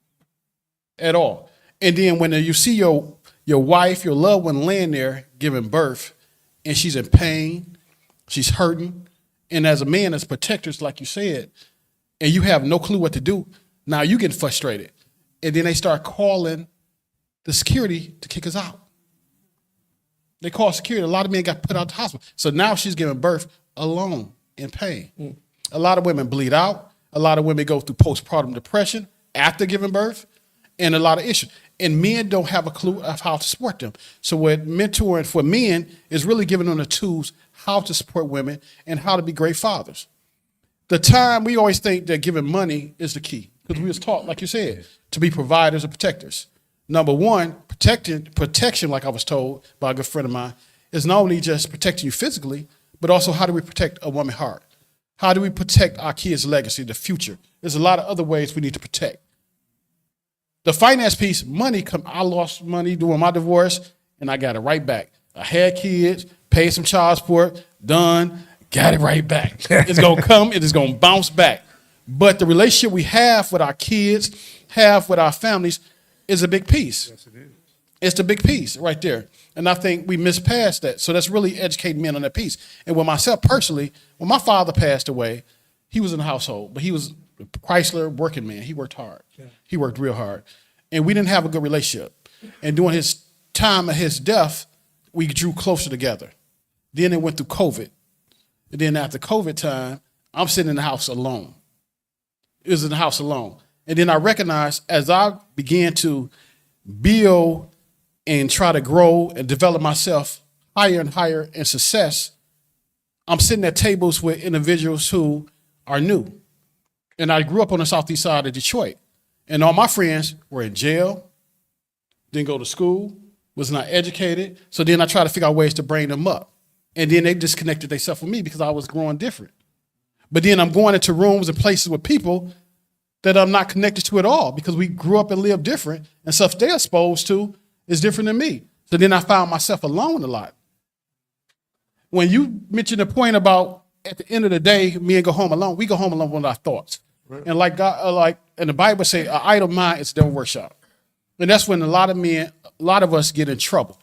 at all. And then when you see your wife, your loved one laying there giving birth, and she's in pain, she's hurting, and as a man, as protectors, like you said, and you have no clue what to do, now you get frustrated. And then they start calling the security to kick us out. They call security. A lot of men got put out the hospital. So now she's giving birth alone in pain. A lot of women bleed out. A lot of women go through postpartum depression after giving birth, and a lot of issues. And men don't have a clue of how to support them. So what mentoring for men is really giving them the tools how to support women and how to be great fathers. The time we always think that giving money is the key, because we was taught, like you said, to be providers and protectors. Number one, protection, like I was told by a good friend of mine, is not only just protecting you physically, but also how do we protect a woman's heart? How do we protect our kids' legacy, the future? There's a lot of other ways we need to protect. The finance piece, I lost money during my divorce, and I got it right back. I had kids, paid some child support, done, got it right back. It's going to come, it is going to bounce back. But the relationship we have with our kids, have with our families, is a big piece. Yes, it is. It's the big piece right there. And I think we miss past that. So that's really educating men on that piece. And with myself personally, when my father passed away, he was in the household, but he was a Chrysler working man. He worked hard. Yeah. He worked real hard. And we didn't have a good relationship. And during his time of his death, we drew closer together. Then it went through COVID. And then after COVID time, I'm sitting in the house alone. It was in the house alone. And then I recognized as I began to build and try to grow and develop myself higher and higher in success, I'm sitting at tables with individuals who are new. And I grew up on the southeast side of Detroit. And all my friends were in jail, didn't go to school, was not educated. So then I tried to figure out ways to bring them up. And then they disconnected themselves from me because I was growing different. But then I'm going into rooms and places with people that I'm not connected to at all because we grew up and lived different, and stuff they're exposed to is different than me. So then I found myself alone a lot. When you mentioned the point about at the end of the day, men go home alone, we go home alone with our thoughts. Right. And like God, and the Bible say, an idle mind is devil workshop. And that's when a lot of us get in trouble.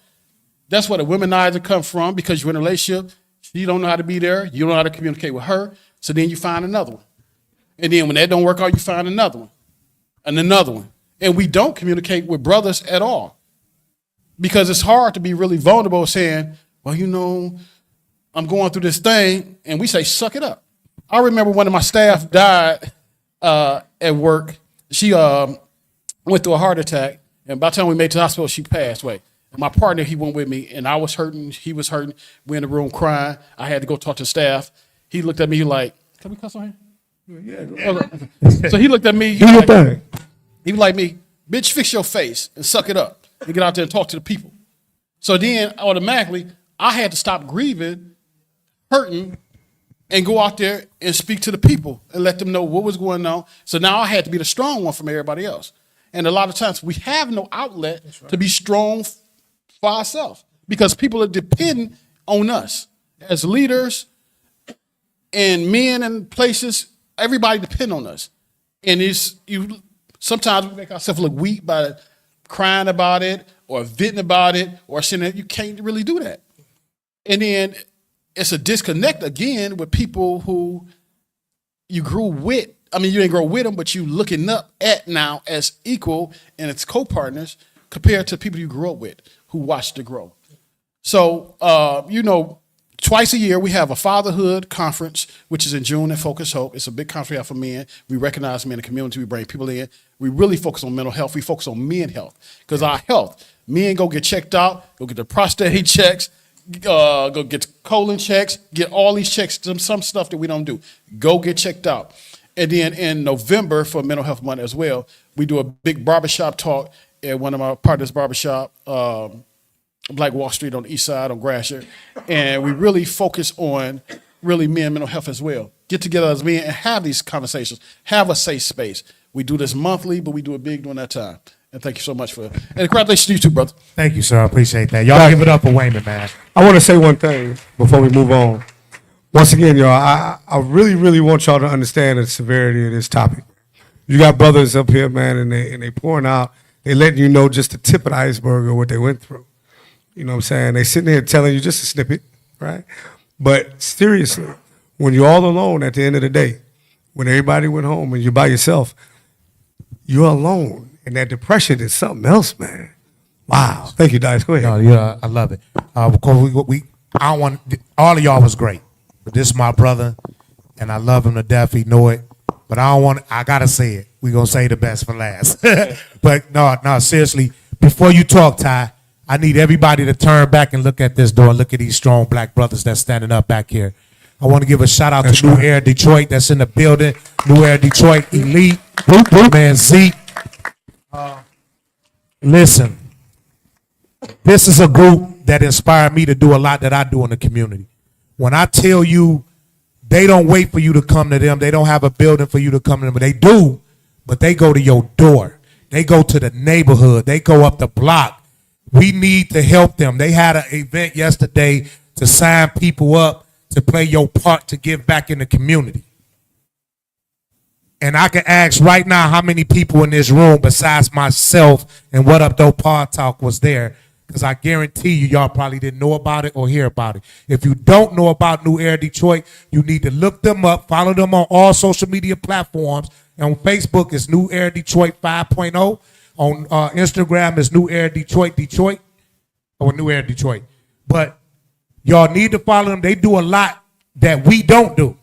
That's where the womanizer come from, because you're in a relationship, you don't know how to be there, you don't know how to communicate with her, so then you find another one. And then when that don't work out, you find another one and another one. And we don't communicate with brothers at all because it's hard to be really vulnerable saying, well, I'm going through this thing. And we say, suck it up. I remember one of my staff died at work. She went through a heart attack. And by the time we made it to the hospital, she passed away. And my partner, he went with me, and I was hurting. He was hurting. We're in the room crying. I had to go talk to the staff. He looked at me like, can we cuss on here? Yeah. So he looked at me. He was like me, bitch, fix your face and suck it up and get out there and talk to the people. So then automatically I had to stop grieving, hurting, and go out there and speak to the people and let them know what was going on. So now I had to be the strong one from everybody else. And a lot of times we have no outlet to be strong for ourselves because people are dependent on us as leaders and men and places. Everybody depend on us. And sometimes we make ourselves look weak by crying about it or venting about it or saying that you can't really do that. And then it's a disconnect again with people who you grew with. I mean, you didn't grow with them, but you looking up at now as equal and it's co-partners compared to people you grew up with who watched it grow. So, twice a year, we have a fatherhood conference, which is in June at Focus Hope. It's a big conference we have for men. We recognize men in the community. We bring people in. We really focus on mental health. We focus on men health because our health, men go get checked out, go get the prostate checks, go get colon checks, get all these checks, some stuff that we don't do. Go get checked out. And then in November for Mental Health Month as well, we do a big barbershop talk at one of our partners' barbershop, Black Wall Street on the east side on Gratiot. And we really focus on really men mental health as well. Get together as men and have these conversations. Have a safe space. We do this monthly, but we do it big during that time. And thank you so much for it. And congratulations to you too, brother. Thank you, sir. I appreciate that. Y'all give it up for Wayman, man. I want to say one thing before we move on. Once again, y'all, I really, really want y'all to understand the severity of this topic. You got brothers up here, man, and they pouring out. They letting you know just the tip of the iceberg of what they went through. You know what I'm saying? They sitting here telling you just a snippet, right? But seriously, when you're all alone at the end of the day, when everybody went home and you're by yourself, you're alone. And that depression is something else, man. Wow. Thank you, Dice. Go ahead. No, yeah, I love it. Because I don't want, all of y'all was great. But this is my brother, and I love him to death. He know it. But I got to say it. We're going to say the best for last. But no, seriously, before you talk, Ty, I need everybody to turn back and look at this door. Look at these strong black brothers that's standing up back here. I want to give a shout out to New Air Detroit that's in the building. New Air Detroit Elite. Man, Zeke. Listen, this is a group that inspired me to do a lot that I do in the community. When I tell you, they don't wait for you to come to them. They don't have a building for you to come to them. But they do, but they go to your door. They go to the neighborhood. They go up the block. We need to help them. They had an event yesterday to sign people up to play your part to give back in the community. And I can ask right now how many people in this room besides myself and What Up Doe Podtalk was there, because I guarantee you y'all probably didn't know about it or hear about it. If you don't know about New Air Detroit, you need to look them up, follow them on all social media platforms. And on Facebook, it's New Air Detroit 5.0. On Instagram, it's New Air Detroit or New Air Detroit. But y'all need to follow them. They do a lot that we don't do.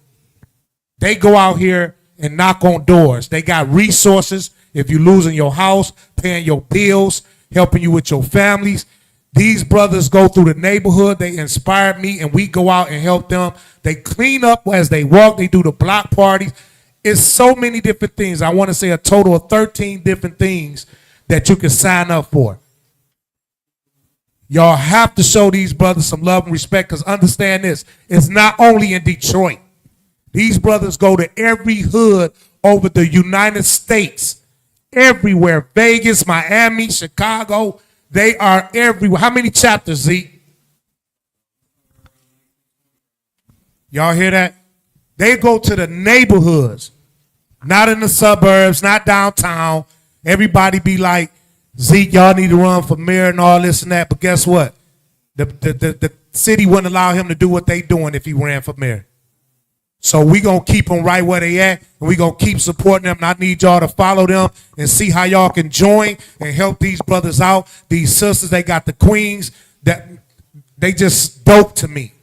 They go out here and knock on doors. They got resources. If you're losing your house, paying your bills, helping you with your families. These brothers go through the neighborhood. They inspired me, and we go out and help them. They clean up as they walk. They do the block parties. It's so many different things. I want to say a total of 13 different things that you can sign up for. Y'all have to show these brothers some love and respect, because understand this, it's not only in Detroit. These brothers go to every hood over the United States, everywhere. Vegas, Miami, Chicago, they are everywhere. How many chapters, Zeke? Y'all hear that? They go to the neighborhoods, not in the suburbs, not downtown. Everybody be like, Zeke, y'all need to run for mayor and all this and that. But guess what? The city wouldn't allow him to do what they doing if he ran for mayor. So we going to keep them right where they at, and we going to keep supporting them. And I need y'all to follow them and see how y'all can join and help these brothers out. These sisters, they got the queens that they just dope to me.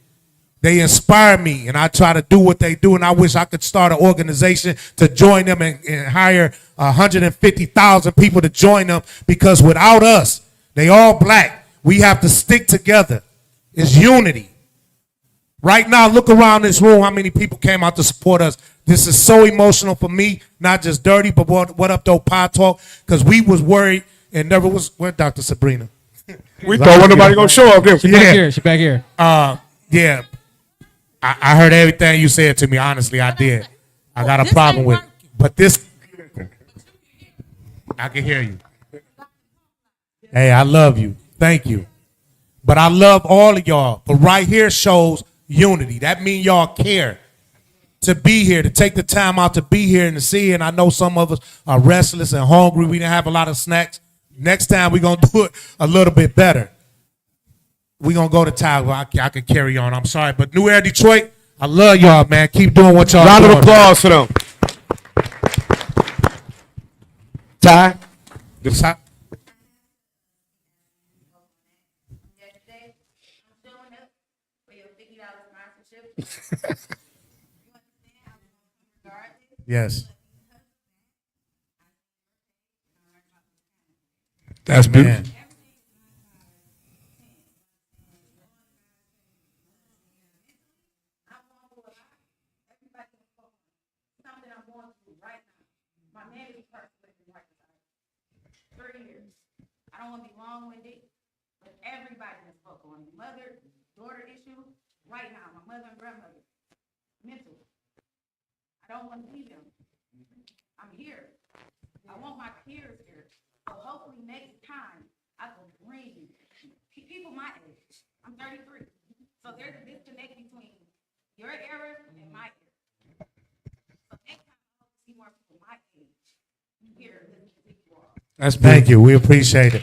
They inspire me, and I try to do what they do, and I wish I could start an organization to join them and hire 150,000 people to join them, because without us, they all black. We have to stick together. It's unity. Right now, look around this room, how many people came out to support us. This is so emotional for me, not just dirty, but What Up Doe Podtalk, because we was worried and never was. Where Dr. Sabrina? We thought wasn't nobody going to show up here. She back here. She back here. Yeah. I heard everything you said to me. Honestly, I did. I got a problem with it. But this, I can hear you. Hey, I love you. Thank you. But I love all of y'all. But right here shows unity. That means y'all care to be here, to take the time out to be here and to see. And I know some of us are restless and hungry. We didn't have a lot of snacks. Next time we're going to do it a little bit better. We're going to go to Tyler. I can carry on. I'm sorry. But New Air Detroit, I love y'all, man. Keep doing what y'all doing. Round of applause for them. Ty? Yes. That's beautiful. married this person within like 3 years. I don't want to be long-winded, but everybody has spoke on it. Mother-daughter issue right now. My mother and grandmother, mental. I don't want to leave them. I'm here. I want my peers here. So hopefully next time I can bring people my age. I'm 33. So there's a disconnect between your era and my era. So next time I hope to see more people my age here listening to you all. Thank you. We appreciate it.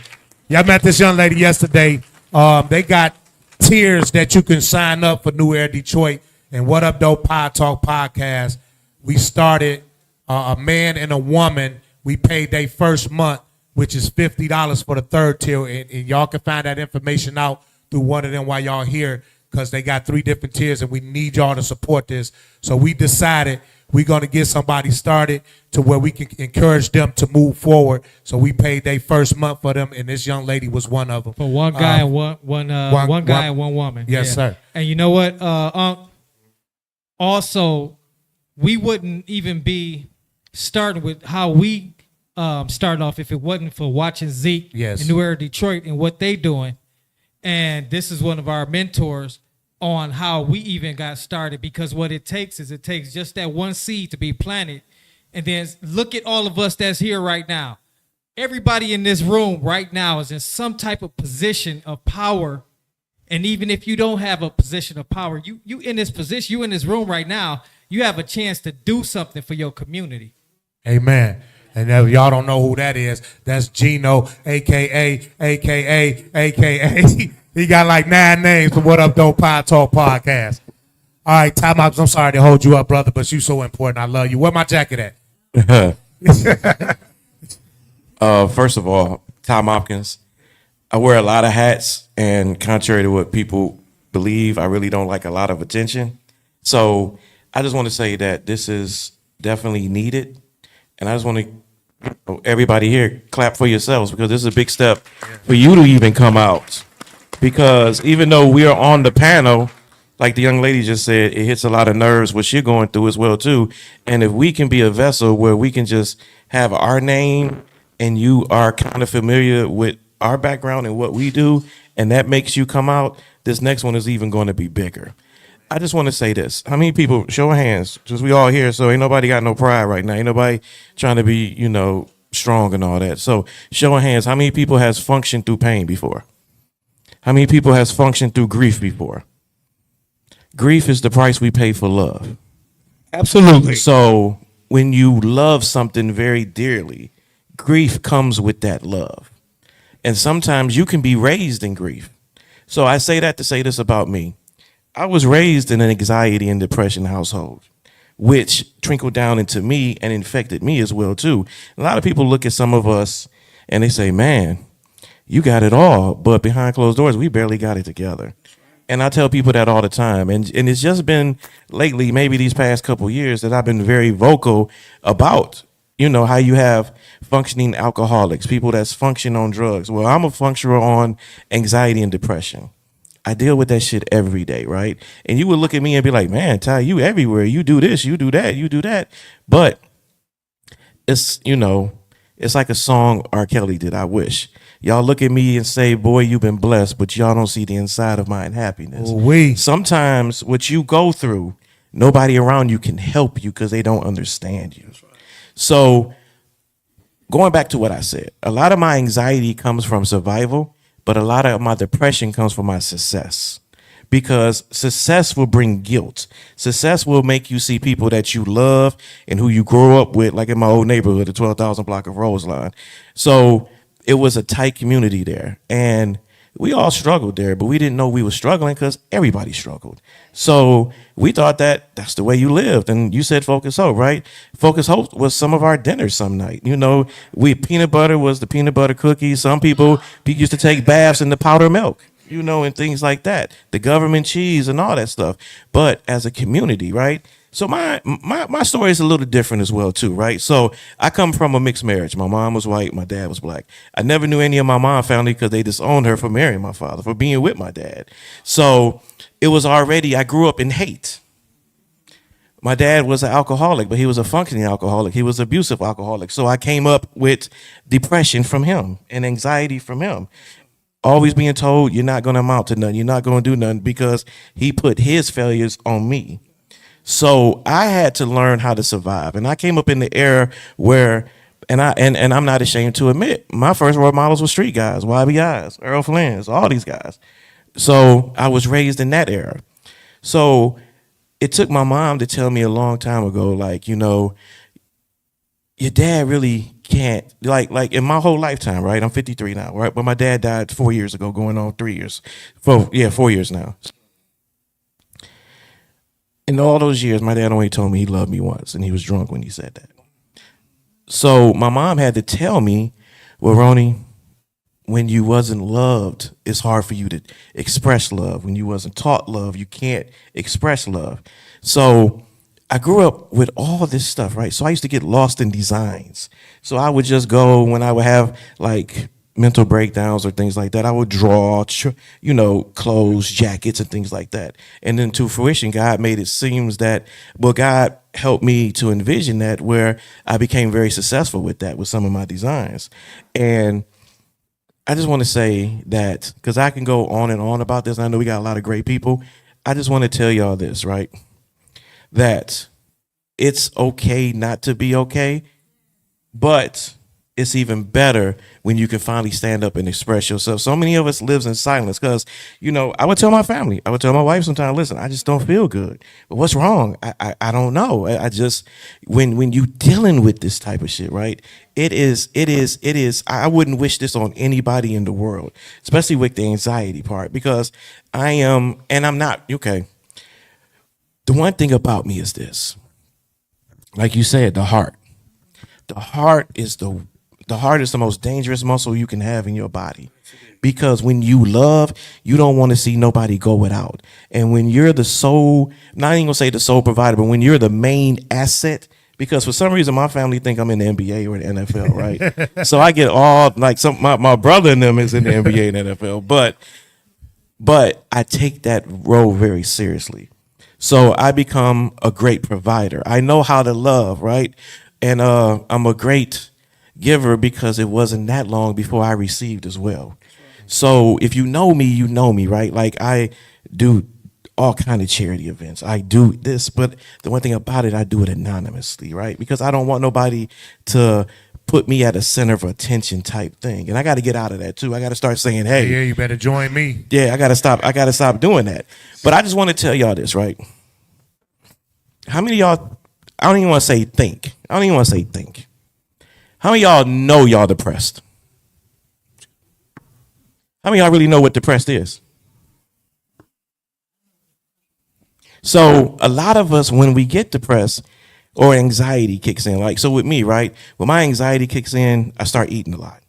Y'all met this young lady yesterday. They got tiers that you can sign up for New Era Detroit and What Up Doe Podtalk podcast. We started a man and a woman. We paid their first month, which is $50 for the third tier. And y'all can find that information out through one of them while y'all here, because they got 3 different tiers and we need y'all to support this. So we decided we're going to get somebody started to where we can encourage them to move forward. So we paid their first month for them, and this young lady was one of them. For one guy and one guy and one woman. Yes, sir. And you know what? Also, we wouldn't even be starting with how we started off if it wasn't for watching Zeke and New Era Detroit and what they doing. And this is one of our mentors on how we even got started, because what it takes is just that one seed to be planted. And then look at all of us that's here right now. Everybody in this room right now is in some type of position of power. And even if you don't have a position of power, you in this position, you in this room right now, you have a chance to do something for your community. Amen. And if y'all don't know who that is, that's Gino, a.k.a. He got like 9 names for What Up Doe Podtalk podcast. All right, time out. I'm sorry to hold you up, brother, but you so important. I love you. Where my jacket at? First of all, Tom Hopkins. I wear a lot of hats, and contrary to what people believe, I really don't like a lot of attention. So I just want to say that this is definitely needed. And I just want to, everybody here, clap for yourselves, because this is a big step for you to even come out. Because even though we are on the panel, like the young lady just said, it hits a lot of nerves, what you're going through as well, too. And if we can be a vessel where we can just have our name and you are kind of familiar with our background and what we do, and that makes you come out, this next one is even going to be bigger. I just want to say this. How many people, show of hands, because we all here, so ain't nobody got no pride right now. Ain't nobody trying to be, strong and all that. So show of hands, how many people has functioned through pain before? How many people has functioned through grief before? Grief is the price we pay for love. Absolutely. So when you love something very dearly, grief comes with that love. And sometimes you can be raised in grief. So I say that to say this about me. I was raised in an anxiety and depression household, which trickled down into me and infected me as well, too. A lot of people look at some of us and they say, man, you got it all, but behind closed doors, we barely got it together. And I tell people that all the time. And it's just been lately, maybe these past couple years, that I've been very vocal about, how you have functioning alcoholics, people that's function on drugs. Well, I'm a functioner on anxiety and depression. I deal with that shit every day, right? And you would look at me and be like, man, Ty, you everywhere. You do this, you do that, you do that. But it's, it's like a song R. Kelly did, I wish. Y'all look at me and say, boy, you've been blessed, but y'all don't see the inside of my unhappiness. Sometimes what you go through, nobody around you can help you because they don't understand you. So going back to what I said, a lot of my anxiety comes from survival, but a lot of my depression comes from my success. Because success will bring guilt. Success will make you see people that you love and who you grow up with, like in my old neighborhood, the 12,000 block of Roseline. So it was a tight community there. And we all struggled there, but we didn't know we were struggling because everybody struggled. So we thought that that's the way you lived. And you said Focus Hope, right? Focus Hope was some of our dinners some night. Peanut butter was the peanut butter cookies. Some people used to take baths in the powder milk, and things like that. The government cheese and all that stuff. But as a community, right? So my story is a little different as well, too, right? So I come from a mixed marriage. My mom was white, my dad was black. I never knew any of my mom's family because they disowned her for marrying my father, for being with my dad. So it was already, I grew up in hate. My dad was an alcoholic, but he was a functioning alcoholic. He was abusive alcoholic. So I came up with depression from him and anxiety from him. Always being told you're not going to amount to nothing. You're not going to do nothing because he put his failures on me. So I had to learn how to survive. And I came up in the era where, and I'm not ashamed to admit, my first role models were street guys, YBIs, Earl Flynn's, all these guys. So I was raised in that era. So it took my mom to tell me a long time ago, like, you know, your dad really can't, like in my whole lifetime, right? I'm 53 now, right? But my dad died 4 years ago, going on 3 years. 4 years now. In all those years, my dad only told me he loved me once, and he was drunk when he said that. So my mom had to tell me, well, Ronnie, when you wasn't loved, it's hard for you to express love. When you wasn't taught love, you can't express love. So I grew up with all this stuff, right? So I used to get lost in designs. So I would just go when I would have like mental breakdowns or things like that. I would draw, clothes, jackets, and things like that. And then to fruition, God made it seems that, well, God helped me to envision that, where I became very successful with that, with some of my designs. And I just want to say that, because I can go on and on about this, and I know we got a lot of great people. I just want to tell y'all this, right? That it's okay not to be okay, but it's even better when you can finally stand up and express yourself. So many of us lives in silence because, I would tell my family, I would tell my wife sometimes, listen, I just don't feel good. But what's wrong? I don't know. I just, when you dealing with this type of shit, right? It is, I wouldn't wish this on anybody in the world, especially with the anxiety part, because I am, and I'm not, okay. The one thing about me is this, like you said, the heart. The heart is the most dangerous muscle you can have in your body, because when you love, you don't want to see nobody go without. And when you're the sole, not even gonna say the sole provider, but when you're the main asset, because for some reason my family think I'm in the NBA or the NFL, right? So I get all like my brother and them is in the NBA and NFL, but I take that role very seriously. So I become a great provider. I know how to love, right? And I'm a great giver because it wasn't that long before I received as well. So if you know me, right? Like I do all kind of charity events. I do this, but the one thing about it, I do it anonymously, right? Because I don't want nobody to put me at a center of attention type thing. And I got to get out of that too. I got to start saying, hey, yeah, you better join me. Yeah, I got to stop doing that. But I just want to tell y'all this, right? How many of y'all, I don't even want to say think. How many of y'all know y'all depressed? How many of y'all really know what depressed is? So a lot of us, when we get depressed or anxiety kicks in, like, so with me, right? When my anxiety kicks in, I start eating a lot.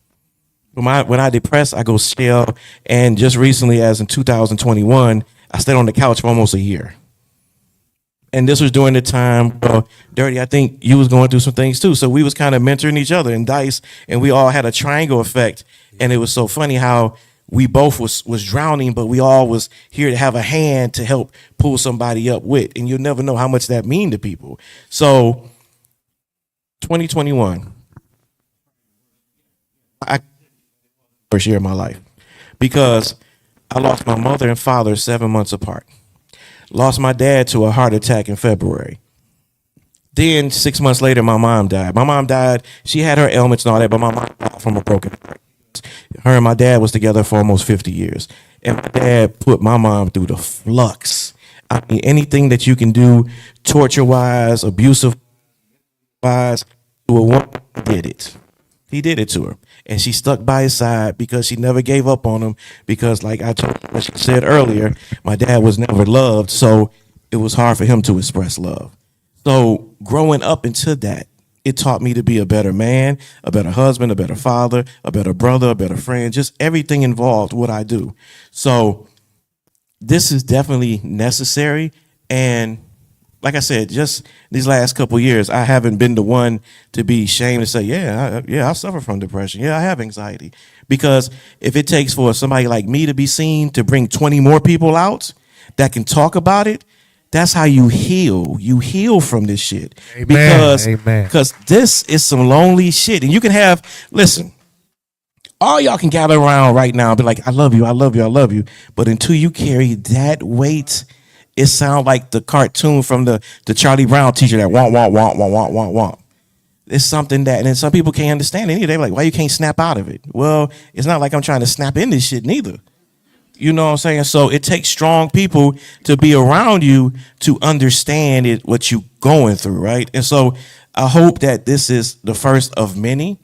When I depress, I go stale. And just recently, as in 2021, I stayed on the couch for almost a year. And this was during the time, Dirty, I think you was going through some things too. So we was kind of mentoring each other in Dice, and we all had a triangle effect. And it was so funny how we both was drowning, but we all was here to have a hand to help pull somebody up with. And you'll never know how much that mean to people. So 2021, first year of my life, because I lost my mother and father 7 months apart. Lost my dad to a heart attack in February. Then 6 months later, my mom died. My mom died. She had her ailments and all that, but my mom died from a broken heart. Her and my dad was together for almost 50 years. And my dad put my mom through the flux. I mean, anything that you can do, torture-wise, abusive-wise, to a woman, did it. He did it to her. And she stuck by his side because she never gave up on him, because like I told you, what she said earlier, my dad was never loved, so it was hard for him to express love. So growing up into that, it taught me to be a better man, a better husband, a better father, a better brother, a better friend, just everything involved what I do. So this is definitely necessary. And like I said, just these last couple of years, I haven't been the one to be ashamed to say, I suffer from depression. Yeah, I have anxiety. Because if it takes for somebody like me to be seen to bring 20 more people out that can talk about it, That's how you heal. You heal from this shit. Amen. Amen. Because this is some lonely shit. And you can have, listen, all y'all can gather around right now and be like, I love you, I love you, I love you. But until you carry that weight, it sounds like the cartoon from the Charlie Brown teacher that want. It's something that, and then some people can't understand it either. They're like, why you can't snap out of it? Well, it's not like I'm trying to snap in this shit neither. You know what I'm saying? So it takes strong people to be around you to understand it, what you going through, right? And so I hope that this is the first of many.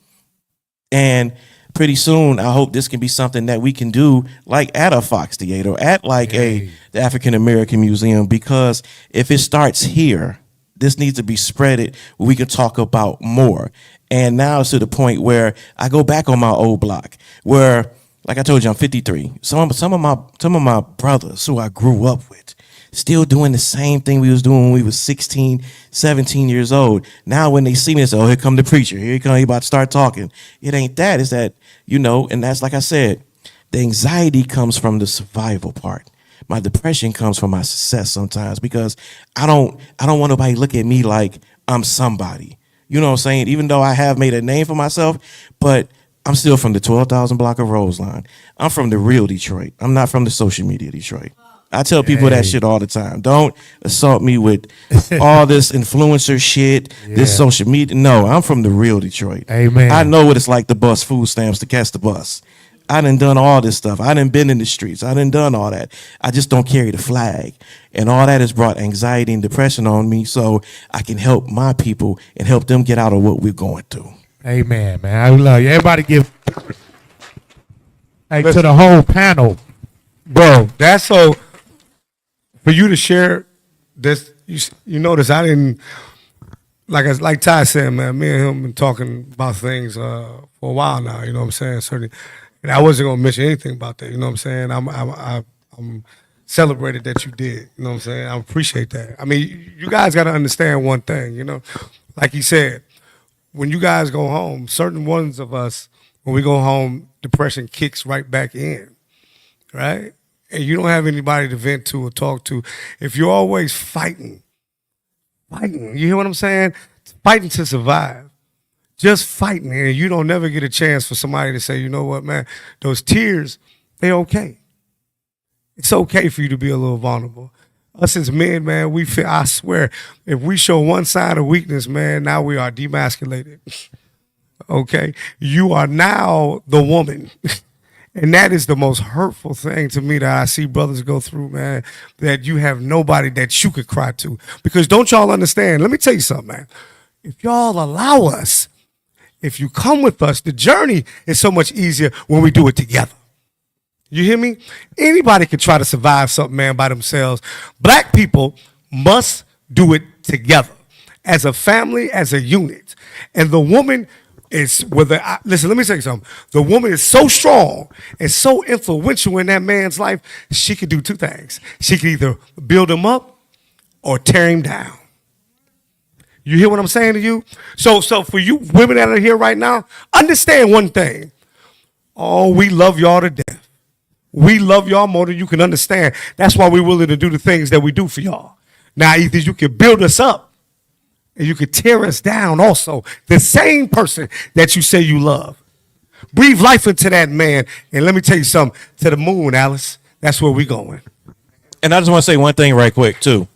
And pretty soon, I hope this can be something that we can do like at a Fox Theater, at like the African American Museum, because if it starts here, this needs to be spreaded where we can talk about more. And now it's to the point where I go back on my old block where, like I told you, I'm 53. Some of my brothers who I grew up with still doing the same thing we was doing when we was 16, 17 years old. Now when they see me, they say, oh, here come the preacher. Here he come, he about to start talking. It ain't that. It's that, and that's like I said, the anxiety comes from the survival part. My depression comes from my success sometimes because I don't want nobody to look at me like I'm somebody. You know what I'm saying? Even though I have made a name for myself, but I'm still from the 12,000 block of Roseline. I'm from the real Detroit. I'm not from the social media Detroit. I tell people that shit all the time. Don't assault me with all this influencer shit, this social media. No, I'm from the real Detroit. Amen. I know what it's like to bust food stamps to catch the bus. I done all this stuff. I done been in the streets. I done all that. I just don't carry the flag. And all that has brought anxiety and depression on me so I can help my people and help them get out of what we're going through. Amen, man. I love you. Everybody give to the whole panel. Bro, that's so, for you to share this, you notice I didn't, like Ty said, man, me and him been talking about things for a while now, you know what I'm saying? Certainly. And I wasn't gonna mention anything about that. You know what I'm saying? I'm celebrated that you did. You know what I'm saying? I appreciate that. I mean, you guys got to understand one thing. Like he said, when you guys go home, certain ones of us, when we go home, depression kicks right back in, right? And you don't have anybody to vent to or talk to. If you're always fighting, you hear what I'm saying? Fighting to survive. Just fighting, and you don't never get a chance for somebody to say, you know what, man, those tears, they okay. It's okay for you to be a little vulnerable. Us as men, man, we feel, I swear, if we show one side of weakness, man, now we are demasculated. Okay? You are now the woman. And that is the most hurtful thing to me that I see brothers go through, man, that you have nobody that you could cry to. Because don't y'all understand, let me tell you something, man. If y'all allow us, if you come with us, the journey is so much easier when we do it together. You hear me? Anybody can try to survive something, man, by themselves. Black people must do it together as a family, as a unit. And the woman is, listen, let me tell you something. The woman is so strong and so influential in that man's life, she can do two things. She can either build him up or tear him down. You hear what I'm saying to you? So for you women that are here right now, understand one thing. Oh, we love y'all to death. We love y'all more than you can understand. That's why we're willing to do the things that we do for y'all. Now, either you can build us up and you can tear us down also. The same person that you say you love. Breathe life into that man. And let me tell you something. To the moon, Alice. That's where we going. And I just want to say one thing right quick, too.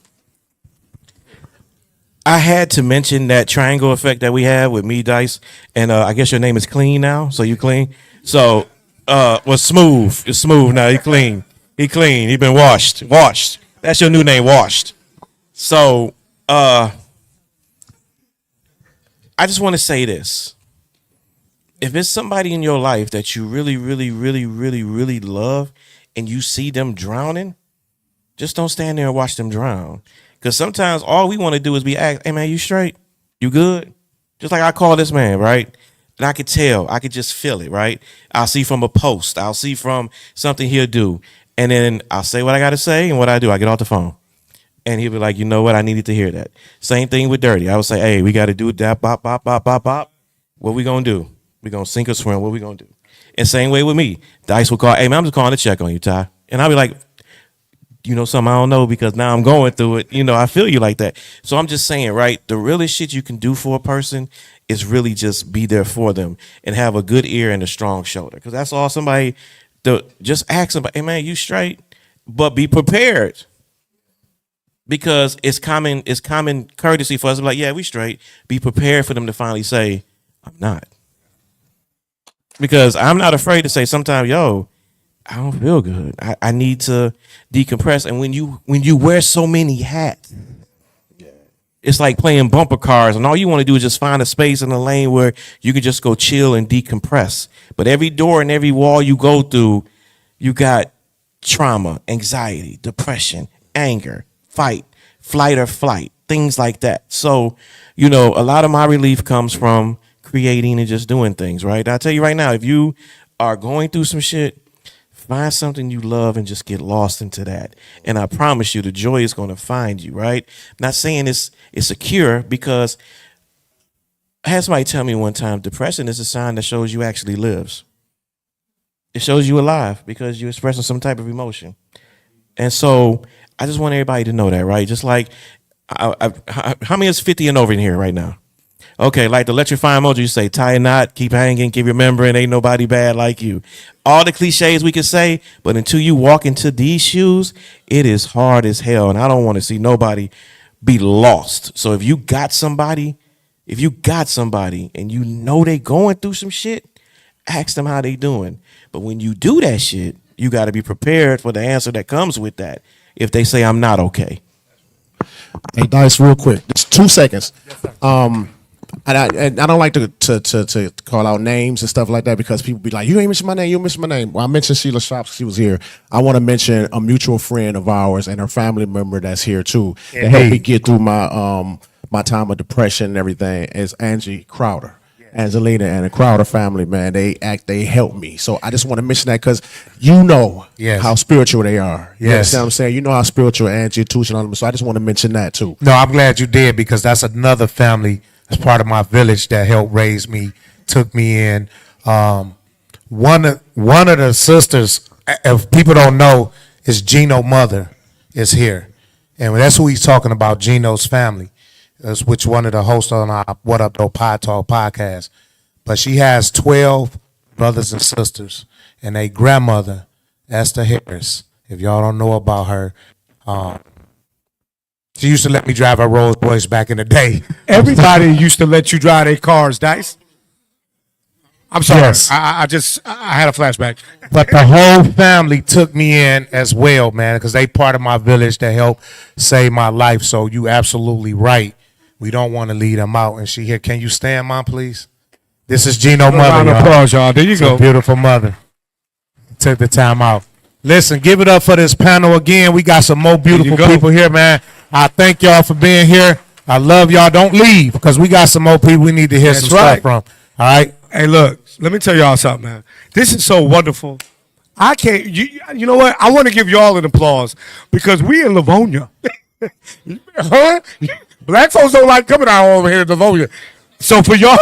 I had to mention that triangle effect that we have with me, Dice, and I guess your name is Clean now, so you clean. So, Smooth. It's Smooth now. He clean. He clean. He been washed. Washed. That's your new name, Washed. So, I just want to say this. If it's somebody in your life that you really, really, really, really, really love, and you see them drowning, just don't stand there and watch them drown. Because sometimes all we want to do is be asked, hey, man, you straight? You good? Just like I call this man, right? And I could tell. I could just feel it, right? I'll see from a post. I'll see from something he'll do. And then I'll say what I got to say. And what I do, I get off the phone. And he'll be like, you know what? I needed to hear that. Same thing with Dirty. I would say, hey, we got to do that. Bop, bop, bop, bop, bop. What we going to do? We going to sink or swim. What we going to do? And same way with me. Dice will call, hey, man, I'm just calling to check on you, Ty. And I'll be like, you know something I don't know because now I'm going through it. You know, I feel you like that. So I'm just saying, right? The realest shit you can do for a person is really just be there for them and have a good ear and a strong shoulder. Because that's all somebody. Just ask somebody, hey man, you straight, but be prepared. Because it's common courtesy for us to be like, yeah, we straight. Be prepared for them to finally say, I'm not. Because I'm not afraid to say sometimes, yo, I don't feel good. I need to decompress. And when you wear so many hats, it's like playing bumper cars, and all you want to do is just find a space in the lane where you can just go chill and decompress. But every door and every wall you go through, you got trauma, anxiety, depression, anger, flight or flight, things like that. So, you know, a lot of my relief comes from creating and just doing things, right? I'll tell you right now, if you are going through some shit, find something you love and just get lost into that. And I promise you, the joy is going to find you, right? I'm not saying it's a cure, because I had somebody tell me one time, depression is a sign that shows you actually lives. It shows you alive because you're expressing some type of emotion. And so I just want everybody to know that, right? Just like, how many is 50 and over in here right now? Okay, like the electrifying emoji, you say, tie a knot, keep hanging, keep remembering, ain't nobody bad like you. All the cliches we could say, but until you walk into these shoes, it is hard as hell. And I don't want to see nobody be lost. So if you got somebody and you know they going through some shit, ask them how they doing. But when you do that shit, you got to be prepared for the answer that comes with that. If they say I'm not okay. Hey, Dice, real quick, just 2 seconds. And I don't like to call out names and stuff like that, because people be like, you ain't mention my name, you mention my name. Well, I mentioned Sheila Shops, she was here. I want to mention a mutual friend of ours and her family member that's here too. That helped me get through my my time of depression and everything, is Angie Crowder. Angelina and the Crowder family, man, they help me. So I just want to mention that because you know how spiritual they are. You understand what I'm saying? You know how spiritual Angie too. So I just want to mention that too. No, I'm glad you did, because that's another family that's part of my village that helped raise me, took me in. One of the sisters, if people don't know, is Gino mother is here. And that's who he's talking about, Gino's family. That's which one of the hosts on our What Up Doe Podtalk podcast. But she has 12 brothers and sisters, and a grandmother, Esther Harris. If y'all don't know about her, she used to let me drive her Rolls Royce back in the day. Everybody used to let you drive their cars, Dice. I'm sorry. Yes. I had a flashback. But the whole family took me in as well, man, because they part of my village that helped save my life. So you absolutely right. We don't want to leave them out. And she here. Can you stand, Mom, please? This is Gino mother, Round of applause, y'all. There you It's go. a beautiful mother. Took the time out. Listen, give it up for this panel again. We got some more beautiful people here, man. I thank y'all for being here. I love y'all. Don't leave, because we got some more people we need to hear some stuff from. All right? Hey, look, let me tell y'all something, man. This is so wonderful. I can't, you know what? I want to give y'all an applause, because we in Livonia. Huh? Black folks don't like coming out over here to Livonia. So for y'all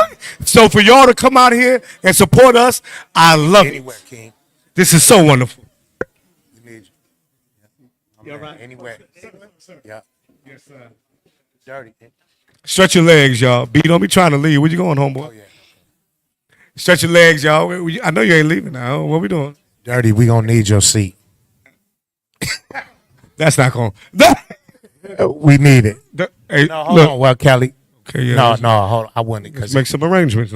to come out here and support us, I love it. King. This is so wonderful. You all right? Anywhere. Yeah. Yes, sir. Dirty. Stretch your legs, y'all. B, don't be trying to leave. Where you going, homeboy? Oh, yeah. Stretch your legs, y'all. I know you ain't leaving now. What we doing? Dirty, we going to need your seat. That's not going. We need it. Hey, No, hold look. on. Well, Kelly. Okay, yeah. No, hold on. I wouldn't. Let's make some arrangements.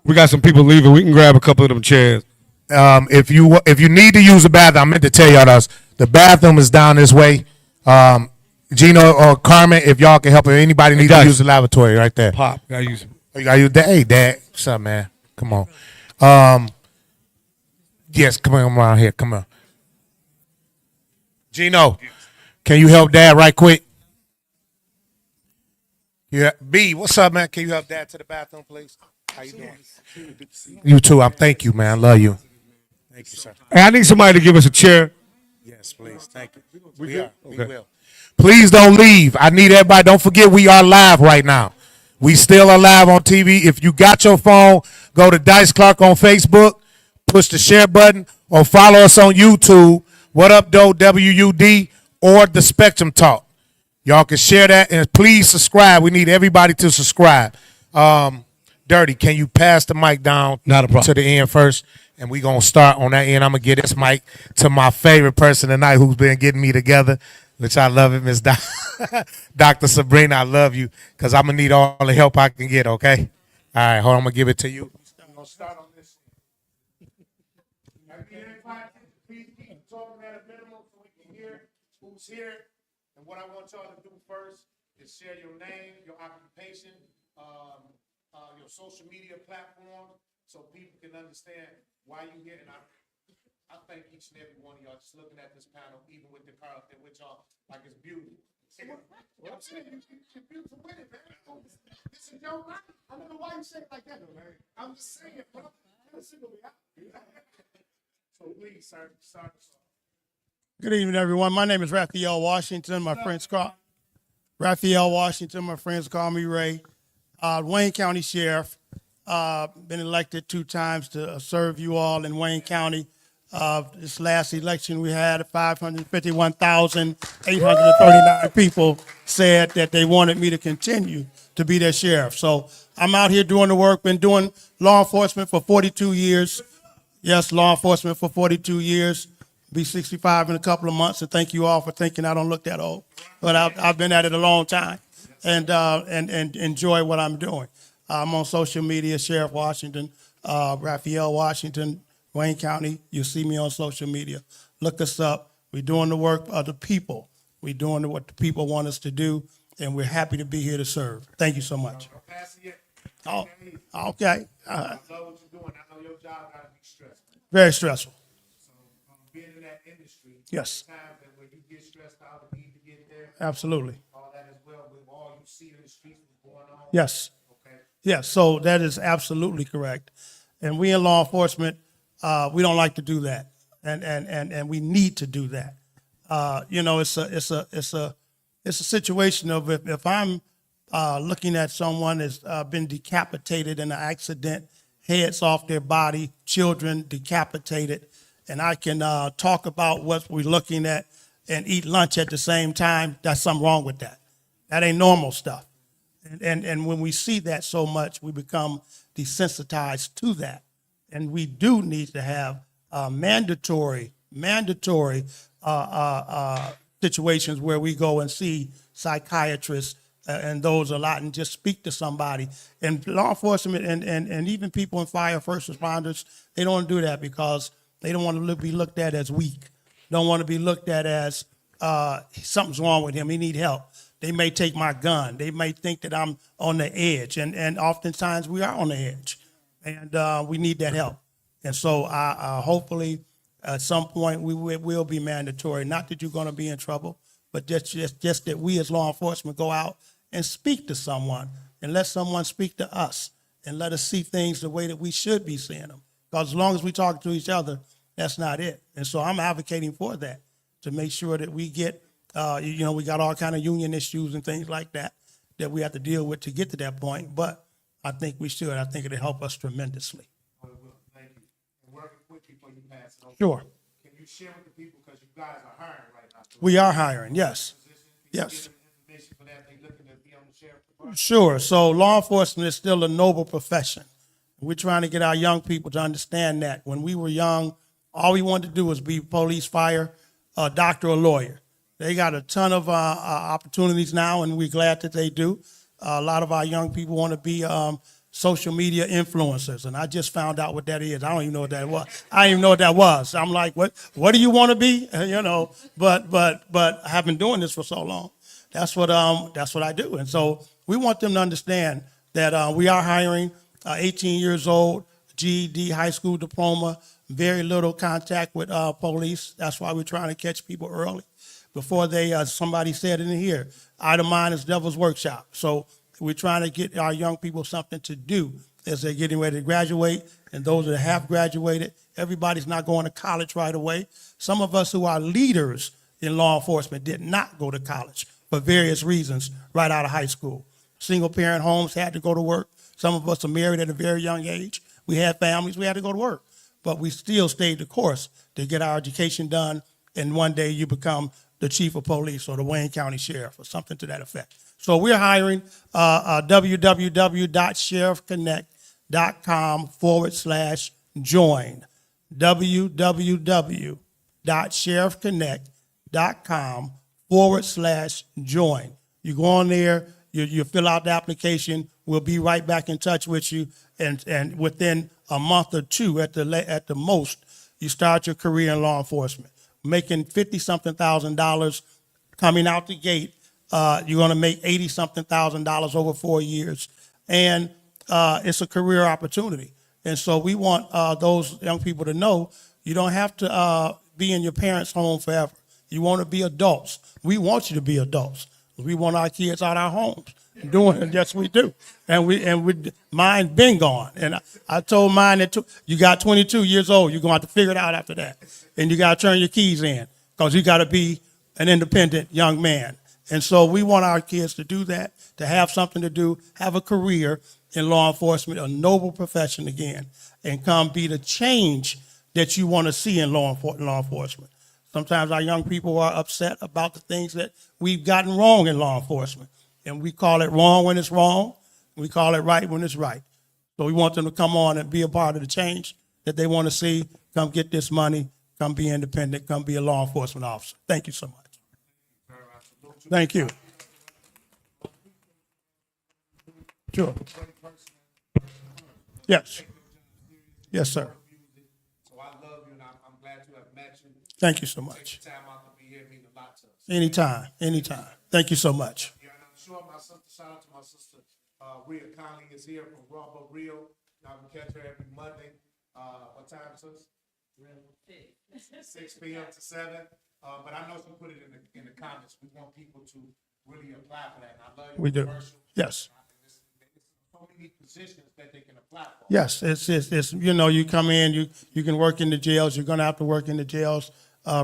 We got some people leaving. We can grab a couple of them chairs. If you need to use the bathroom, I meant to tell y'all this. The bathroom is down this way. Gino or Carmen, if y'all can help, if anybody needs to use the lavatory right there. Pop, gotta use it. You gotta use that. Hey, Dad, what's up, man? Come on. Yes, come on around here. Come on. Gino, can you help Dad right quick? Yeah, B, what's up, man? Can you help Dad to the bathroom, please? How you doing? You too. Thank you, man. Love you. Thank you, sir. Hey, I need somebody to give us a chair. Yes, please. Thank you. We will. Please don't leave. I need everybody. Don't forget we are live right now. We still are live on TV. If you got your phone, go to Dice Clark on Facebook, push the share button, or follow us on YouTube. What up, Doe, W.U.D, or the Spectrum Talk. Y'all can share that, and please subscribe. We need everybody to subscribe. Dirty, can you pass the mic down Not a problem. to the end first? And we're going to start on that end. I'm going to get this mic to my favorite person tonight who's been getting me together, which I love it, Miss Dr. Sabrina. I love you because I'm going to need all the help I can get, okay? All right, hold on. I'm going to give it to you. I'm going to start on this. Please keep talking at a minimum so we can hear who's here. And what I want y'all to do first is share your name, your occupation, your social media platform, so people can understand why you're here. And I thank each and every one of y'all just looking at this panel, even with the car up there with y'all, like it's beautiful. I'm saying you're beautiful with it, man. This is your life. I don't know why you say it like that, though, man. I'm just saying, bro. So please, sir, start us off. Good evening, everyone. My name is Raphael Washington. My friends call me Ray. Wayne County Sheriff. Been elected 2 times to serve you all in Wayne County. This last election we had 551,839 people said that they wanted me to continue to be their sheriff. So I'm out here doing the work, been doing law enforcement for 42 years. Yes, law enforcement for 42 years. Be 65 in a couple of months, and thank you all for thinking I don't look that old. But I've been at it a long time and enjoy what I'm doing. I'm on social media, Sheriff Washington, Raphael Washington, Wayne County. You'll see me on social media. Look us up. We're doing the work of the people. We're doing what the people want us to do, and we're happy to be here to serve. Thank you so much. Oh, okay. I love what you're doing. I know your job got to be stressful. Very stressful. So being in that industry, Yes. times that when you get stressed out and need to get there, Absolutely. all that as well with all you see in the streets what's going on. Yes. Okay. Yes, so that is absolutely correct. And we in law enforcement, we don't like to do that. And we need to do that. It's a situation of if I'm looking at someone that's been decapitated in an accident, heads off their body, children decapitated, and I can talk about what we're looking at and eat lunch at the same time, that's something wrong with that. That ain't normal stuff. And when we see that so much, we become desensitized to that. And we do need to have mandatory situations where we go and see psychiatrists and those a lot and just speak to somebody. And law enforcement and even people in fire, first responders, they don't do that because they don't want to be looked at as weak. Don't want to be looked at as something's wrong with him. He need help. They may take my gun. They may think that I'm on the edge. And oftentimes we are on the edge. And we need that help. And so hopefully at some point we will be mandatory. Not that you're going to be in trouble, but just that we as law enforcement go out and speak to someone and let someone speak to us and let us see things the way that we should be seeing them. Because as long as we talk to each other, that's not it. And so I'm advocating for that, to make sure that we get, we got all kind of union issues and things like that that we have to deal with to get to that point. But I think we should. I think it'll help us tremendously. Thank you. And working quickly before you pass it over. Sure. Can you share with the people, because you guys are hiring right now? We are hiring, yes. Yes. Information for that, they looking to be on the sheriff's department? Sure. So law enforcement is still a noble profession. We're trying to get our young people to understand that. When we were young, all we wanted to do was be police, fire, doctor, or lawyer. They got a ton of opportunities now, and we're glad that they do. A lot of our young people want to be social media influencers, and I just found out what that is. I don't even know what that was. I didn't even know what that was. I'm like, what do you want to be? But I have been doing this for so long. That's what I do. And so we want them to understand that we are hiring 18 years old, GED, high school diploma, very little contact with police. That's why we're trying to catch people early before they, somebody said in here, out of mind is devil's workshop. So we're trying to get our young people something to do as they're getting ready to graduate. And those that have graduated, everybody's not going to college right away. Some of us who are leaders in law enforcement did not go to college for various reasons right out of high school. Single parent homes had to go to work. Some of us are married at a very young age. We had families, we had to go to work. But we still stayed the course to get our education done, and one day you become the chief of police or the Wayne County Sheriff or something to that effect. So we're hiring www.sheriffconnect.com/join. www.sheriffconnect.com/join. You go on there, you fill out the application. We'll be right back in touch with you, and within a month or two at the most, you start your career in law enforcement, making $50-something thousand coming out the gate. You're going to make $80-something thousand over 4 years, and it's a career opportunity. And so we want those young people to know you don't have to be in your parents' home forever. You want to be adults. We want you to be adults. We want our kids out of our homes doing it. Yes, we do. And mine's been gone. And I told mine that you got 22 years old. You're going to have to figure it out after that. And you got to turn your keys in because you got to be an independent young man. And so we want our kids to do that, to have something to do, have a career in law enforcement, a noble profession again, and come be the change that you want to see in law enforcement. Sometimes our young people are upset about the things that we've gotten wrong in law enforcement. And we call it wrong when it's wrong. We call it right when it's right. So we want them to come on and be a part of the change that they want to see. Come get this money. Come be independent. Come be a law enforcement officer. Thank you so much. Thank you. Sure. Yes. Yes, sir. So I love you, and I'm glad to have met you. Thank you so much. Take the time out to be here, mean a lot to us. Anytime, anytime. Thank you so much. Yeah, and I'm sure my sister, shout out to my sister, Rhea Conley is here from Rumble Rio. Y'all can catch her every Monday. What time, sis? 6 p.m. to 7. But I know she put it in the comments. We want people to really apply for that. And I love your We do. commercial. Yes. There's so many positions that they can apply for. Yes, it's you come in, you can work in the jails. You're going to have to work in the jails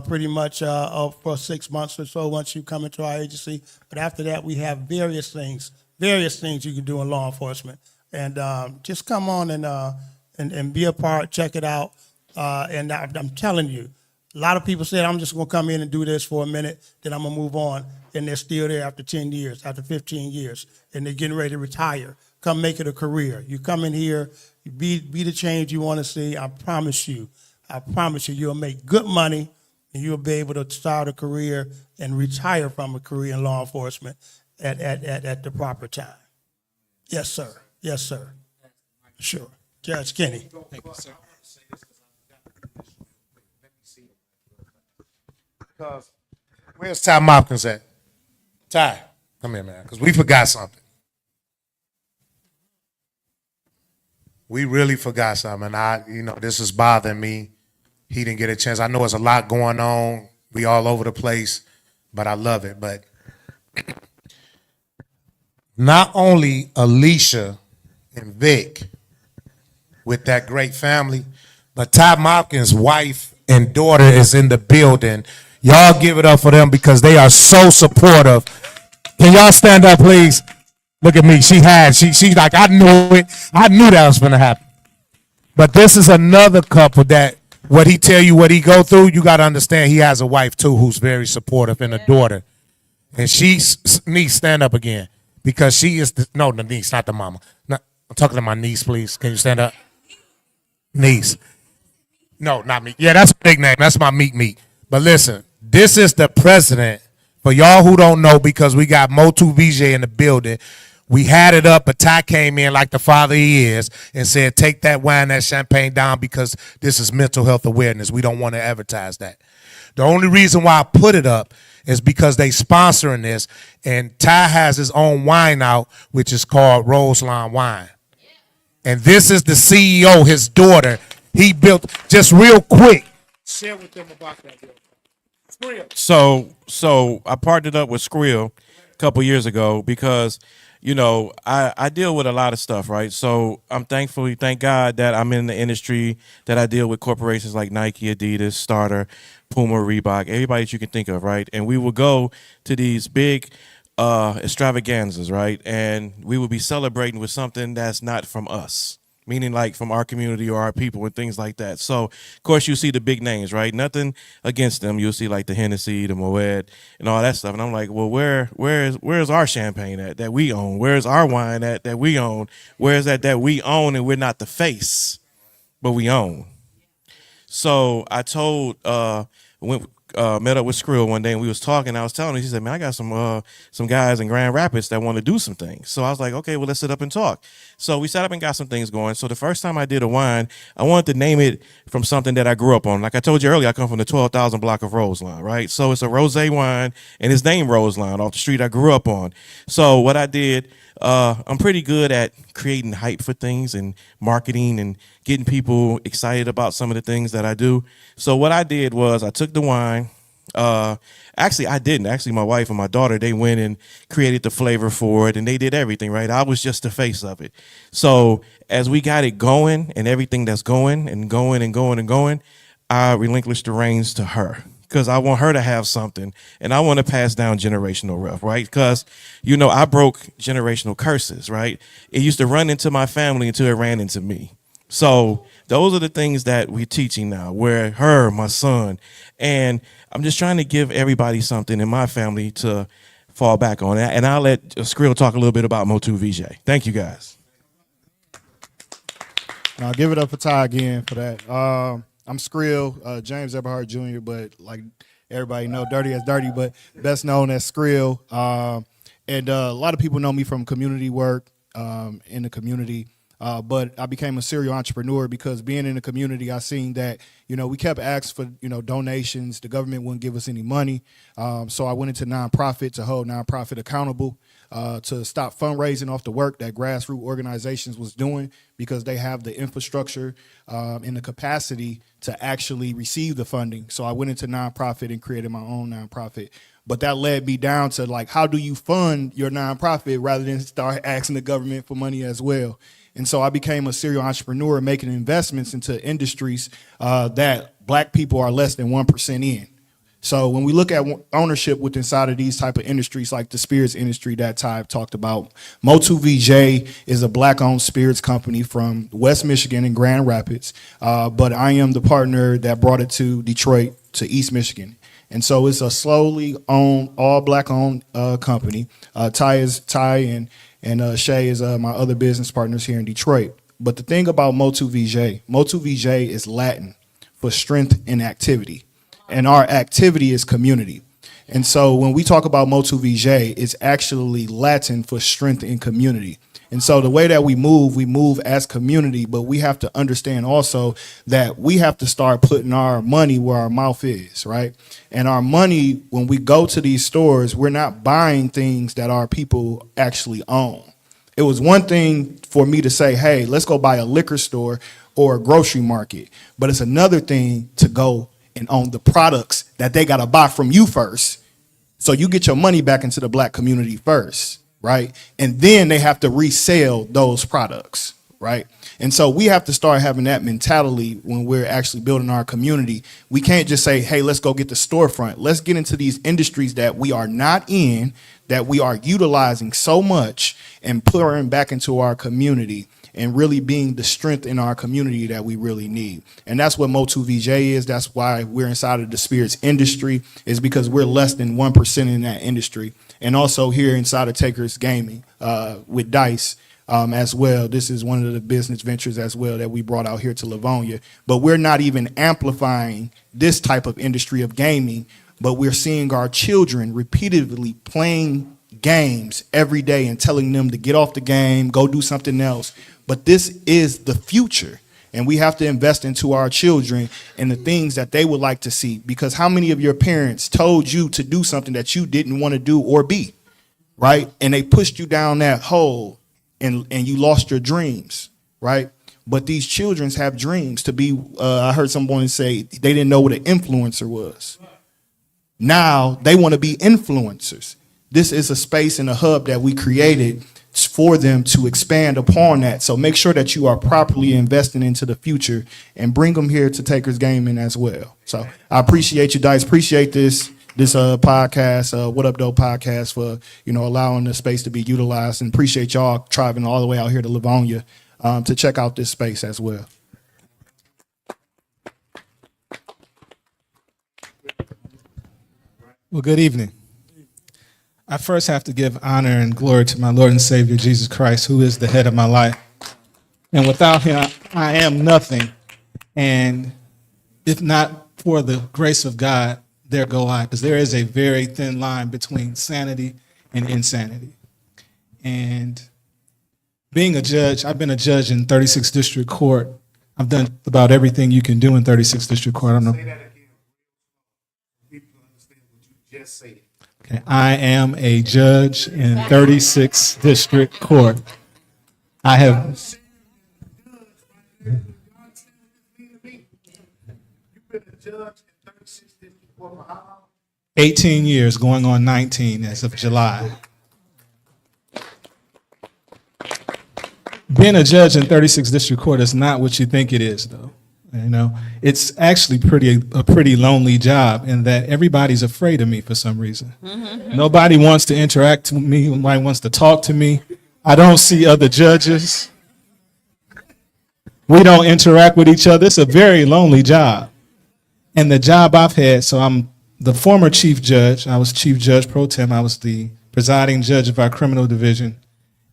pretty much for 6 months or so once you come into our agency. But after that, we have various things you can do in law enforcement. And just come on and be a part, check it out. And I'm telling you, a lot of people said, I'm just going to come in and do this for a minute, then I'm going to move on. And they're still there after 10 years, after 15 years, and they're getting ready to retire. Come make it a career. You come in here, you be the change you want to see. I promise you, you'll make good money, and you'll be able to start a career and retire from a career in law enforcement at the proper time. Yes, sir. Yes, sir. Sure. Judge Kenny. Thank you, sir. Because where's Ty Mopkins at? Ty, come here, man, because we forgot something. We really forgot something. This is bothering me. He didn't get a chance. I know there's a lot going on. We all over the place, but I love it. But not only Alicia and Vic with that great family, but Ty Mopkins' wife and daughter is in the building. Y'all give it up for them because they are so supportive. Can y'all stand up, please? Look at me. She's like, I knew it. I knew that was going to happen. But this is another couple that what he tell you, what he go through, you got to understand he has a wife too who's very supportive and a daughter. And niece, stand up again. Because she is, the niece, not the mama. No, I'm talking to my niece, please. Can you stand up? Niece. No, not me. Yeah, that's a big name. That's my meat. But listen, this is the president. For y'all who don't know, because we got Motu Vijay in the building, we had it up, but Ty came in like the father he is and said, take that wine, that champagne down because this is mental health awareness. We don't want to advertise that. The only reason why I put it up is because they sponsoring this, and Ty has his own wine out, which is called Roseline Wine. And this is the CEO, his daughter. He built, just real quick, share with them about that. So I partnered up with Skrill a couple years ago because, I deal with a lot of stuff, right? So thank God that I'm in the industry that I deal with corporations like Nike, Adidas, Starter, Puma, Reebok, everybody that you can think of, right? And we will go to these big extravaganzas, right? And we would be celebrating with something that's not from us, meaning like from our community or our people and things like that. So, of course, you see the big names, right? Nothing against them. You'll see like the Hennessy, the Moet, and all that stuff. And I'm like, well, where's our champagne at that we own? Where's our wine at that we own? Where's that we own and we're not the face, but we own? So I told met up with Skrill one day and we was talking. I was telling her, she said, man, I got some guys in Grand Rapids that want to do some things. So I was like, okay, well, let's sit up and talk. So we sat up and got some things going. So the first time I did a wine, I wanted to name it from something that I grew up on. Like I told you earlier, I come from the 12,000 block of Roseline, right? So it's a rosé wine and it's named Roseline off the street I grew up on. So what I did, I'm pretty good at creating hype for things and marketing and getting people excited about some of the things that I do. So what I did was I took the wine. Actually, I didn't. Actually, my wife and my daughter, they went and created the flavor for it and they did everything, right? I was just the face of it. So as we got it going and everything that's going and going and going and going, I relinquished the reins to her. Because I want her to have something, and I want to pass down generational wealth, right? Because, you know, I broke generational curses, right? It used to run into my family until it ran into me. So those are the things that we're teaching now, where her, my son, and I'm just trying to give everybody something in my family to fall back on. And I'll let Skrill talk a little bit about Motu VJ. Thank you, guys. I'll give it up for Ty again for that. I'm Skrill, James Eberhard Jr., but like everybody know, Dirty as Dirty, but best known as Skrill. And a lot of people know me from community work in the community. But I became a serial entrepreneur because being in the community, I seen that, you know, we kept asking for, you know, donations. The government wouldn't give us any money. So I went into nonprofit to hold nonprofit accountable, to stop fundraising off the work that grassroots organizations was doing because they have the infrastructure and the capacity to actually receive the funding. So I went into nonprofit and created my own nonprofit. But that led me down to like, how do you fund your nonprofit rather than start asking the government for money as well? And so I became a serial entrepreneur making investments into industries that black people are less than 1% in. So when we look at ownership with inside of these type of industries like the spirits industry that Ty talked about, Motu VJ is a black-owned spirits company from West Michigan and Grand Rapids, but I am the partner that brought it to Detroit to East Michigan. And so it's a slowly owned, all black-owned company. Ty and Shay is my other business partners here in Detroit. But the thing about Motu VJ is Latin for strength and activity. And our activity is community. And so when we talk about Motu VJ, it's actually Latin for strength and community. And so the way that we move as community, but we have to understand also that we have to start putting our money where our mouth is, right? And our money, when we go to these stores, we're not buying things that our people actually own. It was one thing for me to say, hey, let's go buy a liquor store or a grocery market. But it's another thing to go and own the products that they got to buy from you first. So you get your money back into the black community first, right? And then they have to resell those products, right? And so we have to start having that mentality when we're actually building our community. We can't just say, hey, let's go get the storefront. Let's get into these industries that we are not in, that we are utilizing so much and pouring back into our community and really being the strength in our community that we really need. And that's what Motu VJ is. That's why we're inside of the spirits industry, is because we're less than 1% in that industry. And also here inside of Takers Gaming with Dice as well. This is one of the business ventures as well that we brought out here to Livonia. But we're not even amplifying this type of industry of gaming, but we're seeing our children repeatedly playing games every day and telling them to get off the game, go do something else. But this is the future, and we have to invest into our children and the things that they would like to see. Because how many of your parents told you to do something that you didn't want to do or be, right? And they pushed you down that hole and you lost your dreams, right? But these children have dreams to be, I heard someone say they didn't know what an influencer was. Now they want to be influencers. This is a space and a hub that we created for them to expand upon that. So make sure that you are properly investing into the future and bring them here to Takers Gaming as well. So I appreciate you, Dice. Appreciate this. this podcast, What Up Doe podcast, for allowing the space to be utilized, and appreciate y'all driving all the way out here to Livonia to check out this space as well. Well, good evening. I first have to give honor and glory to my Lord and Savior, Jesus Christ, who is the head of my life. And without him, I am nothing. And if not for the grace of God, there go I, because there is a very thin line between sanity and insanity. And being a judge, I've been a judge in 36th District Court. I've done about everything you can do in 36th District Court. I don't know. Say that again. People understand what you just said. Okay. I am a judge in 36th District Court. I have. You've been a judge in 36 District Court for how long? 18 years, going on 19 as of July. Being a judge in 36th District Court is not what you think it is, though. It's actually a pretty lonely job in that everybody's afraid of me for some reason. Nobody wants to interact with me. Nobody wants to talk to me. I don't see other judges. We don't interact with each other. It's a very lonely job. And the job I've had, so I'm the former chief judge. I was chief judge pro tem. I was the presiding judge of our criminal division.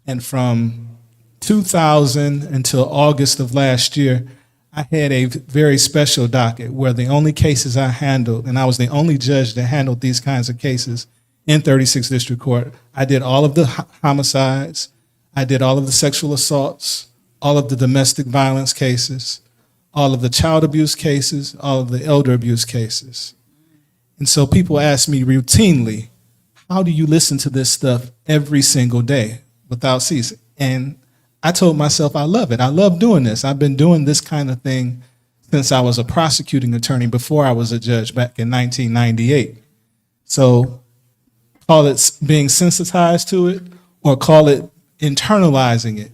And from 2000 until August of last year, I had a very special docket where the only cases I handled, and I was the only judge that handled these kinds of cases in 36th District Court. I did all of the homicides. I did all of the sexual assaults, all of the domestic violence cases, all of the child abuse cases, all of the elder abuse cases. And so people ask me routinely, how do you listen to this stuff every single day without ceasing? And I told myself I love it. I love doing this. I've been doing this kind of thing since I was a prosecuting attorney before I was a judge back in 1998. So call it being sensitized to it or call it internalizing it.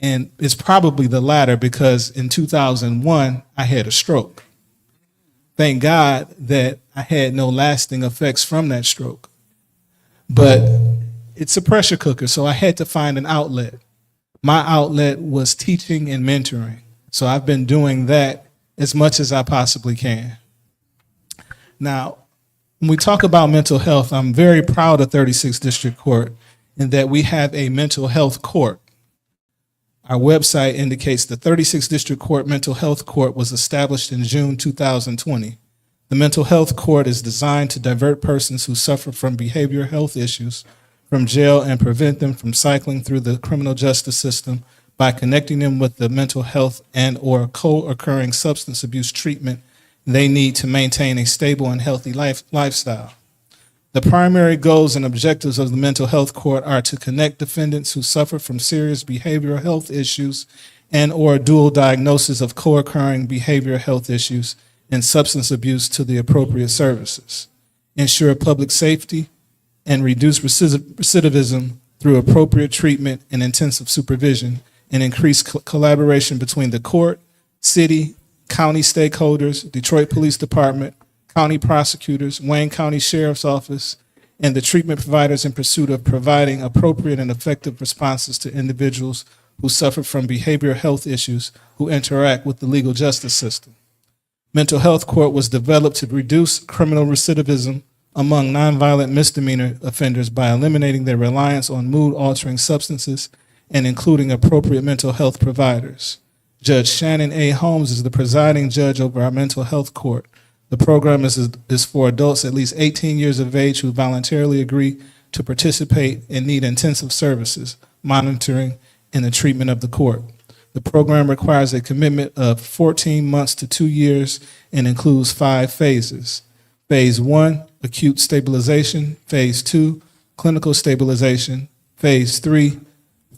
And it's probably the latter, because in 2001, I had a stroke. Thank God that I had no lasting effects from that stroke. But it's a pressure cooker, so I had to find an outlet. My outlet was teaching and mentoring. So I've been doing that as much as I possibly can. Now, when we talk about mental health, I'm very proud of 36th District Court in that we have a mental health court. Our website indicates the 36th District Court Mental Health Court was established in June 2020. The mental health court is designed to divert persons who suffer from behavioral health issues from jail and prevent them from cycling through the criminal justice system by connecting them with the mental health and or co-occurring substance abuse treatment they need to maintain a stable and healthy lifestyle. The primary goals and objectives of the mental health court are to connect defendants who suffer from serious behavioral health issues and or dual diagnosis of co-occurring behavioral health issues and substance abuse to the appropriate services, ensure public safety, and reduce recidivism through appropriate treatment and intensive supervision, and increase collaboration between the court, city, county stakeholders, Detroit Police Department, county prosecutors, Wayne County Sheriff's Office, and the treatment providers in pursuit of providing appropriate and effective responses to individuals who suffer from behavioral health issues who interact with the legal justice system. Mental Health Court was developed to reduce criminal recidivism among nonviolent misdemeanor offenders by eliminating their reliance on mood-altering substances and including appropriate mental health providers. Judge Shannon A. Holmes is the presiding judge over our mental health court. The program is for adults at least 18 years of age who voluntarily agree to participate and need intensive services, monitoring, and the treatment of the court. The program requires a commitment of 14 months to 2 years and includes 5 phases. Phase 1, acute stabilization. Phase 2, clinical stabilization. Phase 3,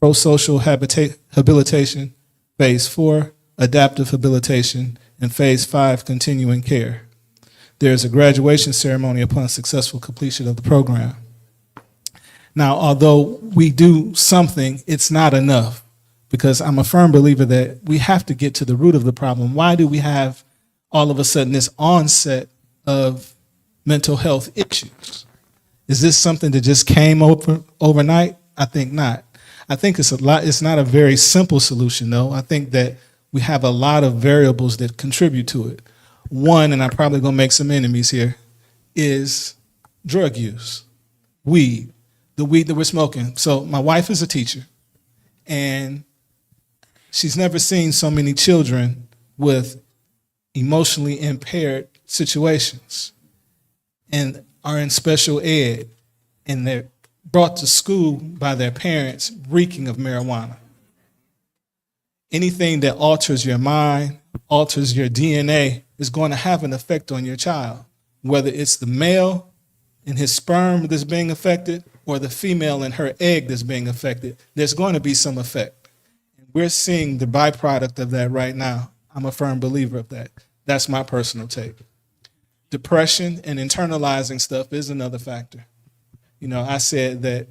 prosocial habilitation. Phase 4, adaptive habilitation. And Phase 5, continuing care. There is a graduation ceremony upon successful completion of the program. Now, although we do something, it's not enough, because I'm a firm believer that we have to get to the root of the problem. Why do we have all of a sudden this onset of mental health issues. Is this something that just came over overnight? I think not. I think it's not a very simple solution though. I think that we have a lot of variables that contribute to it. One, and I'm probably gonna make some enemies here, is drug use, weed, the weed that we're smoking. So my wife is a teacher, and she's never seen so many children with emotionally impaired situations and are in special ed, and they're brought to school by their parents reeking of marijuana. Anything that alters your mind, alters your DNA, is going to have an effect on your child, whether it's the male and his sperm that's being affected or the female and her egg that's being affected. There's going to be some effect. We're seeing the byproduct of that right now. I'm a firm believer of that. That's my personal take. Depression and internalizing stuff is another factor. You know, I said that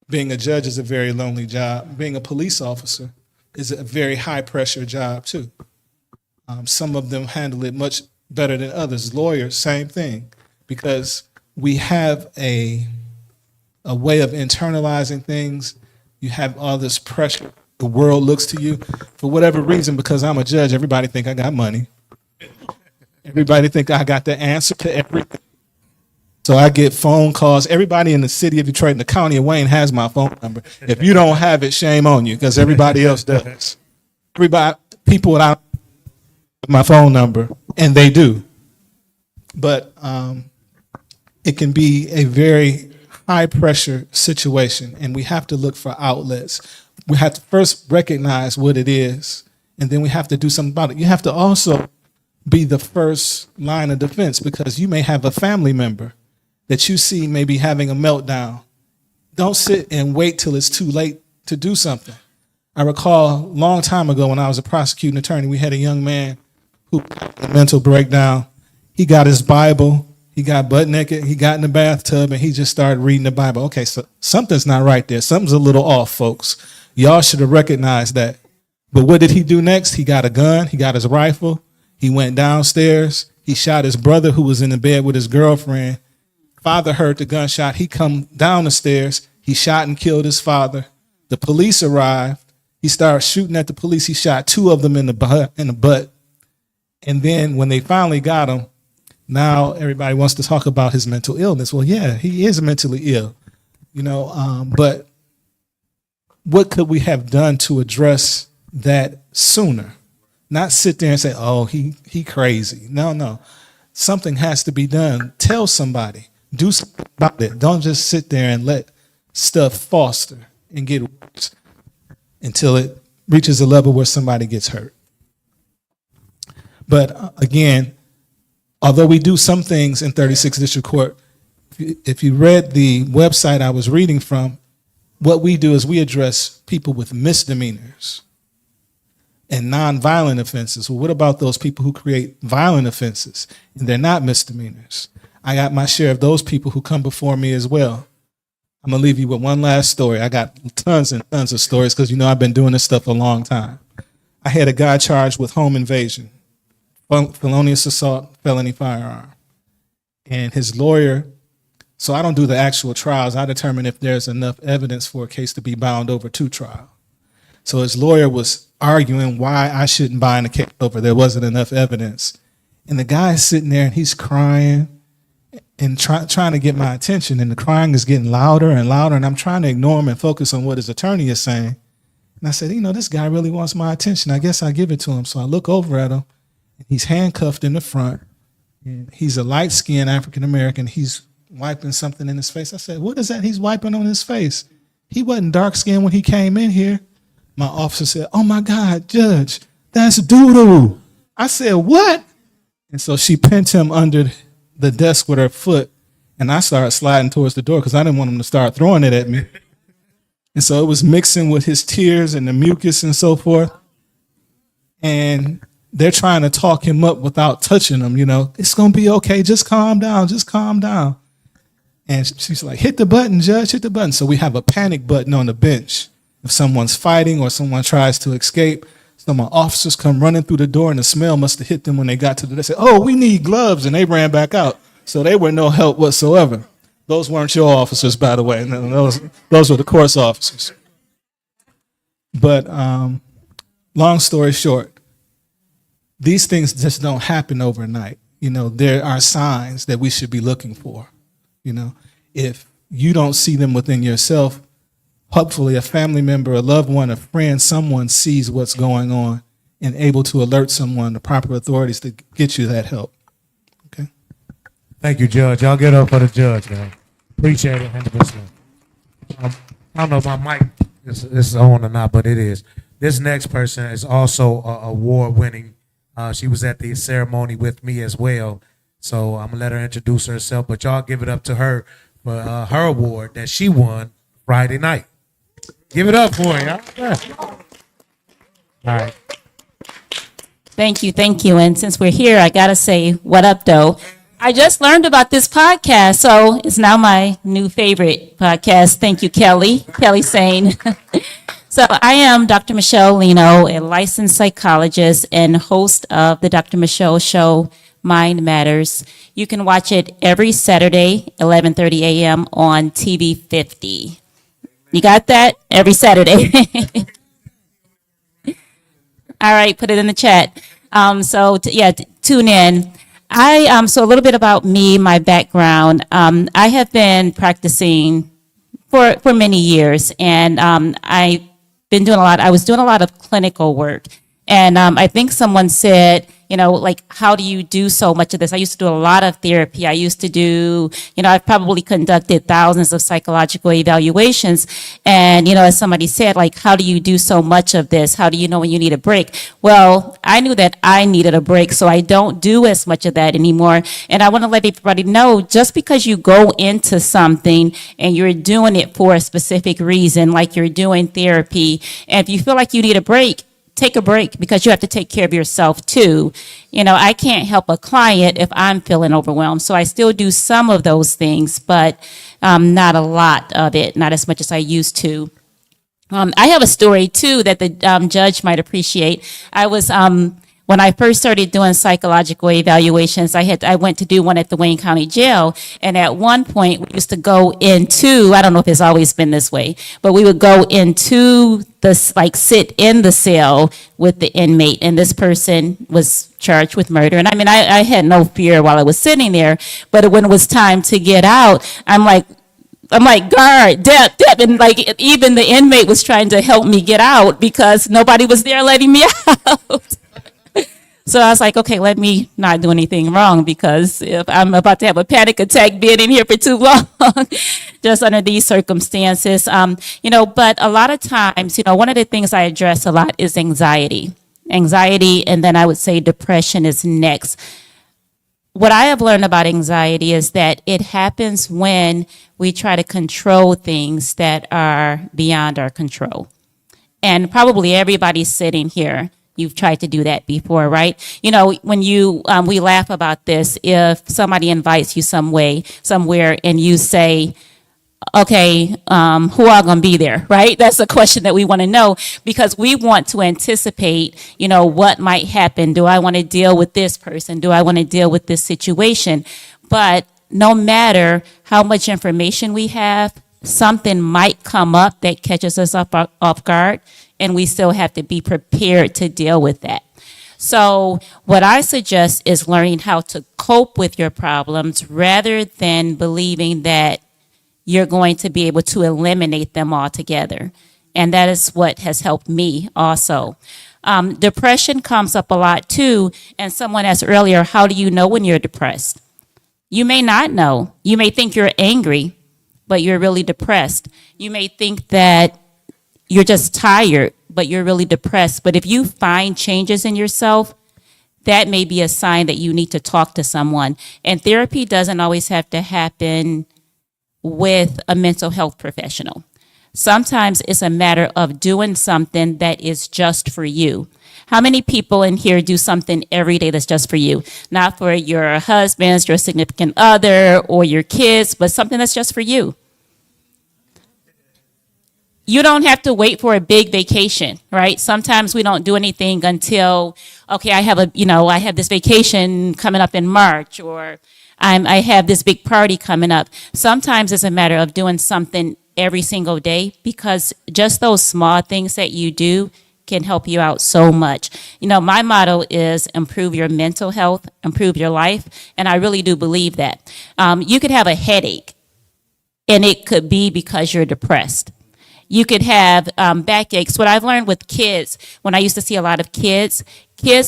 being a judge is a very lonely job. Being a police officer is a very high pressure job too. Some of them handle it much better than others. Lawyers, same thing, because we have a way of internalizing things. You have all this pressure. The world looks to you for whatever reason. Because I'm a judge, everybody think I got money. Everybody think I got the answer to everything. So I get phone calls. Everybody in the city of Detroit and the county of Wayne has my phone number. If you don't have it, shame on you, because everybody else does. People without my phone number, and they do. But it can be a very high pressure situation, and we have to look for outlets. We have to first recognize what it is, and then we have to do something about it. You have to also be the first line of defense, because you may have a family member that you see maybe having a meltdown. Don't sit and wait till it's too late to do something. I recall a long time ago when I was a prosecuting attorney, we had a young man who had a mental breakdown. He got his Bible, he got butt naked, he got in the bathtub, and he just started reading the Bible. Okay, so something's not right there. Something's a little off, folks. Y'all should have recognized that. But what did he do next? He got a gun, he got his rifle, he went downstairs, he shot his brother who was in the bed with his girlfriend. Father heard the gunshot. He come down the stairs. He shot and killed his father. The police arrived. He started shooting at the police. He shot 2 of them in the butt. And then when they finally got him, now everybody wants to talk about his mental illness. Well, yeah, he is mentally ill, but what could we have done to address that sooner? Not sit there and say, oh, he crazy. No. Something has to be done. Tell somebody. Do something about it. Don't just sit there and let stuff foster and get worse until it reaches a level where somebody gets hurt. But again, although we do some things in 36th District Court, if you read the website I was reading from, what we do is we address people with misdemeanors and nonviolent offenses. Well, what about those people who create violent offenses and they're not misdemeanors? I got my share of those people who come before me as well. I'm going to leave you with one last story. I got tons and tons of stories because, I've been doing this stuff a long time. I had a guy charged with home invasion, felonious assault, felony firearm. And his lawyer, so I don't do the actual trials. I determine if there's enough evidence for a case to be bound over to trial. So his lawyer was arguing why I shouldn't bind the case over. There wasn't enough evidence. And the guy is sitting there and he's crying and trying to get my attention, and the crying is getting louder and louder, and I'm trying to ignore him and focus on what his attorney is saying. And I said, this guy really wants my attention. I guess I give it to him. So I look over at him, and he's handcuffed in the front, and he's a light-skinned African-American. He's wiping something in his face. I said, what is that he's wiping on his face? He wasn't dark-skinned when he came in here. My officer said, oh my God, Judge, that's doo-doo. I said, what? And so she pinned him under the desk with her foot, and I started sliding towards the door because I didn't want him to start throwing it at me. And so it was mixing with his tears and the mucus and so forth. And they're trying to talk him up without touching him, It's going to be okay. Just calm down. Just calm down. And she's like, hit the button, Judge, hit the button. So we have a panic button on the bench. If someone's fighting or someone tries to escape, So my officers come running through the door, and the smell must have hit them when they got to the. They said, "Oh, we need gloves," and they ran back out. So they were no help whatsoever. Those weren't your officers, by the way. No, those were the course officers. But long story short, these things just don't happen overnight. There are signs that we should be looking for. If you don't see them within yourself, hopefully a family member, a loved one, a friend, someone sees what's going on and able to alert someone, the proper authorities, to get you that help. Okay. Thank you, Judge. Y'all get up for the judge, man. Appreciate it, 100%. I don't know if my mic is on or not, but it is. This next person is also award-winning. She was at the ceremony with me as well, so I'm going to let her introduce herself, but y'all give it up to her for her award that she won Friday night. Give it up for her, y'all. Yeah. All right. Thank you. And since we're here, I got to say, what up, Doe? I just learned about this podcast, so it's now my new favorite podcast. Thank you, Kelly Sane. So I am Dr. Michelle Lino, a licensed psychologist and host of the Dr. Michelle Show, Mind Matters. You can watch it every Saturday, 11:30 a.m. on TV 50. You got that? Every Saturday. All right, put it in the chat. Tune in. So a little bit about me, my background. I have been practicing for many years, and I was doing a lot of clinical work. And I think someone said, how do you do so much of this? I used to do a lot of therapy. I used to do, I've probably conducted thousands of psychological evaluations. And, as somebody said, how do you do so much of this? How do you know when you need a break? Well, I knew that I needed a break, so I don't do as much of that anymore. And I want to let everybody know, just because you go into something and you're doing it for a specific reason, like you're doing therapy, and if you feel like you need a break, take a break, because you have to take care of yourself too. I can't help a client if I'm feeling overwhelmed. So I still do some of those things, but not a lot of it, not as much as I used to. I have a story too that the judge might appreciate. I was when I first started doing psychological evaluations, I went to do one at the Wayne County Jail, and at one point we used to go into, I don't know if it's always been this way, but we would go into sit in the cell with the inmate, and this person was charged with murder. And I had no fear while I was sitting there, but when it was time to get out, I'm like, guard, dip. And even the inmate was trying to help me get out because nobody was there letting me out. So I was like, okay, let me not do anything wrong, because if I'm about to have a panic attack being in here for too long, just under these circumstances, but a lot of times, one of the things I address a lot is anxiety, and then I would say depression is next. What I have learned about anxiety is that it happens when we try to control things that are beyond our control. And probably everybody sitting here, you've tried to do that before, right? When we laugh about this, if somebody invites you somewhere, and you say, okay, who are going to be there, right? That's a question that we want to know, because we want to anticipate, what might happen. Do I want to deal with this person? Do I want to deal with this situation? But no matter how much information we have, something might come up that catches us off guard, and we still have to be prepared to deal with that. So what I suggest is learning how to cope with your problems rather than believing that you're going to be able to eliminate them altogether. And that is what has helped me also. Depression comes up a lot too. And someone asked earlier, how do you know when you're depressed? You may not know. You may think you're angry, but you're really depressed. You may think that you're just tired, but you're really depressed. But if you find changes in yourself, that may be a sign that you need to talk to someone. And therapy doesn't always have to happen with a mental health professional. Sometimes it's a matter of doing something that is just for you. How many people in here do something every day that's just for you? Not for your husbands, your significant other, or your kids, but something that's just for you. you don't have to wait for a big vacation, right? Sometimes we don't do anything until, okay, I have this vacation coming up in March, or I have this big party coming up. Sometimes it's a matter of doing something every single day, because just those small things that you do can help you out so much. My motto is improve your mental health, improve your life, and I really do believe that. You could have a headache, and it could be because you're depressed. You could have backaches. What I've learned with kids, when I used to see a lot of kids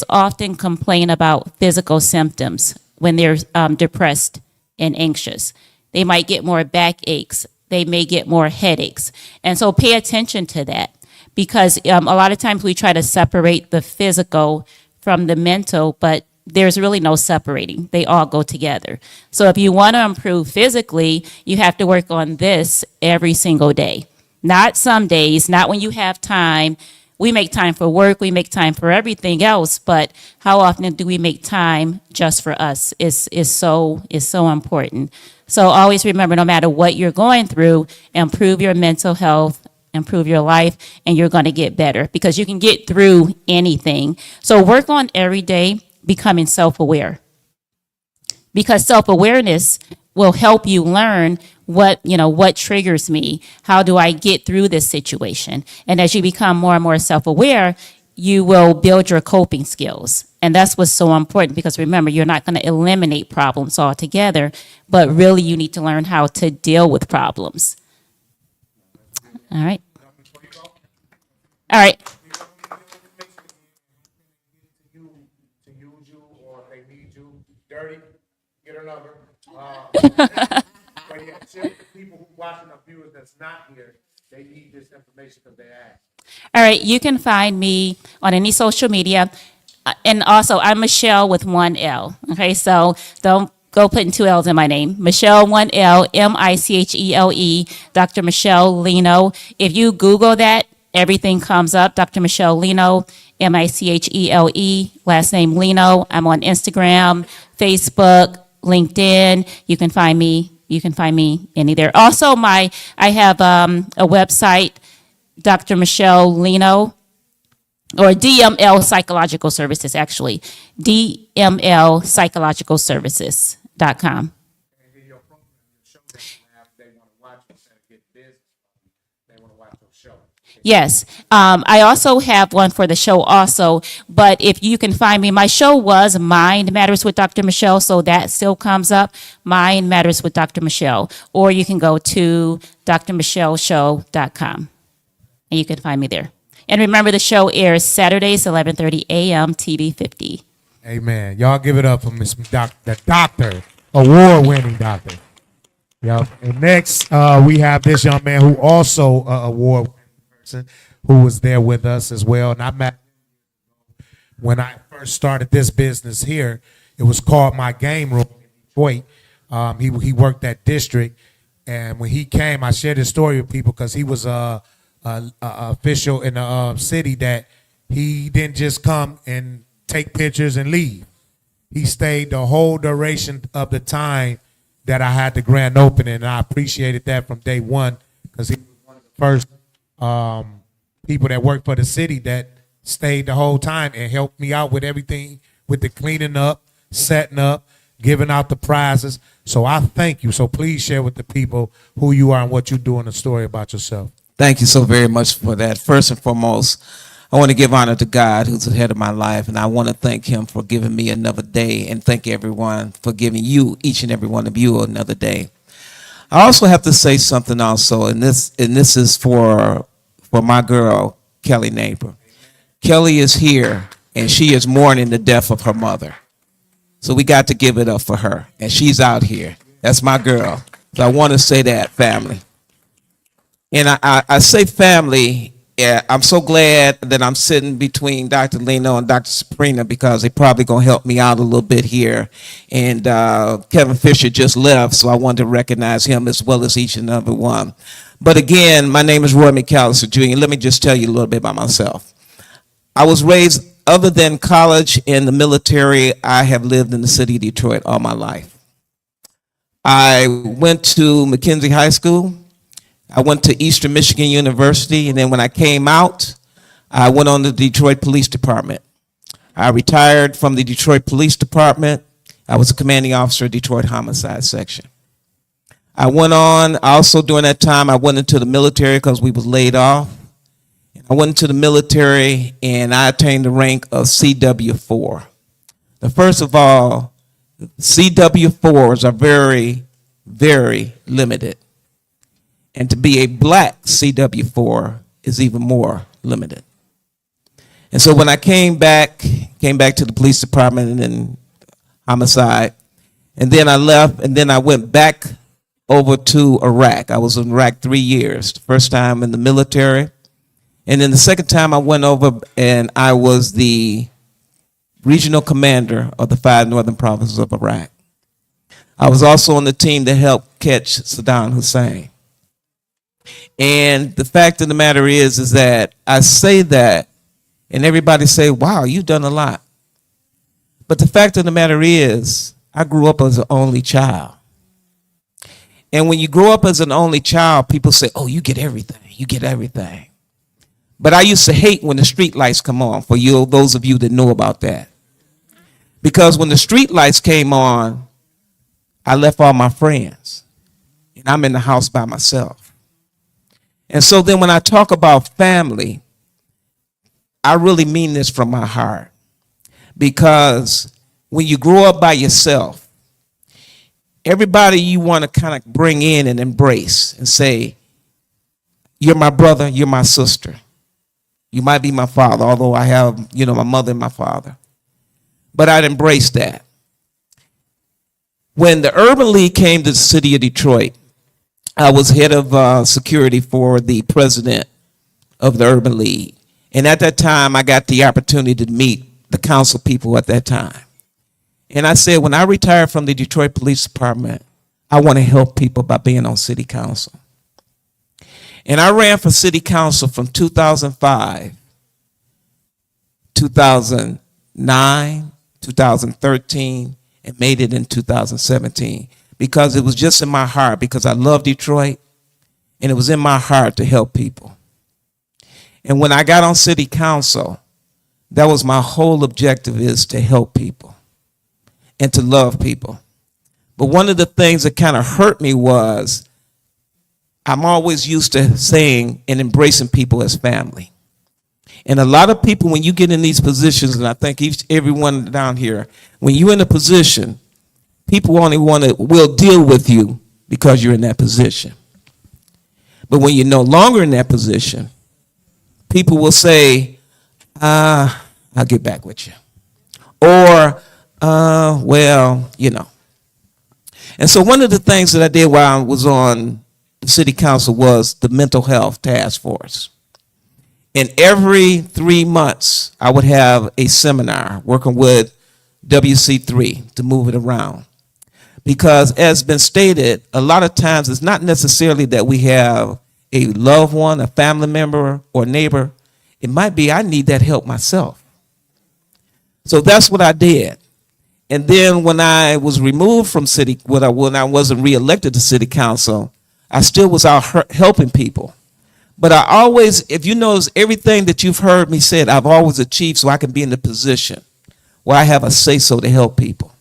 often complain about physical symptoms when they're depressed and anxious. They might get more backaches. They may get more headaches. And so pay attention to that, because a lot of times we try to separate the physical from the mental, but there's really no separating. They all go together. So if you want to improve physically, you have to work on this every single day. Not some days, not when you have time. We make time for work, we make time for everything else, but how often do we make time just for us is so important. So always remember, no matter what you're going through, improve your mental health, improve your life, and you're going to get better, because you can get through anything. So work on every day becoming self-aware, because self-awareness will help you learn what triggers me. How do I get through this situation? And as you become more and more self-aware, you will build your coping skills. And that's what's so important, because remember, you're not going to eliminate problems altogether, but really you need to learn how to deal with problems. All right. All right. Dirty, get her number. But yeah, share with the people who watching, the viewers that's not here, they need this information because they ask. All right, you can find me on any social media. And also, I'm Michelle with one L. Okay, so don't go putting two L's in my name. Michelle, one L, Michele, Dr. Michelle Lino. If you Google that, everything comes up. Dr. Michelle Lino, Michele, last name Lino. I'm on Instagram, Facebook, LinkedIn. You can find me. You can find me any there. Also, I have a website, Dr. Michelle Lino, or DML Psychological Services, actually. DMLPsychologicalservices.com. Yes. I also have one for the show also, but if you can find me, my show was Mind Matters with Dr. Michelle, so that still comes up, Mind Matters with Dr. Michelle, or you can go to drmichelleshow.com, and you can find me there. And remember, the show airs Saturdays, 11:30 a.m., TV 50. Amen. Y'all give it up for Miss the doctor, award-winning doctor. Yep. And next, we have this young man who also award person who was there with us as well. And I met when I first started this business here. It was called My Game Room in Detroit. He worked that district, and when he came, I shared his story with people because he was a official in the city that he didn't just come and take pictures and leave. He stayed the whole duration of the time that I had the grand opening, and I appreciated that from day one because he was one of the first people that worked for the city that stayed the whole time and helped me out with everything, with the cleaning up, setting up, giving out the prizes. So I thank you. So please share with the people who you are and what you do in the story about yourself. Thank you so very much for that. First and foremost, I want to give honor to God, who's the head of my life, and I want to thank him for giving me another day, and thank everyone for giving you, each and every one of you, another day. I also have to say something also, and this is for my girl, Kelly Neighbor. Kelly is here, and she is mourning the death of her mother. So we got to give it up for her, and she's out here. That's my girl. So I want to say that, family. And I say family. Yeah, I'm so glad that I'm sitting between Dr. Lino and Dr. Sabrina because they're probably going to help me out a little bit here. And Kevin Fisher just left, so I wanted to recognize him as well as each and every one. But again, my name is Roy McAllister Jr. Let me just tell you a little bit about myself. I was raised, other than college and the military, I have lived in the city of Detroit all my life. I went to McKenzie High School. I went to Eastern Michigan University, and then when I came out, I went on to the Detroit Police Department. I retired from the Detroit Police Department. I was a commanding officer of Detroit Homicide Section. I went on, also during that time, I went into the military because we was laid off. I went into the military and I attained the rank of CW4. Now, first of all, CW4s are very, very limited. And to be a black CW4 is even more limited. And so when I came back to the police department and then homicide, and then I left, and then I went back over to Iraq. I was in Iraq 3 years. The first time in the military. And then the second time I went over and I was the regional commander of the 5 northern provinces of Iraq. I was also on the team that helped catch Saddam Hussein. And the fact of the matter is that I say that and everybody say, wow, you've done a lot. But the fact of the matter is, I grew up as an only child. And when you grow up as an only child, people say, oh, you get everything. You get everything. But I used to hate when the street lights come on, for you, those of you that know about that. Because when the street lights came on, I left all my friends. And I'm in the house by myself. And so then when I talk about family, I really mean this from my heart. Because when you grow up by yourself, everybody you want to kind of bring in and embrace and say, you're my brother, you're my sister. You might be my father, although I have, my mother and my father. But I'd embrace that. When the Urban League came to the city of Detroit, I was head of security for the president of the Urban League. And at that time, I got the opportunity to meet the council people at that time. And I said, when I retire from the Detroit Police Department, I want to help people by being on city council. And I ran for city council from 2005, 2009, 2013, and made it in 2017 because it was just in my heart, because I love Detroit, and it was in my heart to help people. And when I got on city council, that was my whole objective, is to help people and to love people. But one of the things that kind of hurt me was I'm always used to saying and embracing people as family. And a lot of people, when you get in these positions, and I think everyone down here, when you're in a position, people only will deal with you because you're in that position. But when you're no longer in that position, people will say, I'll get back with you. Or, well. And so one of the things that I did while I was on the city council was the mental health task force. And every 3 months, I would have a seminar working with WC3 to move it around. Because as been stated, a lot of times it's not necessarily that we have a loved one, a family member, or neighbor. It might be I need that help myself. So that's what I did. And then when I was removed from when I wasn't reelected to city council, I still was out helping people. But I always, if you notice, everything that you've heard me say, I've always achieved so I can be in the position where I have a say-so to help people.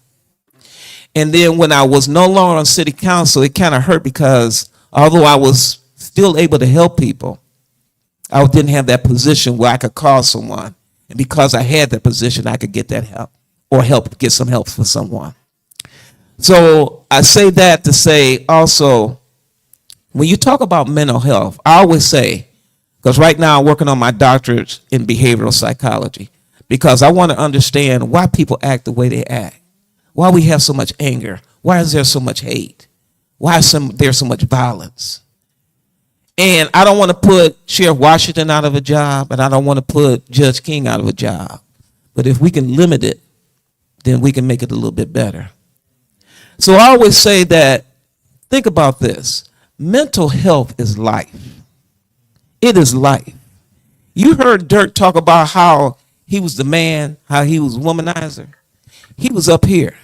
And then when I was no longer on city council, it kind of hurt because although I was still able to help people, I didn't have that position where I could call someone. And because I had that position, I could get that help or get some help for someone. So I say that to say also, when you talk about mental health, I always say, because right now I'm working on my doctorate in behavioral psychology, because I want to understand why people act the way they act, why we have so much anger, why is there so much hate, why is there so much violence. And I don't want to put Sheriff Washington out of a job, and I don't want to put Judge King out of a job. But if we can limit it, then we can make it a little bit better. So I always say that, think about this. Mental health is life. It is life. You heard Dirk talk about how he was the man, how he was a womanizer. He was up here.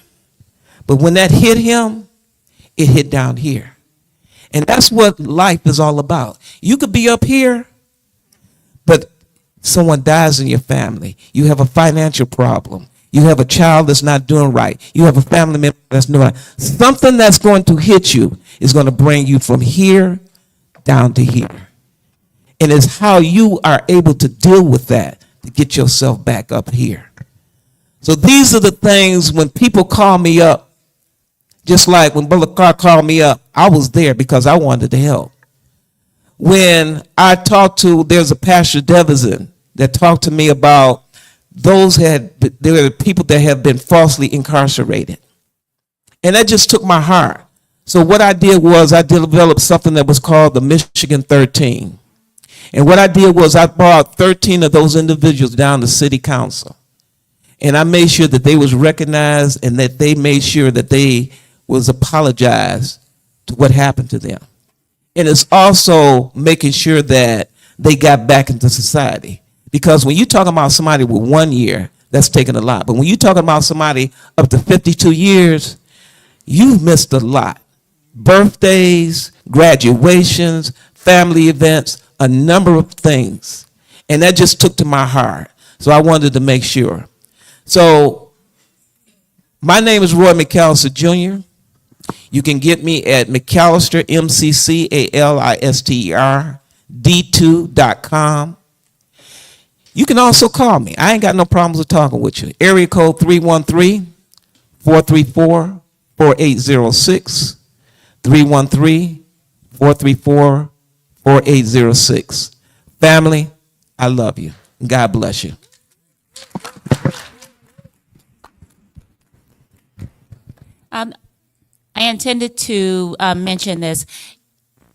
But when that hit him, it hit down here. And that's what life is all about. You could be up here, but someone dies in your family. You have a financial problem. You have a child that's not doing right. You have a family member that's doing right. Something that's going to hit you is going to bring you from here down to here. And it's how you are able to deal with that to get yourself back up here. So these are the things when people call me up, just like when Brother Carr called me up, I was there because I wanted to help. When I talked to, there's a Pastor Devison that talked to me about there are people that have been falsely incarcerated. And that just took my heart. So what I did was I developed something that was called the Michigan 13. And what I did was I brought 13 of those individuals down to city council. And I made sure that they was recognized and that they made sure that they was apologized to what happened to them. And it's also making sure that they got back into society. Because when you're talking about somebody with 1 year, that's taking a lot. But when you're talking about somebody up to 52 years, you've missed a lot. Birthdays, graduations, family events, a number of things. And that just took to my heart. So I wanted to make sure. So my name is Roy McAllister Jr. You can get me at McAllister, McCalister, D2.com. You can also call me. I ain't got no problems with talking with you. Area code 313-434-4806. 313-434-4806. Family, I love you. God bless you. I intended to mention this.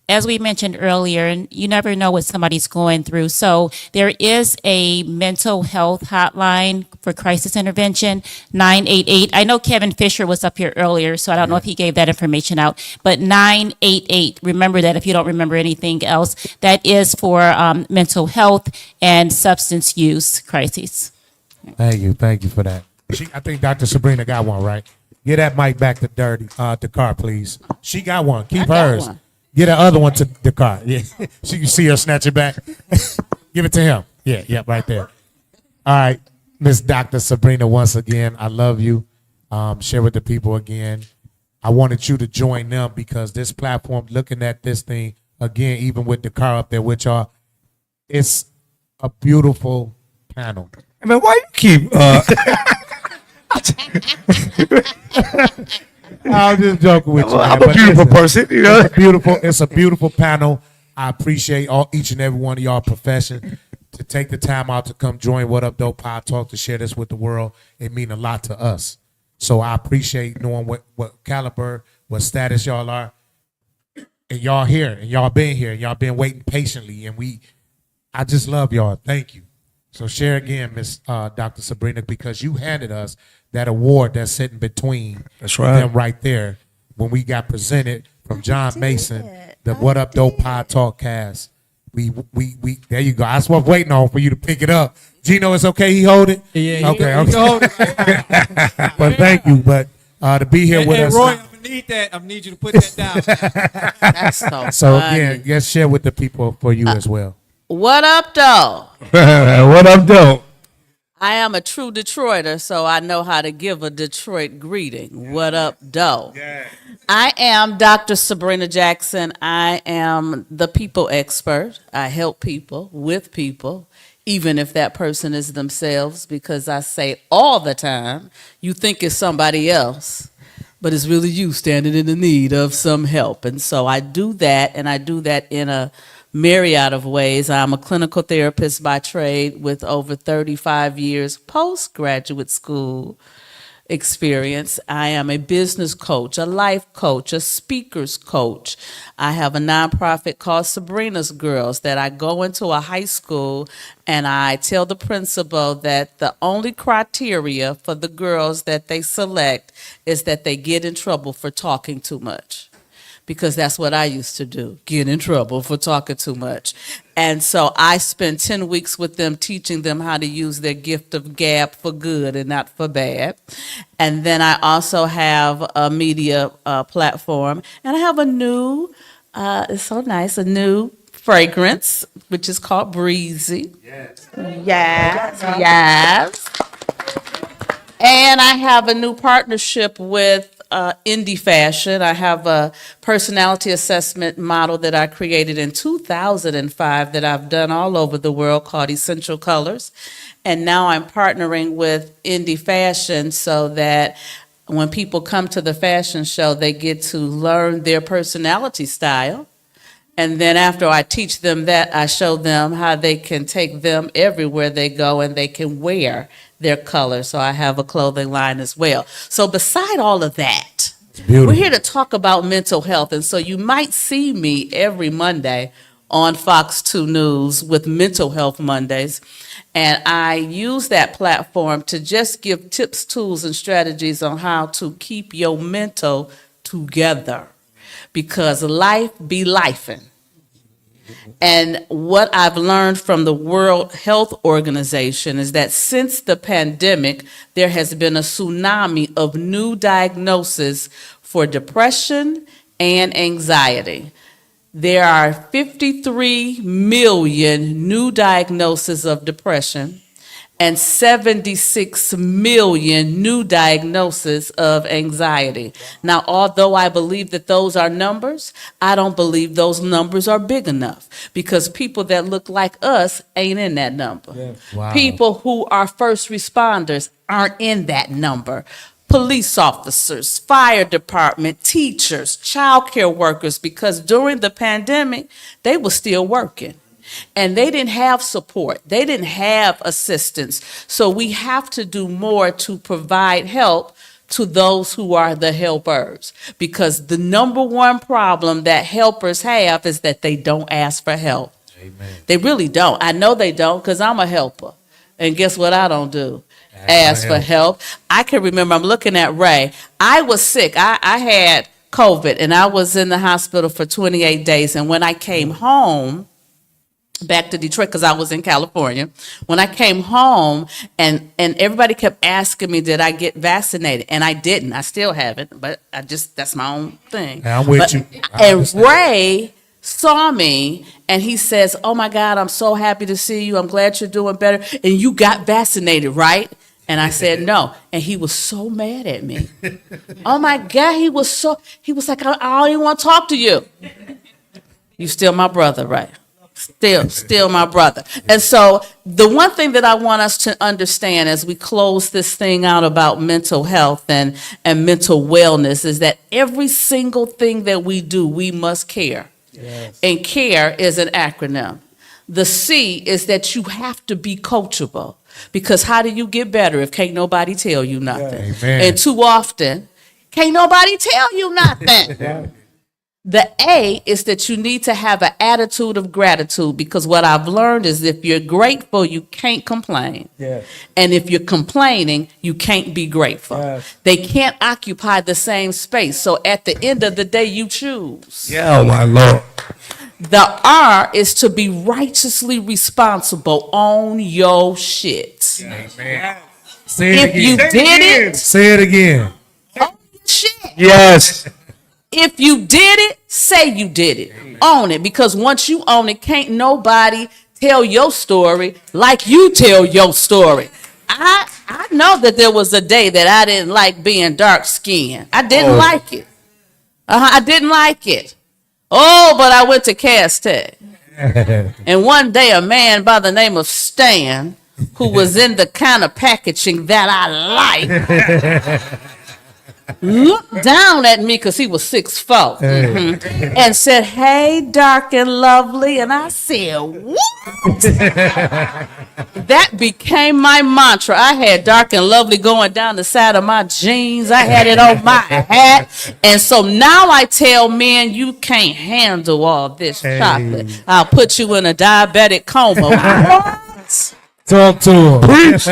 As we mentioned earlier, and you never know what somebody's going through. So there is a mental health hotline for crisis intervention, 988. I know Kevin Fisher was up here earlier, so I don't know if he gave that information out. But 988, remember that if you don't remember anything else, that is for mental health and substance use crises. Thank you for that. I think Dr. Sabrina got one, right? Get that mic back to the car, please. She got one. Keep hers. Get the other one to the car. Yeah, so you can see her snatch it back. Give it to him. Yeah, right there. All right, Miss Dr. Sabrina, once again, I love you. Share with the people again. I wanted you to join them because this platform, looking at this thing again, even with the car up there with y'all, it's a beautiful panel. I mean, why you keep? I'm just joking with you. I'm a beautiful person, you know. It's a beautiful panel. I appreciate each and every one of y'all profession to take the time out to come join What Up Doe Podtalk to share this with the world. It means a lot to us. So I appreciate knowing what caliber, what status y'all are, and y'all here, and y'all been here, and y'all been waiting patiently, and I just love y'all. Thank you. So share again, Miss Dr. Sabrina, because you handed us that award that's sitting between them right there when we got presented from John Mason, the What Up Doe Podtalk cast. We there you go. I was waiting on for you to pick it up. Gino, it's okay he hold it? Yeah, okay. You can hold it. But thank you. But to be here with us. Roy, I'm gonna need that. I need you to put that down. That's So again, let's share with the people for you as well. What up, though? What up, though? I am a true Detroiter, so I know how to give a Detroit greeting. What up, though? Yeah. I am Dr. Sabrina Jackson. I am the people expert. I help people with people, even if that person is themselves, because I say all the time, you think it's somebody else, but it's really you standing in the need of some help. And so I do that, and I do that in a myriad of ways. I'm a clinical therapist by trade with over 35 years postgraduate school experience. I am a business coach, a life coach, a speaker's coach. I have a nonprofit called Sabrina's Girls that I go into a high school and I tell the principal that the only criteria for the girls that they select is that they get in trouble for talking too much. Because that's what I used to do, get in trouble for talking too much. And so I spent 10 weeks with them teaching them how to use their gift of gab for good and not for bad. And then I also have a media platform, and I have a new It's so nice. A new fragrance, which is called Breezy. Yes. Yes. Yes. And I have a new partnership with Indie Fashion. I have a personality assessment model that I created in 2005 that I've done all over the world called Essential Colors. And now I'm partnering with Indie Fashion so that when people come to the fashion show, they get to learn their personality style. And then after I teach them that, I show them how they can take them everywhere they go and they can wear their color. So I have a clothing line as well. So beside all of that, we're here to talk about mental health. And so you might see me every Monday on Fox 2 News with Mental Health Mondays. And I use that platform to just give tips, tools, and strategies on how to keep your mental together. Because life be lifing. And what I've learned from the World Health Organization is that since the pandemic, there has been a tsunami of new diagnoses for depression and anxiety. There are 53 million new diagnoses of depression and 76 million new diagnoses of anxiety. Now, although I believe that those are numbers, I don't believe those numbers are big enough because people that look like us ain't in that number. Yeah. Wow. People who are first responders aren't in that number. Police officers, fire department, teachers, childcare workers, because during the pandemic, they were still working. And they didn't have support. They didn't have assistance. So we have to do more to provide help to those who are the helpers. Because the number one problem that helpers have is that they don't ask for help. Amen. They really don't. I know they don't because I'm a helper. And guess what I don't do? Ask for help. I can remember, I'm looking at Ray. I was sick. I had COVID and I was in the hospital for 28 days. And when I came home, back to Detroit because I was in California. When I came home and everybody kept asking me, did I get vaccinated? And I didn't. I still haven't, but that's my own thing. Yeah, I'm with you. And Ray saw me and he says, oh my God, I'm so happy to see you. I'm glad you're doing better. And you got vaccinated, right? And I said, no. And he was so mad at me. Oh my God, he was like, I don't even want to talk to you. You still my brother, right? Still my brother. And so the one thing that I want us to understand as we close this thing out about mental health and mental wellness is that every single thing that we do, we must care. Yes. And CARE is an acronym. The C is that you have to be coachable. Because how do you get better if can't nobody tell you nothing? Yeah. And too often, can't nobody tell you nothing. Yeah. The A is that you need to have an attitude of gratitude because what I've learned is if you're grateful, you can't complain. Yes. And if you're complaining, you can't be grateful. Yes. They can't occupy the same space. So at the end of the day, you choose. Yeah, oh my Lord. The R is to be righteously responsible on your shit. Amen. Say it if you did it, say it again. Own your shit. Yes. If you did it, say you did it. Amen. Own it. Because once you own it, can't nobody tell your story like you tell your story. I know that there was a day that I didn't like being dark skinned. I didn't like it. I didn't like it. Oh, but I went to Castech. And one day a man by the name of Stan, who was in the kind of packaging that I like, looked down at me because he was 6'4", and said, hey, dark and lovely. And I said, what? That became my mantra. I had dark and lovely going down the side of my jeans. I had it on my hat. And so now I tell men, you can't handle all this chocolate. I'll put you in a diabetic coma. What? Talk to him. Preach.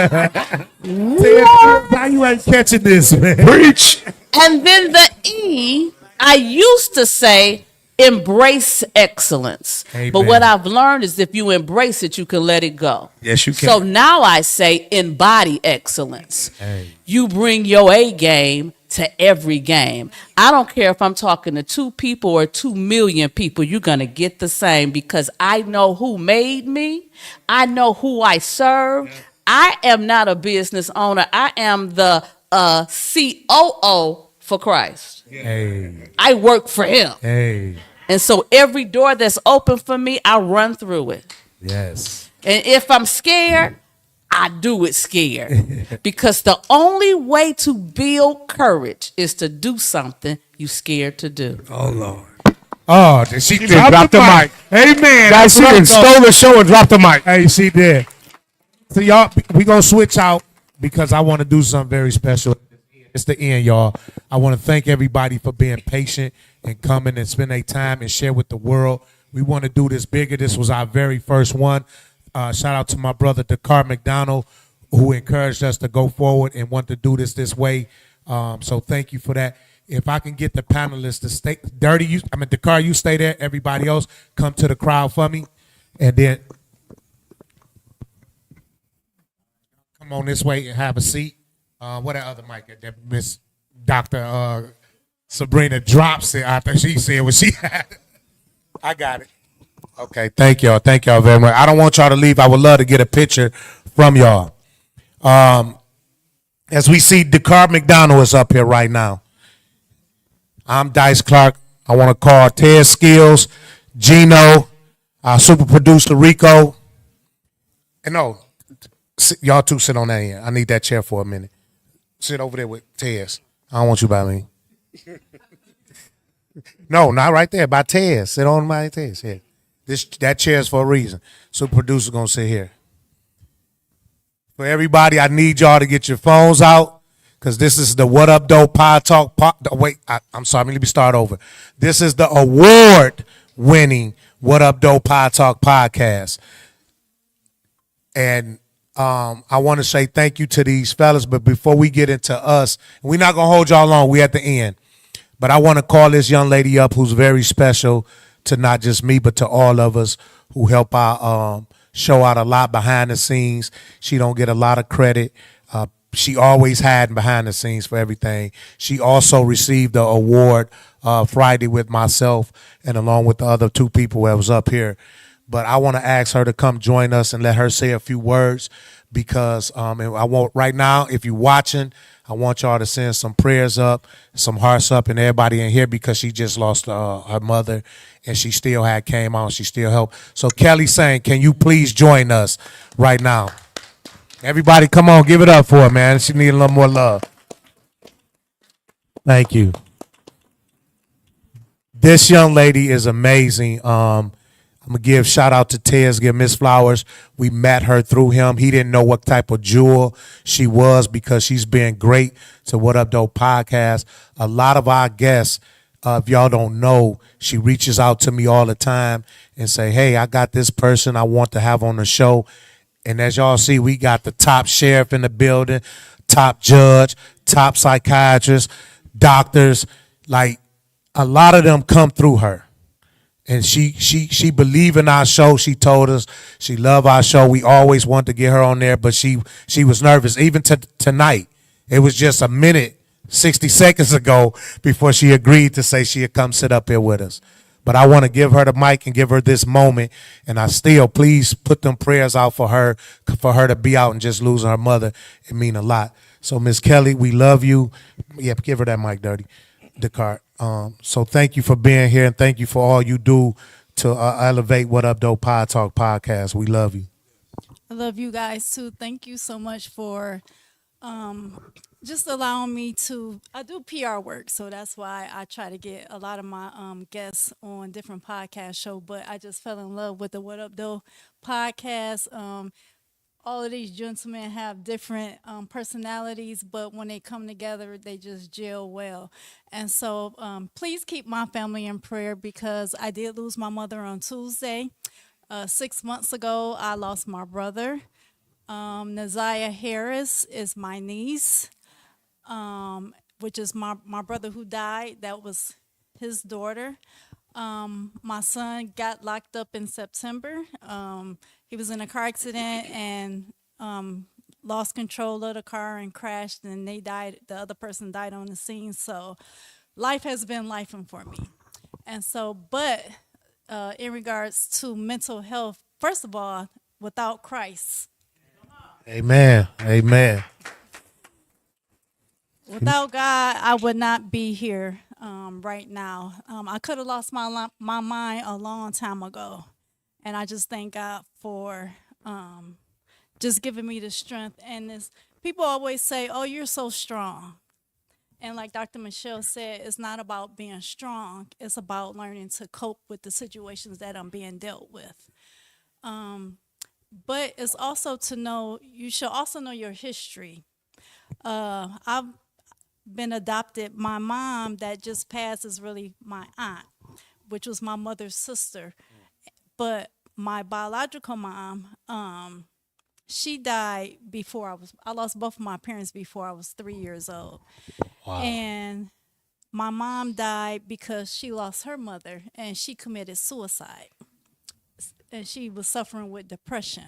Why you ain't catching this, man? Preach. And then the E, I used to say, embrace excellence. Amen. But what I've learned is if you embrace it, you can let it go. Yes, you can. So now I say embody excellence. Hey. You bring your A game to every game. I don't care if I'm talking to 2 people or 2 million people, you're going to get the same because I know who made me. I know who I serve. I am not a business owner. I am the COO for Christ. Hey. I work for him. Hey. And so every door that's open for me, I run through it. Yes. And if I'm scared, I do it scared. Because the only way to build courage is to do something you scared to do. Oh, Lord. Oh, she did drop the mic. Amen. Guys, she done stole the show and dropped the mic. Hey, she did. So, y'all, we going to switch out because I want to do something very special. It's the end, y'all. I want to thank everybody for being patient and coming and spend their time and share with the world. We want to do this bigger. This was our very first one. Shout out to my brother, Dakar McDonald, who encouraged us to go forward and want to do this way. So thank you for that. If I can get the panelists to stay, Dakar, you stay there. Everybody else, come to the crowd for me. And then come on this way and have a seat. What that other mic that Miss Dr. Sabrina drops it after she said what she had. I got it. Okay, thank y'all. Thank y'all very much. I don't want y'all to leave. I would love to get a picture from y'all. As we see, Dakar McDonald is up here right now. I'm Dice Clark. I want to call Ted Skills, Gino, our super producer Rico. And no, y'all two sit on that end. I need that chair for a minute. Sit over there with Tez. I don't want you by me. No, not right there, by Tez. Sit on my Tez. Yeah. That chair is for a reason. So producer's gonna sit here. For everybody, I need y'all to get your phones out because this is the What Up Doe Podtalk. I'm sorry. Let me start over. This is the award-winning What Up Doe Podtalk podcast, and I want to say thank you to these fellas. But before we get into us, we're not gonna hold y'all long. We at the end, but I want to call this young lady up who's very special to not just me, but to all of us who help our show out a lot behind the scenes. She don't get a lot of credit. She always had behind the scenes for everything. She also received the award Friday with myself and along with the other 2 people that was up here. But I want to ask her to come join us and let her say a few words because and I want right now, if you're watching, I want y'all to send some prayers up, some hearts up, and everybody in here because she just lost her mother, and she still came out. She still helped. So Kelly Sang, can you please join us right now? Everybody, come on, give it up for her, man. She needs a little more love. Thank you. This young lady is amazing. I'm going to give shout out to Tez, give Miss Flowers. We met her through him. He didn't know what type of jewel she was because she's been great to What Up Doe podcast. A lot of our guests, if y'all don't know, she reaches out to me all the time and say, hey, I got this person I want to have on the show. And as y'all see, we got the top sheriff in the building, top judge, top psychiatrist, doctors. Like, a lot of them come through her. And she believed in our show. She told us she loved our show. We always wanted to get her on there, but she was nervous. Even tonight, it was just a minute, 60 seconds ago before she agreed to say she'd come sit up here with us. But I want to give her the mic and give her this moment. And I still, please put them prayers out for her to be out and just losing her mother. It mean a lot. So Miss Kelly, we love you. Yeah, give her that mic, Dirty Descartes. So thank you for being here and thank you for all you do to elevate What Up Doe Podtalk podcast. We love you. I love you guys too. Thank you so much for just allowing me to. I do PR work, so that's why I try to get a lot of my guests on different podcast shows. But I just fell in love with the What Up Doe podcast. All of these gentlemen have different personalities, but when they come together, they just gel well. And so please keep my family in prayer because I did lose my mother on Tuesday. 6 months ago, I lost my brother. Naziah Harris is my niece, which is my brother who died. That was his daughter. My son got locked up in September. He was in a car accident and lost control of the car and crashed, and they died. The other person died on the scene. So life has been lifing for me. And so, but in regards to mental health, first of all, without Christ, Amen. Amen. without God, I would not be here right now. I could have lost my mind a long time ago, and I just thank God for just giving me the strength. And this, people always say, "Oh, you're so strong," and like Dr. Michelle said, it's not about being strong. It's about learning to cope with the situations that I'm being dealt with. But it's also to know, you should also know your history. I've been adopted. My mom that just passed is really my aunt, which was my mother's sister. But my biological mom, she died before I lost both of my parents before I was 3 years old. Wow. And my mom died because she lost her mother and she committed suicide. And she was suffering with depression.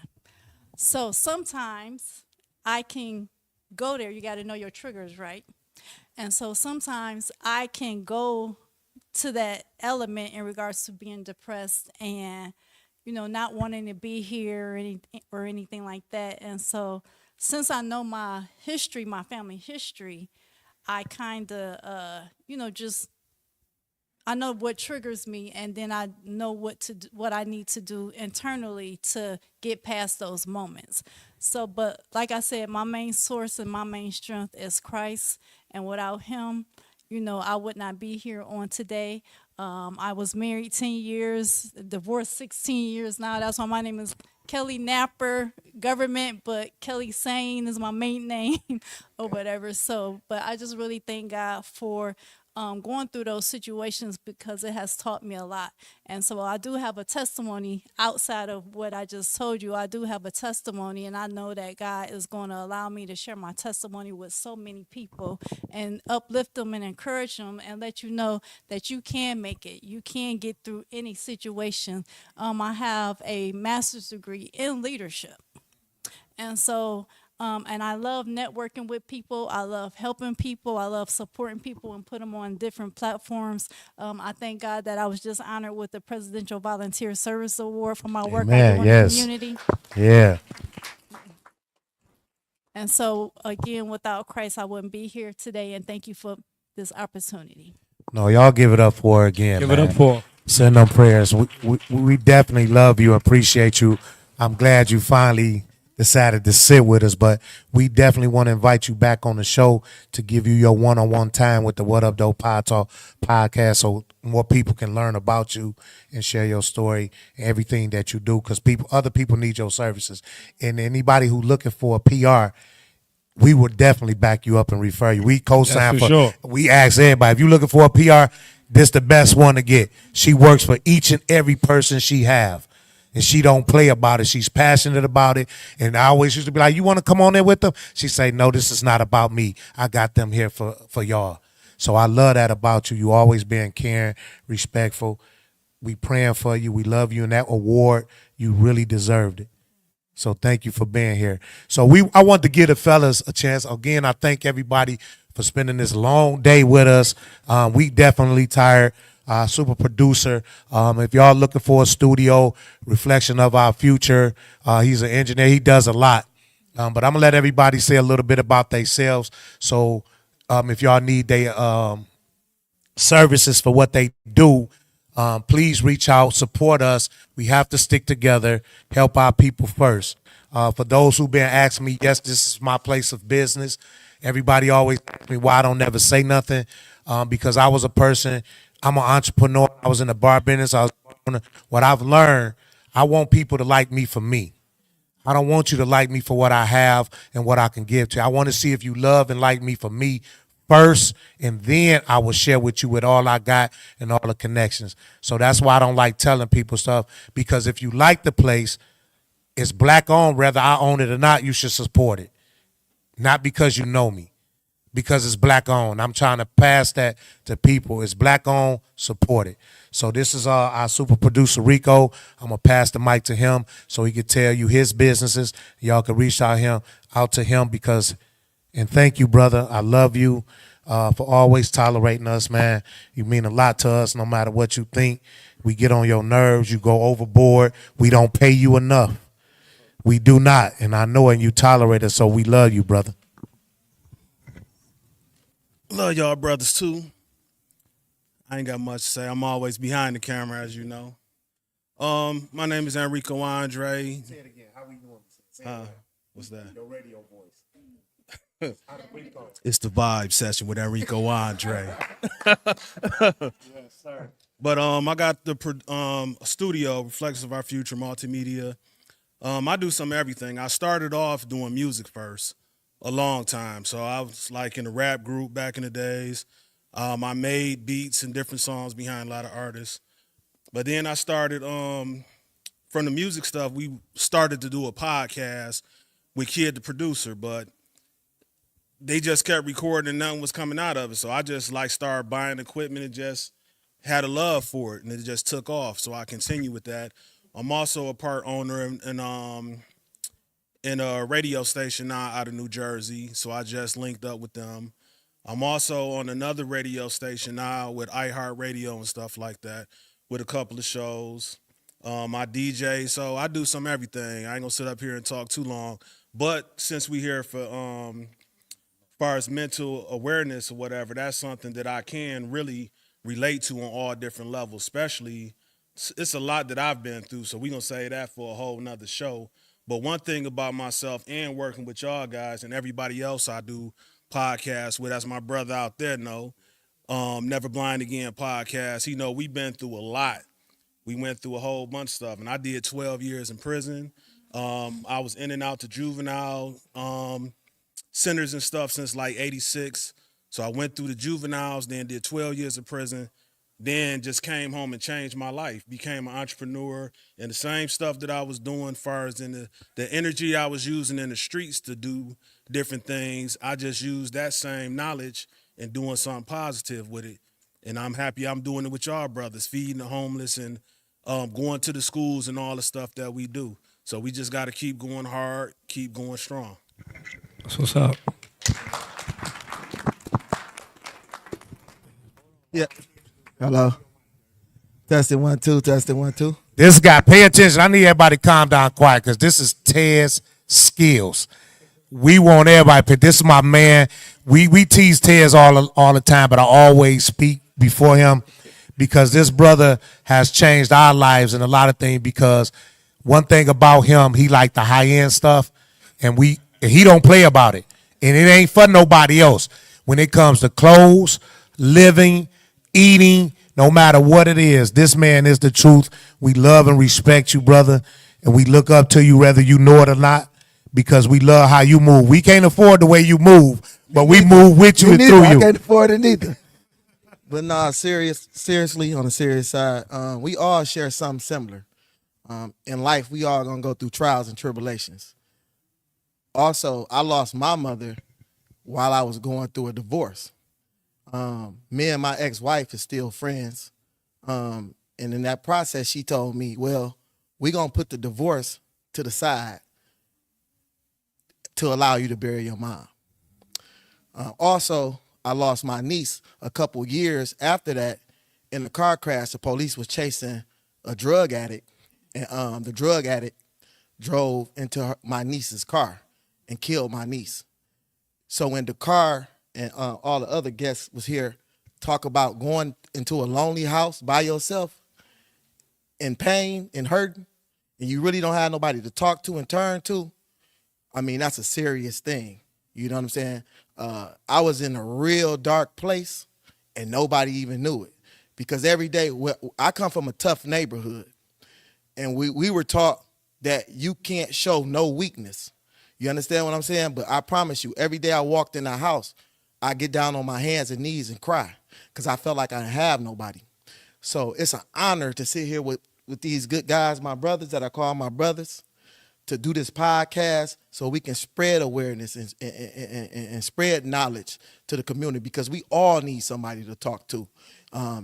So sometimes I can go there. You got to know your triggers, right? And so sometimes I can go to that element in regards to being depressed and, not wanting to be here or anything like that. And so since I know my history, my family history, I kind of, just I know what triggers me, and then I know what I need to do internally to get past those moments. So, but like I said, my main source and my main strength is Christ, and without Him, I would not be here on today. I was married 10 years, divorced 16 years now. That's why my name is Kelly Napper, government, but Kelly Sane is my main name or whatever. So, but I just really thank God for going through those situations because it has taught me a lot. And so I do have a testimony outside of what I just told you. I do have a testimony, and I know that God is going to allow me to share my testimony with so many people and uplift them and encourage them and let you know that you can make it. You can get through any situation. I have a master's degree in leadership. And so, and I love networking with people. I love helping people. I love supporting people and put them on different platforms. I thank God that I was just honored with the Presidential Volunteer Service Award for my work I do in the community. Yeah. And so, again, without Christ, I wouldn't be here today. And thank you for this opportunity. No, y'all give it up for her again. Give man. it up for her. Send them prayers. We definitely love you, appreciate you. I'm glad you finally decided to sit with us, but we definitely want to invite you back on the show to give you your one-on-one time with the What Up Doe Podtalk podcast so more people can learn about you and share your story and everything that you do, because other people need your services. And anybody who looking for a PR, we would definitely back you up and refer you. We co-sign That's for sure. We ask everybody, if you looking for a PR, this the best one to get. She works for each and every person she have. And she don't play about it. She's passionate about it. And I always used to be like, you want to come on there with them? She say, no, this is not about me. I got them here for y'all. So I love that about you. You always being caring, respectful. We praying for you. We love you. And that award, you really deserved it. So thank you for being here. So I want to give the fellas a chance. Again, I thank everybody for spending this long day with us. We definitely tired. Super producer. If y'all looking for a studio reflection of our future, he's an engineer. He does a lot. But I'm gonna let everybody say a little bit about themselves. So if y'all need their services for what they do, please reach out, support us. We have to stick together, help our people first. For those who've been asking me, yes, this is my place of business. Everybody always asks me why I don't never say nothing, because I was a person. I'm an entrepreneur. I was in the bar business. What I've learned, I want people to like me for me. I don't want you to like me for what I have and what I can give to you. I want to see if you love and like me for me first, and then I will share with you with all I got and all the connections. So that's why I don't like telling people stuff, because if you like the place, it's black owned, whether I own it or not, you should support it. Not because you know me, because it's black owned. I'm trying to pass that to people. It's black owned, support it. So this is our super producer Rico. I'm gonna pass the mic to him so he can tell you his businesses. Y'all can reach out to him because, and thank you, brother. I love you for always tolerating us, man. You mean a lot to us. No matter what you think, we get on your nerves. You go overboard. We don't pay you enough. We do not, and I know it. And you tolerate us, so we love you, brother. Love y'all brothers too. I ain't got much to say. I'm always behind the camera, as you know. My name is Enrico Andre. Say it again. How we doing? What's that? Your radio voice. It's the vibe session with Enrico Andre. Yes, sir. But I got the studio, Reflections of Our Future Multimedia. I do some everything. I started off doing music first a long time. So I was like in a rap group back in the days. I made beats and different songs behind a lot of artists. But then I started, from the music stuff, we started to do a podcast with Kid the Producer, but they just kept recording and nothing was coming out of it. So I just like started buying equipment and just had a love for it, and it just took off. So I continue with that. I'm also a part owner in a radio station now out of New Jersey, so I just linked up with them. I'm also on another radio station now with iHeartRadio and stuff like that, with a couple of shows. I DJ, so I do some everything. I ain't gonna sit up here and talk too long, but since we here for as far as mental awareness or whatever, that's something that I can really relate to on all different levels, especially it's a lot that I've been through, so we're going to say that for a whole nother show. But one thing about myself and working with y'all guys and everybody else I do podcasts with, as my brother out there know, Never Blind Again podcast, he know we've been through a lot. We went through a whole bunch of stuff, and I did 12 years in prison. I was in and out to juvenile centers and stuff since like 86. So I went through the juveniles, then did 12 years of prison, then just came home and changed my life, became an entrepreneur, and the same stuff that I was doing as far as in the energy I was using in the streets to do different things, I just used that same knowledge and doing something positive with it. And I'm happy I'm doing it with y'all brothers, feeding the homeless and going to the schools and all the stuff that we do. So we just got to keep going hard, keep going strong. That's what's up. Yeah. Hello. Testing 1 2. Testing 1 2. This guy, pay attention. I need everybody to calm down quiet because this is Tez Skills. We want everybody. This is my man. We tease Tez all the time, but I always speak before him because this brother has changed our lives and a lot of things. Because one thing about him, he like the high end stuff, and he don't play about it, and it ain't for nobody else. When it comes to clothes, living, eating, no matter what it is, this man is the truth. We love and respect you, brother, and we look up to you whether you know it or not because we love how you move. We can't afford the way you move, but we move with you and through you. I can't afford it either. But nah, seriously, on the serious side, we all share something similar. In life, we all gonna go through trials and tribulations. Also, I lost my mother while I was going through a divorce. Me and my ex-wife is still friends. And in that process, she told me, well, we're going to put the divorce to the side to allow you to bury your mom. Also, I lost my niece a couple years after that in a car crash. The police was chasing a drug addict, and the drug addict drove into my niece's car and killed my niece. So when the car and all the other guests was here talk about going into a lonely house by yourself in pain and hurting, and you really don't have nobody to talk to and turn to, I mean, that's a serious thing. You know what I'm saying? I was in a real dark place, and nobody even knew it. Because every day, I come from a tough neighborhood, and we were taught that you can't show no weakness. You understand what I'm saying? But I promise you, every day I walked in the house, I get down on my hands and knees and cry because I felt like I didn't have nobody. So it's an honor to sit here with these good guys, my brothers that I call my brothers, to do this podcast so we can spread awareness and spread knowledge to the community because we all need somebody to talk to.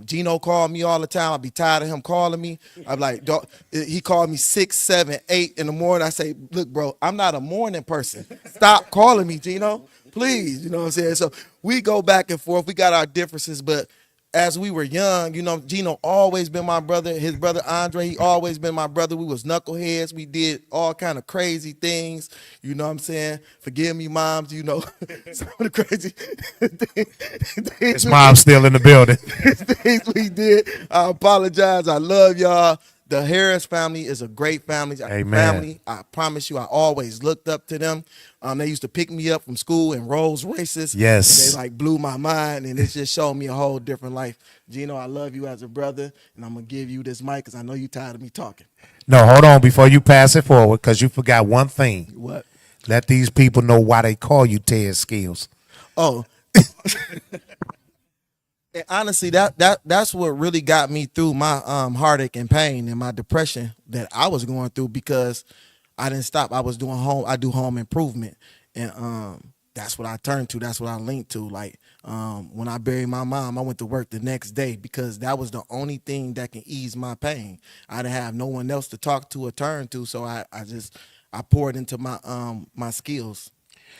Gino called me all the time. I'd be tired of him calling me. I'm like, dog, he called me 6, 7, 8 in the morning. I say, look, bro, I'm not a morning person. Stop calling me, Gino. Please, you know what I'm saying? So we go back and forth. We got our differences, but as we were young, you know, Gino always been my brother. His brother Andre, he always been my brother. We was knuckleheads. We did all kind of crazy things. You know what I'm saying? Forgive me, moms. You know, some of the crazy things. His mom's still in the building. Things we did. I apologize. I love y'all. The Harris family is a great family. Amen. I promise you, I always looked up to them. They used to pick me up from school in Rolls Royces. Yes. And they like blew my mind, and it just showed me a whole different life. Gino, I love you as a brother, and I'm gonna give you this mic because I know you're tired of me talking. No, hold on before you pass it forward, because you forgot one thing. What? Let these people know why they call you Ted Skills. Oh. And honestly, that's what really got me through my heartache and pain and my depression that I was going through, because I didn't stop. I do home improvement, and that's what I turned to. That's what I linked to. Like when I buried my mom, I went to work the next day because that was the only thing that can ease my pain. I didn't have no one else to talk to or turn to, so I poured into my skills.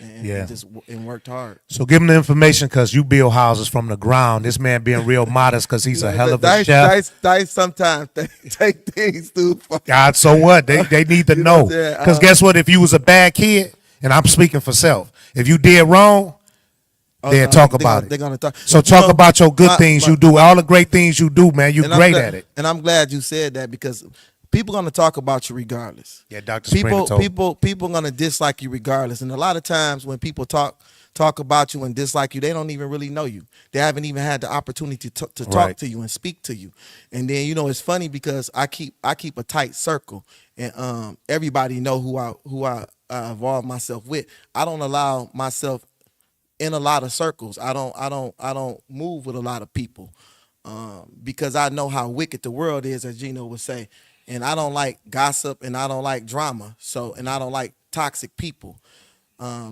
And worked hard. So give him the information, because you build houses from the ground. This man being real modest because he's a hell of a chef. Dice sometimes take things too far. God, so what? They need to know. Because guess what? If you was a bad kid, and I'm speaking for self, if you did wrong, they'll talk about it. They're gonna talk. So talk about your good things you do, all the great things you do, man. You're great at it. And I'm glad you said that, because people gonna talk about you regardless. Yeah, Dr. Springer told People gonna dislike you regardless. And a lot of times when people talk about you and dislike you, they don't even really know you. They haven't even had the opportunity to talk to you and speak to you. And then, you know, it's funny because I keep a tight circle, and everybody know who I involve myself with. I don't allow myself in a lot of circles. I don't move with a lot of people, because I know how wicked the world is, as Gino would say. And I don't like gossip, and I don't like drama. And I don't like toxic people.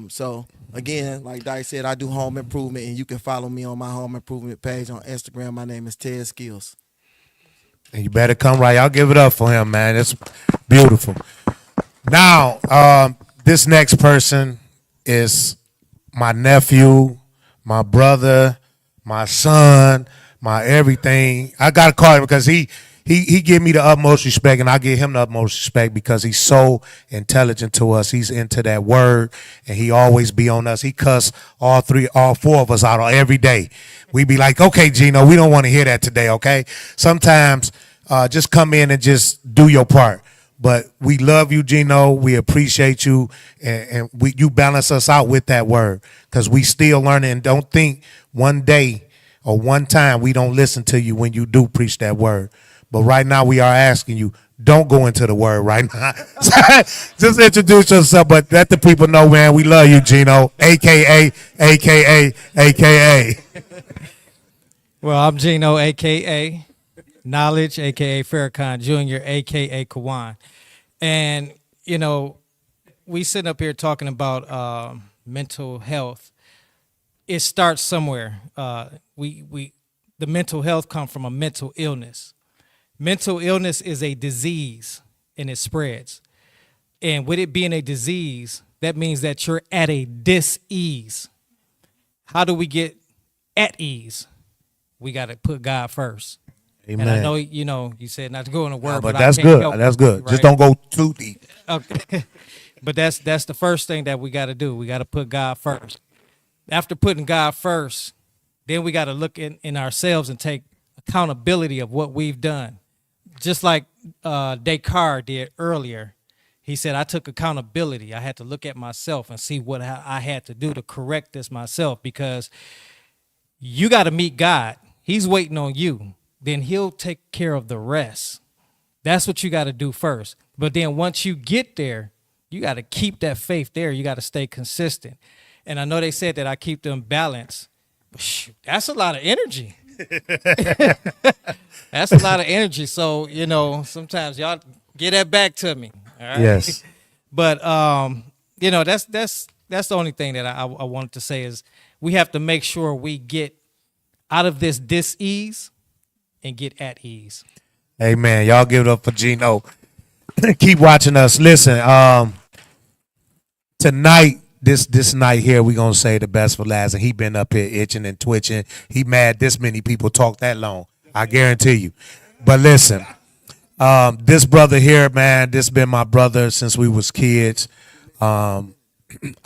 So again, like Dice said, I do home improvement, and you can follow me on my home improvement page on Instagram. My name is Ted Skills. And you better come right. I'll give it up for him, man. It's beautiful. Now, this next person is my nephew, my brother, my son, my everything. I gotta call him because he give me the utmost respect, and I give him the utmost respect because he's so intelligent to us. He's into that word, and he always be on us. He cuss all four of us out every day. We be like, okay, Gino, we don't want to hear that today, okay? Sometimes just come in and just do your part. But we love you, Gino. We appreciate you, and you balance us out with that word, because we still learning. And don't think one day or one time we don't listen to you when you do preach that word. But right now we are asking you, don't go into the word right now. Just introduce yourself, but let the people know, man, we love you, Gino, a.k.a. Well, I'm Gino, a.k.a. Knowledge, a.k.a. Farrakhan Jr., a.k.a. Kawan. And, you know, we sitting up here talking about mental health. It starts somewhere. The mental health comes from a mental illness. Mental illness is a disease, and it spreads. And with it being a disease, that means that you're at a dis-ease. How do we get at ease? We got to put God first. Amen. And I know, you know, you said not to go in a word, but but that's I can't good. help That's it, good. right? Just don't go too deep. Okay. But that's the first thing that we got to do. We got to put God first. After putting God first, then we got to look in ourselves and take accountability of what we've done. Just like Descartes did earlier. He said, I took accountability. I had to look at myself and see what I had to do to correct this myself, because you got to meet God. He's waiting on you. Then he'll take care of the rest. That's what you got to do first. But then once you get there, you got to keep that faith there. You got to stay consistent. And I know they said that I keep them balanced. Shoot, that's a lot of energy. That's a lot of energy. So, you know, sometimes y'all get that back to me. All right? Yes. But, you know, that's the only thing that I wanted to say is we have to make sure we get out of this dis-ease and get at ease. Amen. Y'all give it up for Gino. Keep watching us. Listen, tonight, this night here, we gonna say the best for last. And he been up here itching and twitching. He mad this many people talk that long. I guarantee you. But listen, this brother here, man, this been my brother since we was kids. I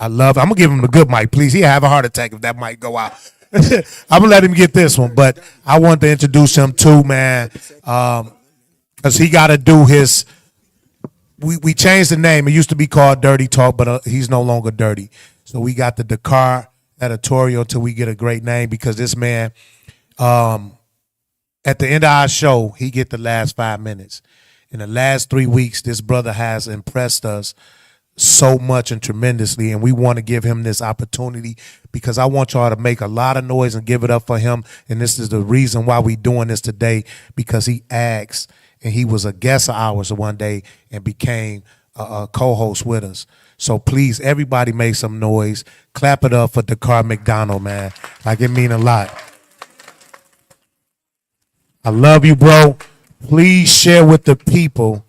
love. I'm gonna give him the good mic, please. He'll have a heart attack if that mic go out. I'm gonna let him get this one, but I want to introduce him too, man, because he got to do his. We changed the name. It used to be called Dirty Talk, but he's no longer dirty. So we got the Dakar editorial until we get a great name, because this man, at the end of our show, he get the last 5 minutes. In the last 3 weeks, this brother has impressed us so much and tremendously, and we want to give him this opportunity, because I want y'all to make a lot of noise and give it up for him. And this is the reason why we doing this today, because he asked, and he was a guest of ours one day and became a co-host with us. So please, everybody make some noise. Clap it up for Dakar McDonald, man. Like, it mean a lot. I love you, bro. Please share with the people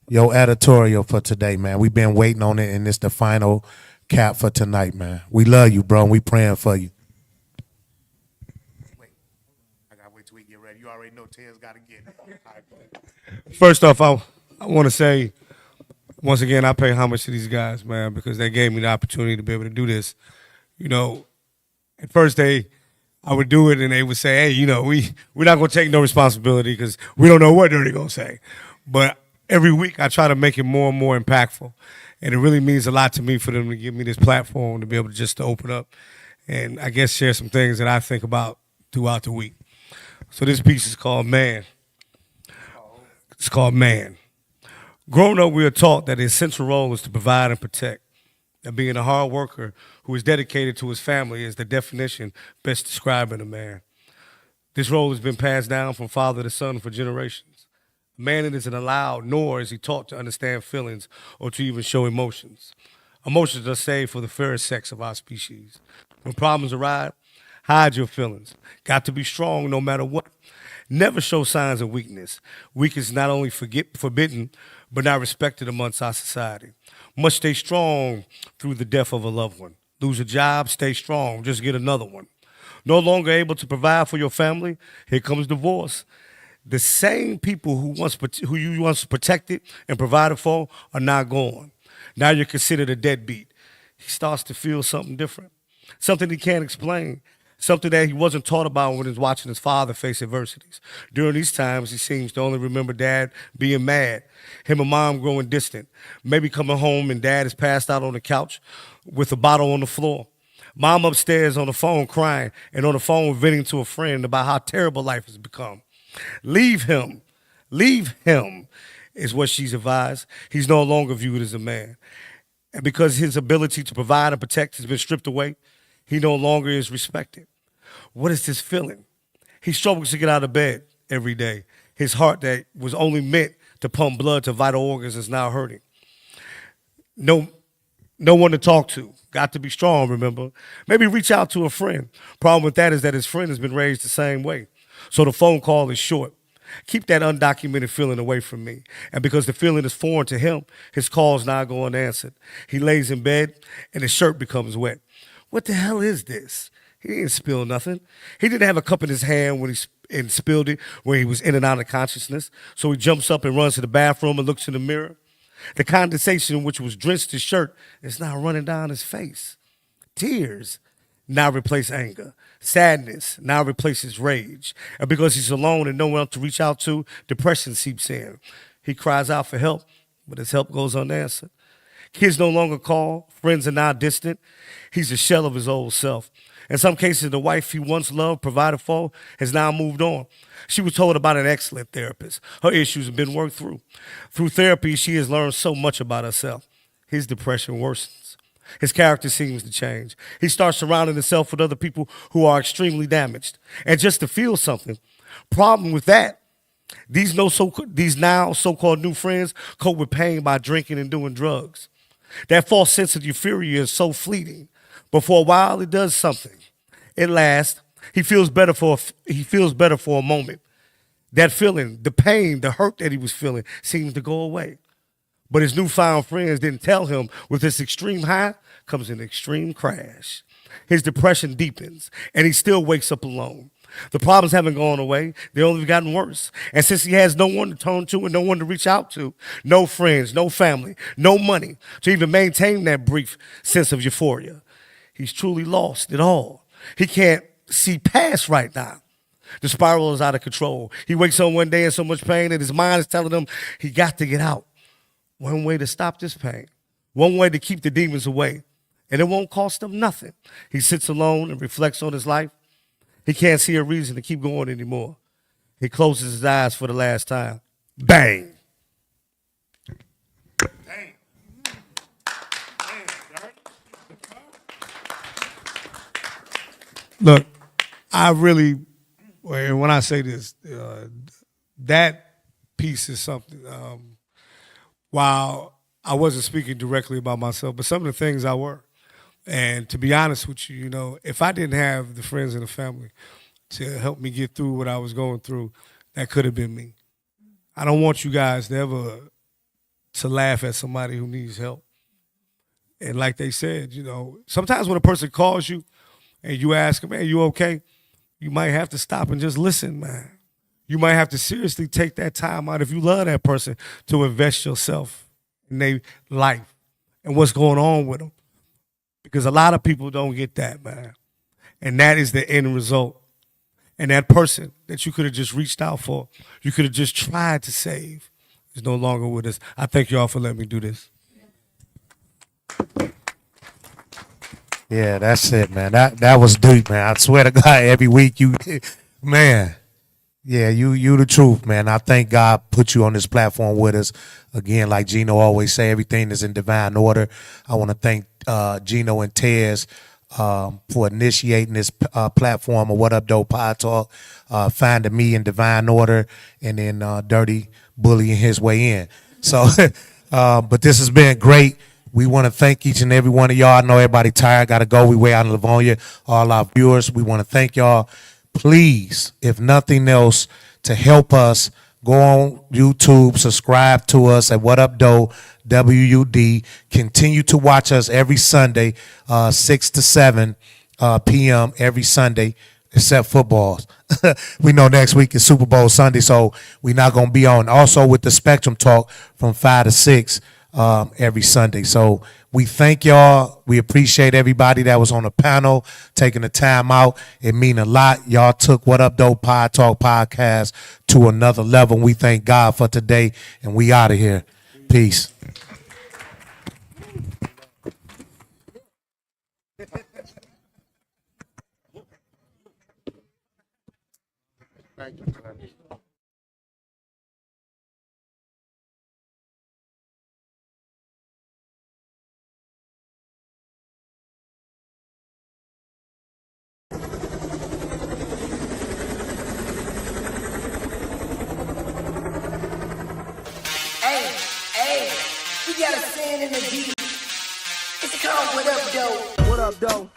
your editorial for today, man. We've been waiting on it, and it's the final cap for tonight, man. We love you, bro, and we praying for you. Wait, I gotta wait till we get ready. You already know Ted's got to get it. First off, I want to say, once again, I pay homage to these guys, man, because they gave me the opportunity to be able to do this. You know, at first I would do it, and they would say, hey, you know, we're not going to take no responsibility because we don't know what they're going to say. But every week I try to make it more and more impactful. And it really means a lot to me for them to give me this platform to be able to just to open up and I guess share some things that I think about throughout the week. So this piece is called Man. It's called Man. Growing up, we are taught that his central role is to provide and protect. And being a hard worker who is dedicated to his family is the definition best describing a man. This role has been passed down from father to son for generations. A man isn't allowed, nor is he taught to understand feelings or to even show emotions. Emotions are saved for the fairest sex of our species. When problems arise, hide your feelings. Got to be strong no matter what. Never show signs of weakness. Weakness is not only forbidden, but not respected amongst our society. Must stay strong through the death of a loved one. Lose a job, stay strong, just get another one. No longer able to provide for your family, here comes divorce. The same people who you once protected and provided for are now gone. Now you're considered a deadbeat. He starts to feel something different, something he can't explain, something that he wasn't taught about when he was watching his father face adversities. During these times, he seems to only remember dad being mad, him and mom growing distant, maybe coming home and dad is passed out on the couch with a bottle on the floor. Mom upstairs on the phone crying and on the phone venting to a friend about how terrible life has become. Leave him is what she's advised. He's no longer viewed as a man. And because his ability to provide and protect has been stripped away, he no longer is respected. What is this feeling? He struggles to get out of bed every day. His heart that was only meant to pump blood to vital organs is now hurting. No one to talk to. Got to be strong, remember? Maybe reach out to a friend. Problem with that is that his friend has been raised the same way. So the phone call is short. Keep that undocumented feeling away from me. And because the feeling is foreign to him, his call's not going unanswered. He lays in bed and his shirt becomes wet. What the hell is this? He didn't spill nothing. He didn't have a cup in his hand when he spilled it when he was in and out of consciousness. So he jumps up and runs to the bathroom and looks in the mirror. The condensation which was drenched his shirt is now running down his face. Tears now replace anger. Sadness now replaces rage. And because he's alone and no one else to reach out to, depression seeps in. He cries out for help, but his help goes unanswered. Kids no longer call. Friends are now distant. He's a shell of his old self. In some cases, the wife he once loved, provided for, has now moved on. She was told about an excellent therapist. Her issues have been worked through. Through therapy, she has learned so much about herself. His depression worsens. His character seems to change. He starts surrounding himself with other people who are extremely damaged. And just to feel something. Problem with that, these now so-called new friends cope with pain by drinking and doing drugs. That false sense of euphoria is so fleeting. But for a while, it does something. It lasts. He feels better for a moment. That feeling, the pain, the hurt that he was feeling seems to go away. But his newfound friends didn't tell him with this extreme high comes an extreme crash. His depression deepens, and he still wakes up alone. The problems haven't gone away. They've only gotten worse. And since he has no one to turn to and no one to reach out to, no friends, no family, no money to even maintain that brief sense of euphoria, he's truly lost it all. He can't see past right now. The spiral is out of control. He wakes up one day in so much pain that his mind is telling him he got to get out. One way to stop this pain, one way to keep the demons away, and it won't cost him nothing. He sits alone and reflects on his life. He can't see a reason to keep going anymore. He closes his eyes for the last time. Bang. Look, I really, and when I say this, that piece is something. While I wasn't speaking directly about myself, but some of the things I were. And to be honest with you, you know, if I didn't have the friends and the family to help me get through what I was going through, that could have been me. I don't want you guys to ever to laugh at somebody who needs help. And like they said, you know, sometimes when a person calls you and you ask them, "Hey, you okay?" You might have to stop and just listen, man. You might have to seriously take that time out, if you love that person, to invest yourself in their life and what's going on with them. Because a lot of people don't get that, man. And that is the end result. And that person that you could have just reached out for, you could have just tried to save, is no longer with us. I thank y'all for letting me do this. Yeah, that's it, man. That was deep, man. I swear to God, every week you, man. Yeah, you the truth, man. I thank God put you on this platform with us. Again, like Gino always say, everything is in divine order. I want to thank Gino and Tez for initiating this platform of What Up, Doe Podtalk, finding me in divine order, and then Dirty bullying his way in. So, but this has been great. We want to thank each and every one of y'all. I know everybody tired, got to go. We way out in Livonia. All our viewers, we want to thank y'all. Please, if nothing else, to help us, go on YouTube, subscribe to us at What Up Doe, W.U.D. Continue to watch us every Sunday, 6 to 7 p.m. every Sunday, except footballs. We know next week is Super Bowl Sunday, so we're not going to be on. Also with the Spectrum Talk from 5 to 6 every Sunday. So we thank y'all. We appreciate everybody that was on the panel, taking the time out. It mean a lot. Y'all took What Up Doe Podtalk podcast to another level. We thank God for today, and we out of here. Peace. Thank you. We got a sand in the deep. It's called What Up Doe. What Up Doe?